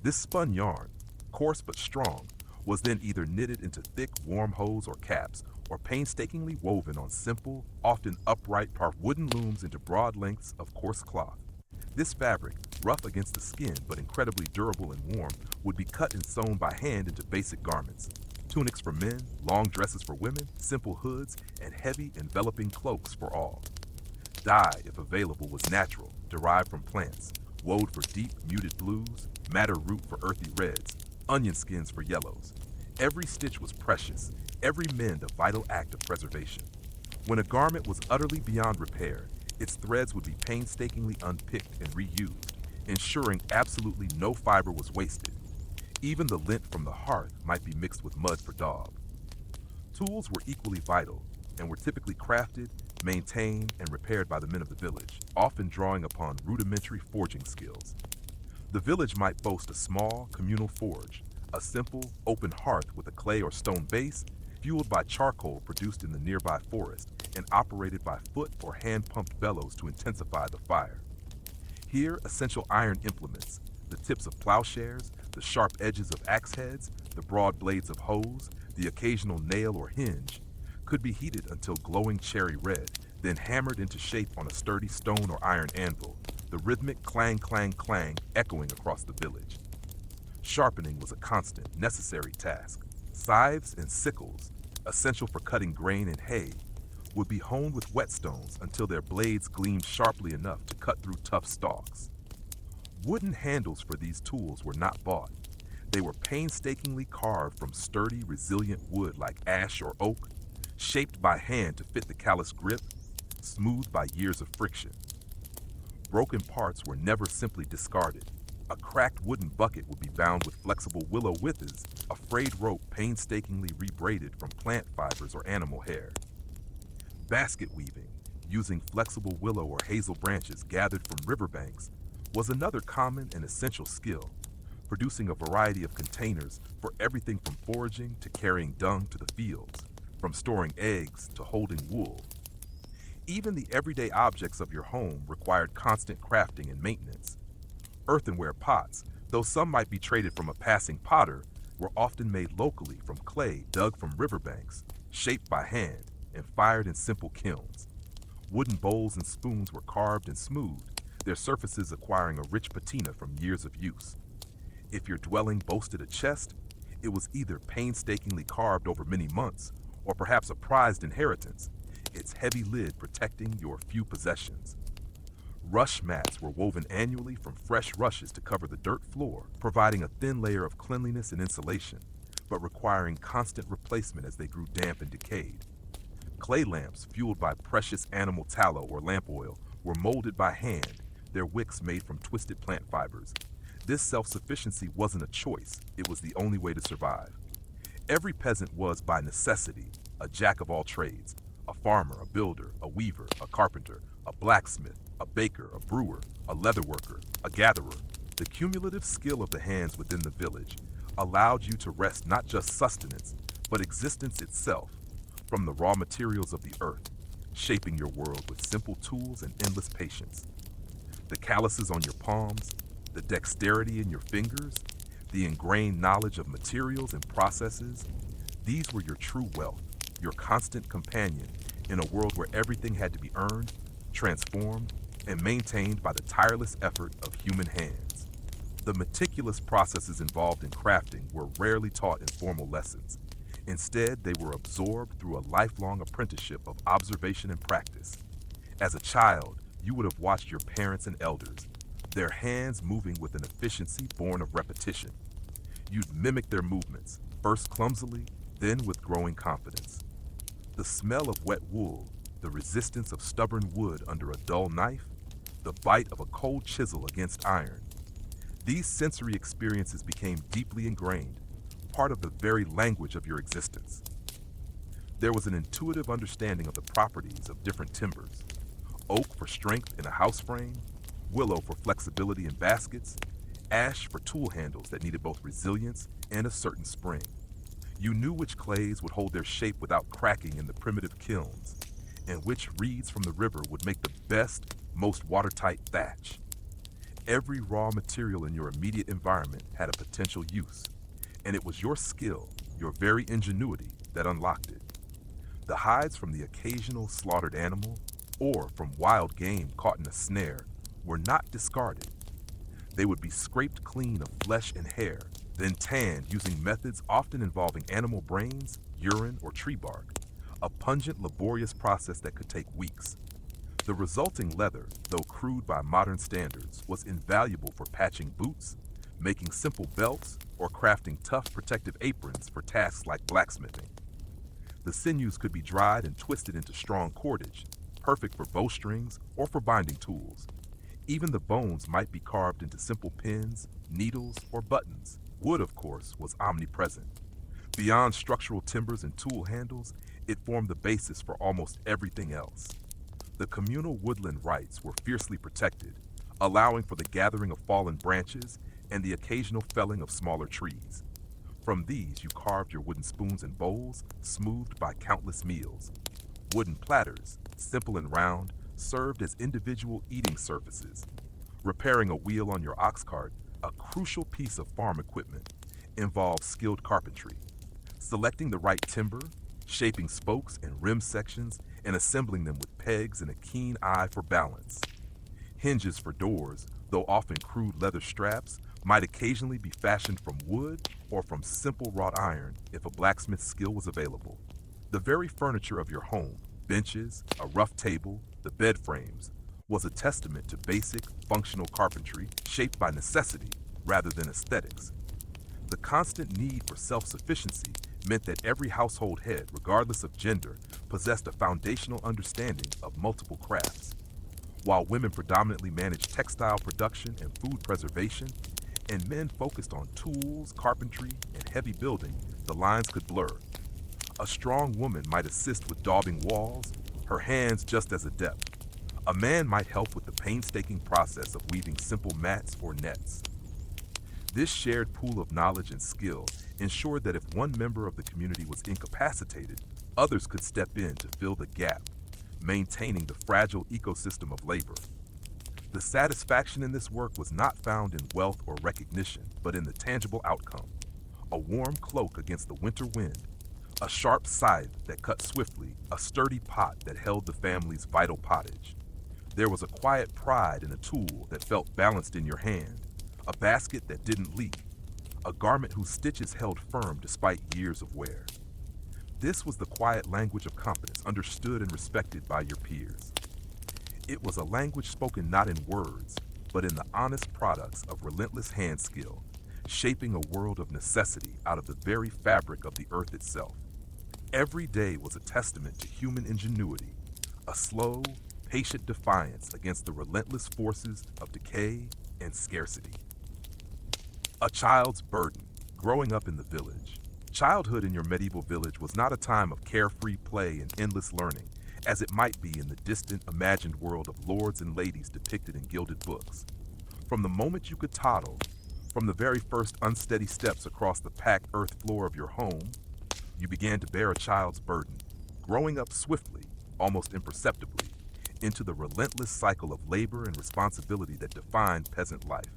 This spun yarn, coarse but strong, was then either knitted into thick, warm hose or caps, or painstakingly woven on simple, often upright wooden looms into broad lengths of coarse cloth. This fabric, rough against the skin but incredibly durable and warm, would be cut and sewn by hand into basic garments. Tunics for men, long dresses for women, simple hoods, and heavy, enveloping cloaks for all. Dye, if available, was natural, derived from plants, wove for deep, muted blues, madder root for earthy reds, onion skins for yellows. Every stitch was precious, every mend a vital act of preservation. When a garment was utterly beyond repair, its threads would be painstakingly unpicked and reused, ensuring absolutely no fiber was wasted. Even the lint from the hearth might be mixed with mud for daub. Tools were equally vital and were typically crafted, maintained, and repaired by the men of the village, often drawing upon rudimentary forging skills. The village might boast a small, communal forge, a simple, open hearth with a clay or stone base, fueled by charcoal produced in the nearby forest and operated by foot or hand-pumped bellows to intensify the fire. Here, essential iron implements, the tips of plowshares, the sharp edges of axe heads, the broad blades of hoes, the occasional nail or hinge, could be heated until glowing cherry red, then hammered into shape on a sturdy stone or iron anvil, the rhythmic clang, clang, clang echoing across the village. Sharpening was a constant, necessary task. Scythes and sickles, essential for cutting grain and hay, would be honed with whetstones until their blades gleamed sharply enough to cut through tough stalks. Wooden handles for these tools were not bought. They were painstakingly carved from sturdy, resilient wood like ash or oak, shaped by hand to fit the callous grip, smoothed by years of friction. Broken parts were never simply discarded. A cracked wooden bucket would be bound with flexible willow withes, a frayed rope painstakingly rebraided from plant fibers or animal hair. Basket weaving, using flexible willow or hazel branches gathered from riverbanks, was another common and essential skill, producing a variety of containers for everything from foraging to carrying dung to the fields, from storing eggs to holding wool. Even the everyday objects of your home required constant crafting and maintenance. Earthenware pots, though some might be traded from a passing potter, were often made locally from clay dug from riverbanks, shaped by hand, and fired in simple kilns. Wooden bowls and spoons were carved and smoothed, their surfaces acquiring a rich patina from years of use. If your dwelling boasted a chest, it was either painstakingly carved over many months, or perhaps a prized inheritance, its heavy lid protecting your few possessions. Rush mats were woven annually from fresh rushes to cover the dirt floor, providing a thin layer of cleanliness and insulation, but requiring constant replacement as they grew damp and decayed. Clay lamps, fueled by precious animal tallow or lamp oil, were molded by hand, their wicks made from twisted plant fibers. This self-sufficiency wasn't a choice, it was the only way to survive. Every peasant was, by necessity, a jack of all trades, a farmer, a builder, a weaver, a carpenter, a blacksmith, a baker, a brewer, a leather worker, a gatherer. The cumulative skill of the hands within the village, allowed you to wrest not just sustenance, but existence itself from the raw materials of the earth, shaping your world with simple tools and endless patience. The calluses on your palms, the dexterity in your fingers, the ingrained knowledge of materials and processes, these were your true wealth, your constant companion in a world where everything had to be earned, transformed, and maintained by the tireless effort of human hands. The meticulous processes involved in crafting were rarely taught in formal lessons. Instead, they were absorbed through a lifelong apprenticeship of observation and practice. As a child, you would have watched your parents and elders, their hands moving with an efficiency born of repetition. You'd mimic their movements, first clumsily, then with growing confidence. The smell of wet wool, the resistance of stubborn wood under a dull knife, the bite of a cold chisel against iron. These sensory experiences became deeply ingrained, part of the very language of your existence. There was an intuitive understanding of the properties of different timbers: oak for strength in a house frame, willow for flexibility in baskets, ash for tool handles that needed both resilience and a certain spring. You knew which clays would hold their shape without cracking in the primitive kilns, and which reeds from the river would make the best, most watertight thatch. Every raw material in your immediate environment had a potential use, and it was your skill, your very ingenuity, that unlocked it. The hides from the occasional slaughtered animal, or from wild game caught in a snare, were not discarded. They would be scraped clean of flesh and hair, then tanned using methods often involving animal brains, urine, or tree bark, a pungent, laborious process that could take weeks. The resulting leather, though crude by modern standards, was invaluable for patching boots, making simple belts, or crafting tough protective aprons for tasks like blacksmithing. The sinews could be dried and twisted into strong cordage, perfect for bowstrings or for binding tools. Even the bones might be carved into simple pins, needles, or buttons. Wood, of course, was omnipresent. Beyond structural timbers and tool handles, it formed the basis for almost everything else. The communal woodland rights were fiercely protected, allowing for the gathering of fallen branches and the occasional felling of smaller trees. From these, you carved your wooden spoons and bowls, smoothed by countless meals. Wooden platters, simple and round, served as individual eating surfaces. Repairing a wheel on your ox cart, a crucial piece of farm equipment, involved skilled carpentry. Selecting the right timber, shaping spokes and rim sections, and assembling them with pegs and a keen eye for balance. Hinges for doors, though often crude leather straps, might occasionally be fashioned from wood or from simple wrought iron if a blacksmith's skill was available. The very furniture of your home, benches, a rough table, the bed frames, was a testament to basic, functional carpentry shaped by necessity rather than aesthetics. The constant need for self-sufficiency meant that every household head, regardless of gender, possessed a foundational understanding of multiple crafts. While women predominantly managed textile production and food preservation, and men focused on tools, carpentry, and heavy building, the lines could blur. A strong woman might assist with daubing walls, her hands just as adept. A man might help with the painstaking process of weaving simple mats or nets. This shared pool of knowledge and skill ensured that if one member of the community was incapacitated, others could step in to fill the gap, maintaining the fragile ecosystem of labor. The satisfaction in this work was not found in wealth or recognition, but in the tangible outcome: a warm cloak against the winter wind, a sharp scythe that cut swiftly, a sturdy pot that held the family's vital pottage. There was a quiet pride in a tool that felt balanced in your hand, a basket that didn't leak, a garment whose stitches held firm despite years of wear. This was the quiet language of competence, understood and respected by your peers. It was a language spoken not in words, but in the honest products of relentless hand skill, shaping a world of necessity out of the very fabric of the earth itself. Every day was a testament to human ingenuity, a slow, patient defiance against the relentless forces of decay and scarcity. A child's burden, growing up in the village. Childhood in your medieval village was not a time of carefree play and endless learning, as it might be in the distant, imagined world of lords and ladies depicted in gilded books. From the moment you could toddle, From the very first unsteady steps across the packed earth floor of your home, you began to bear a child's burden, growing up swiftly, almost imperceptibly, into the relentless cycle of labor and responsibility that defined peasant life.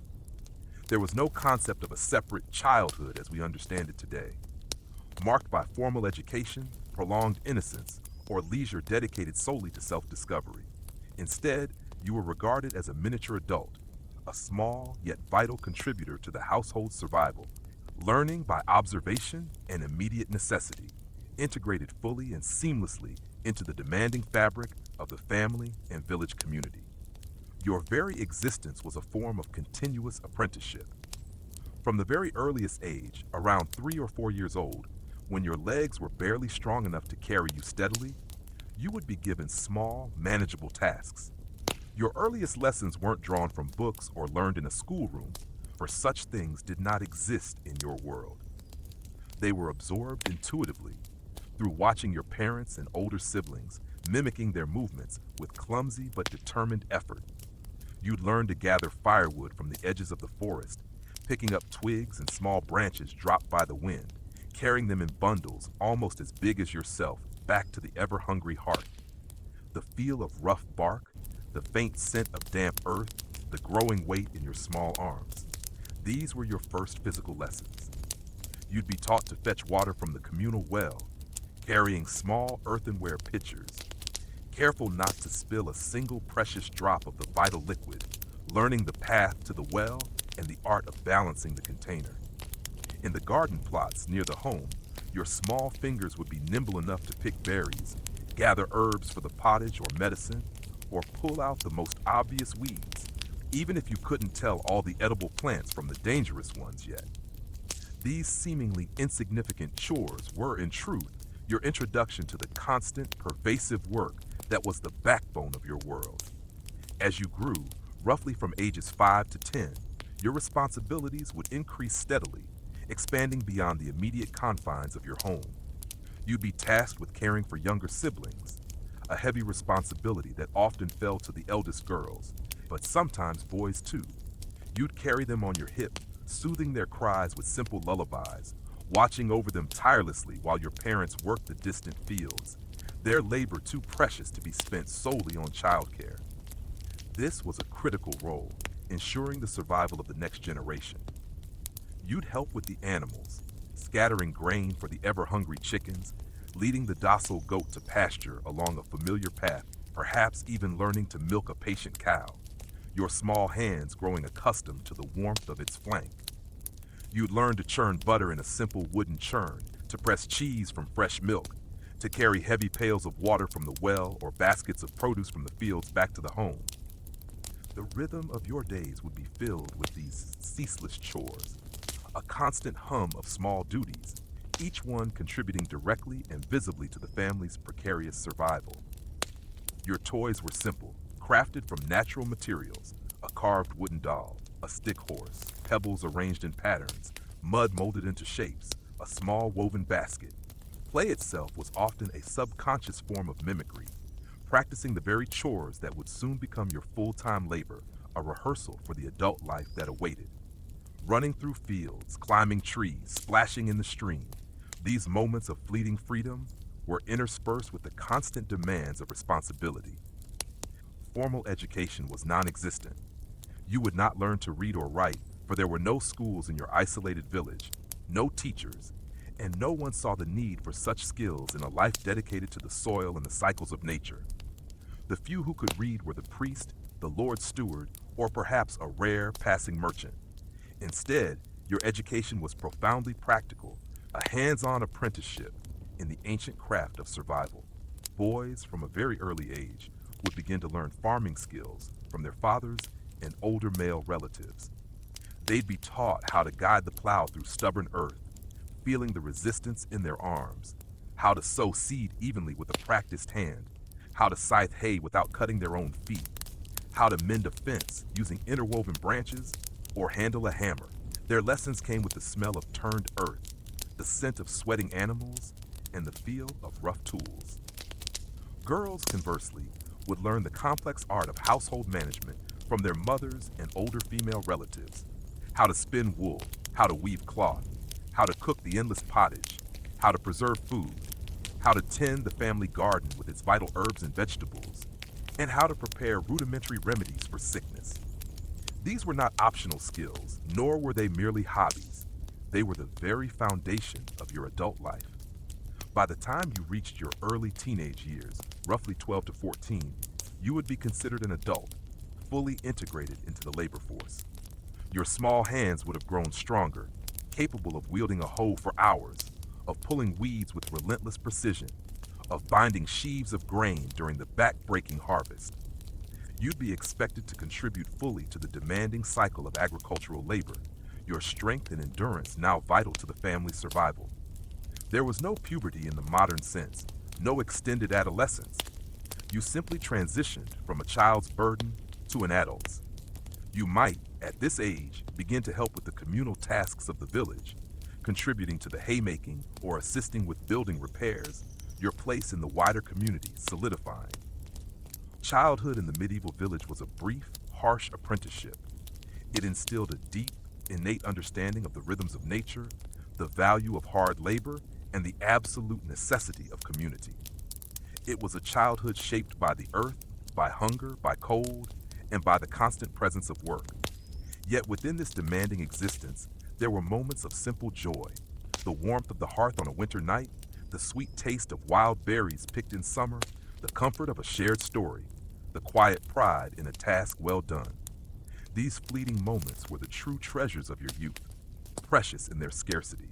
There was no concept of a separate childhood as we understand it today, marked by formal education, prolonged innocence, or leisure dedicated solely to self-discovery. Instead, you were regarded as a miniature adult, a small yet vital contributor to the household's survival, learning by observation and immediate necessity, integrated fully and seamlessly into the demanding fabric of the family and village community. Your very existence was a form of continuous apprenticeship. From the very earliest age, around 3 or 4 years old, when your legs were barely strong enough to carry you steadily, you would be given small, manageable tasks. Your earliest lessons weren't drawn from books or learned in a schoolroom, for such things did not exist in your world. They were absorbed intuitively through watching your parents and older siblings mimicking their movements with clumsy but determined effort. You'd learn to gather firewood from the edges of the forest, picking up twigs and small branches dropped by the wind, carrying them in bundles almost as big as yourself back to the ever-hungry hearth. The feel of rough bark, the faint scent of damp earth, the growing weight in your small arms. These were your first physical lessons. You'd be taught to fetch water from the communal well, carrying small earthenware pitchers, careful not to spill a single precious drop of the vital liquid, learning the path to the well and the art of balancing the container. In the garden plots near the home, your small fingers would be nimble enough to pick berries, gather herbs for the pottage or medicine, or pull out the most obvious weeds, even if you couldn't tell all the edible plants from the dangerous ones yet. These seemingly insignificant chores were, in truth, your introduction to the constant, pervasive work that was the backbone of your world. As you grew, roughly from ages 5 to 10, your responsibilities would increase steadily, expanding beyond the immediate confines of your home. You'd be tasked with caring for younger siblings, a heavy responsibility that often fell to the eldest girls, but sometimes boys too. You'd carry them on your hip, soothing their cries with simple lullabies, watching over them tirelessly while your parents worked the distant fields, their labor too precious to be spent solely on childcare. This was a critical role, ensuring the survival of the next generation. You'd help with the animals, scattering grain for the ever-hungry chickens, leading the docile goat to pasture along a familiar path, perhaps even learning to milk a patient cow, your small hands growing accustomed to the warmth of its flank. You'd learn to churn butter in a simple wooden churn, to press cheese from fresh milk, to carry heavy pails of water from the well or baskets of produce from the fields back to the home. The rhythm of your days would be filled with these ceaseless chores, a constant hum of small duties, each one contributing directly and visibly to the family's precarious survival. Your toys were simple, crafted from natural materials, a carved wooden doll, a stick horse, pebbles arranged in patterns, mud molded into shapes, a small woven basket. Play itself was often a subconscious form of mimicry, practicing the very chores that would soon become your full-time labor, a rehearsal for the adult life that awaited. Running through fields, climbing trees, splashing in the stream, these moments of fleeting freedom were interspersed with the constant demands of responsibility. Formal education was non-existent. You would not learn to read or write, for there were no schools in your isolated village, no teachers, and no one saw the need for such skills in a life dedicated to the soil and the cycles of nature. The few who could read were the priest, the Lord's steward, or perhaps a rare passing merchant. Instead, your education was profoundly practical, a hands-on apprenticeship in the ancient craft of survival. Boys, from a very early age, would begin to learn farming skills from their fathers and older male relatives. They'd be taught how to guide the plow through stubborn earth, feeling the resistance in their arms, how to sow seed evenly with a practiced hand, how to scythe hay without cutting their own feet, how to mend a fence using interwoven branches, or handle a hammer. Their lessons came with the smell of turned earth, the scent of sweating animals, and the feel of rough tools. Girls, conversely, would learn the complex art of household management from their mothers and older female relatives, How to spin wool, how to weave cloth, how to cook the endless pottage, how to preserve food, how to tend the family garden with its vital herbs and vegetables, and how to prepare rudimentary remedies for sickness. These were not optional skills, nor were they merely hobbies. They were the very foundation of your adult life. By the time you reached your early teenage years, roughly 12 to 14, you would be considered an adult, fully integrated into the labor force. Your small hands would have grown stronger, capable of wielding a hoe for hours, of pulling weeds with relentless precision, of binding sheaves of grain during the back-breaking harvest. You'd be expected to contribute fully to the demanding cycle of agricultural labor, your strength and endurance now vital to the family's survival. There was no puberty in the modern sense, no extended adolescence. You simply transitioned from a child's burden to an adult's. You might, at this age, begin to help with the communal tasks of the village, contributing to the haymaking or assisting with building repairs, your place in the wider community solidifying. Childhood in the medieval village was a brief, harsh apprenticeship. It instilled a deep, innate understanding of the rhythms of nature, the value of hard labor, and the absolute necessity of community. It was a childhood shaped by the earth, by hunger, by cold, and by the constant presence of work. Yet within this demanding existence, there were moments of simple joy. The warmth of the hearth on a winter night, the sweet taste of wild berries picked in summer, the comfort of a shared story, the quiet pride in a task well done. These fleeting moments were the true treasures of your youth, precious in their scarcity.